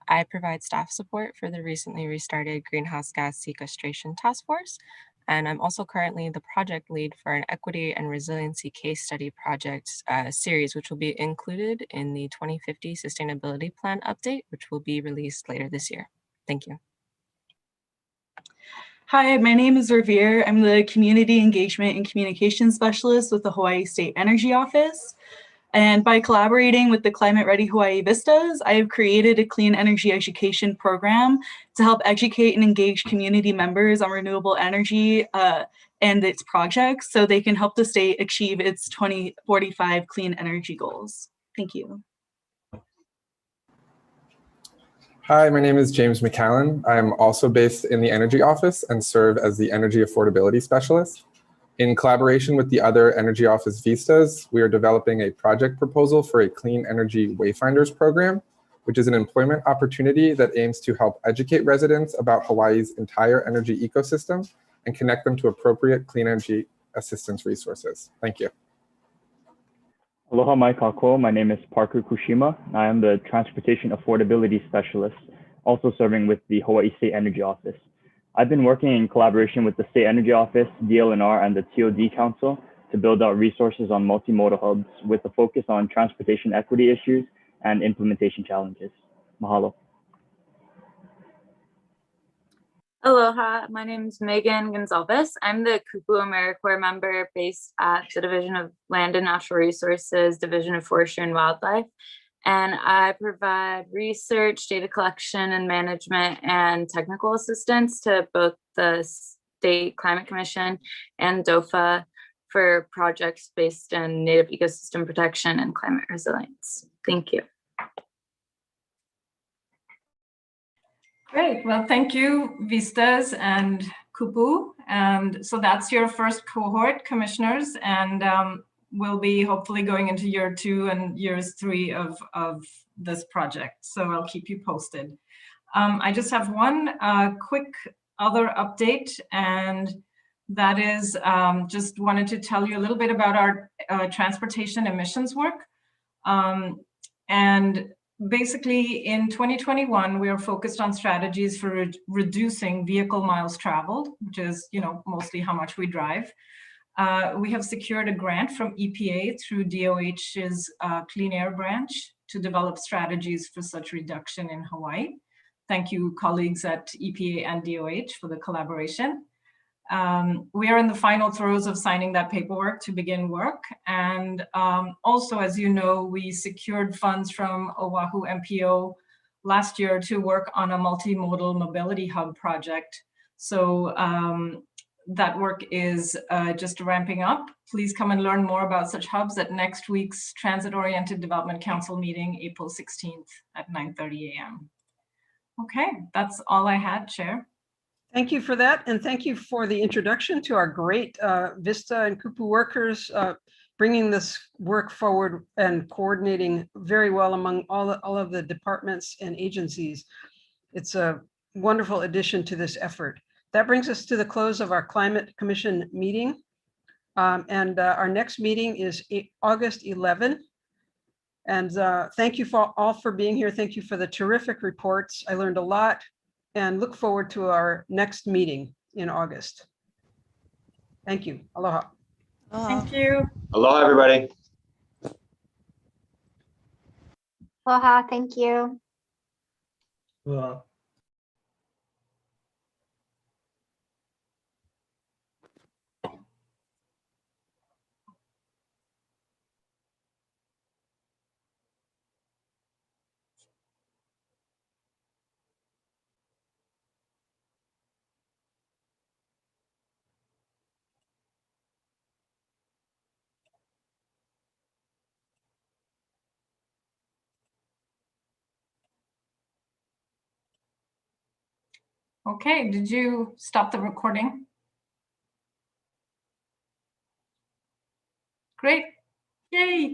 I provide staff support for the recently restarted Greenhouse Gas Sequestration Task Force, and I'm also currently the project lead for an equity and resiliency case study project series, which will be included in the 2050 Sustainability Plan update, which will be released later this year. Thank you. Hi, my name is Riviere. I'm the Community Engagement and Communication Specialist with the Hawaii State Energy Office. And by collaborating with the Climate Ready Hawaii Vistas, I have created a clean energy education program to help educate and engage community members on renewable energy and its projects so they can help the state achieve its 2045 clean energy goals. Thank you. Hi, my name is James McCallan. I'm also based in the Energy Office and serve as the Energy Affordability Specialist. In collaboration with the other Energy Office Vistas, we are developing a project proposal for a Clean Energy Wayfinders program, which is an employment opportunity that aims to help educate residents about Hawaii's entire energy ecosystem and connect them to appropriate clean energy assistance resources. Thank you. Aloha mai kako. My name is Parker Kushima. I am the Transportation Affordability Specialist, also serving with the Hawaii State Energy Office. I've been working in collaboration with the State Energy Office, DLNR, and the TOD Council to build out resources on multimodal hubs with a focus on transportation equity issues and implementation challenges. Mahalo. Aloha, my name is Megan Gonzalez. I'm the Kupu AmeriCorps member based at the Division of Land and Natural Resources, Division of Forestry and Wildlife. And I provide research, data collection and management, and technical assistance to both the State Climate Commission and DOFA for projects based in native ecosystem protection and climate resilience. Thank you. Great. Well, thank you, Vistas and Kupu. And so that's your first cohort, commissioners, and we'll be hopefully going into year 2 and years 3 of this project. So I'll keep you posted. I just have one quick other update, and that is just wanted to tell you a little bit about our transportation emissions work. And basically, in 2021, we are focused on strategies for reducing vehicle miles traveled, which is, mostly how much we drive. We have secured a grant from EPA through DOH's Clean Air branch to develop strategies for such reduction in Hawaii. Thank you, colleagues at EPA and DOH, for the collaboration. We are in the final throes of signing that paperwork to begin work. And also, as you know, we secured funds from Oahu MPO last year to work on a multimodal mobility hub project. So that work is just ramping up. Please come and learn more about such hubs at next week's Transit-Oriented Development Council meeting, April 16th at 9:30 a.m. Okay, that's all I had, Chair. Thank you for that, and thank you for the introduction to our great Vista and Kupu workers, bringing this work forward and coordinating very well among all of the departments and agencies. It's a wonderful addition to this effort. That brings us to the close of our Climate Commission meeting, and our next meeting is August 11. And thank you all for being here. Thank you for the terrific reports. I learned a lot, and look forward to our next meeting in August. Thank you. Aloha. Thank you. Aloha, everybody. Aloha, thank you. Aloha. Okay, did you stop the recording? Great. Yay.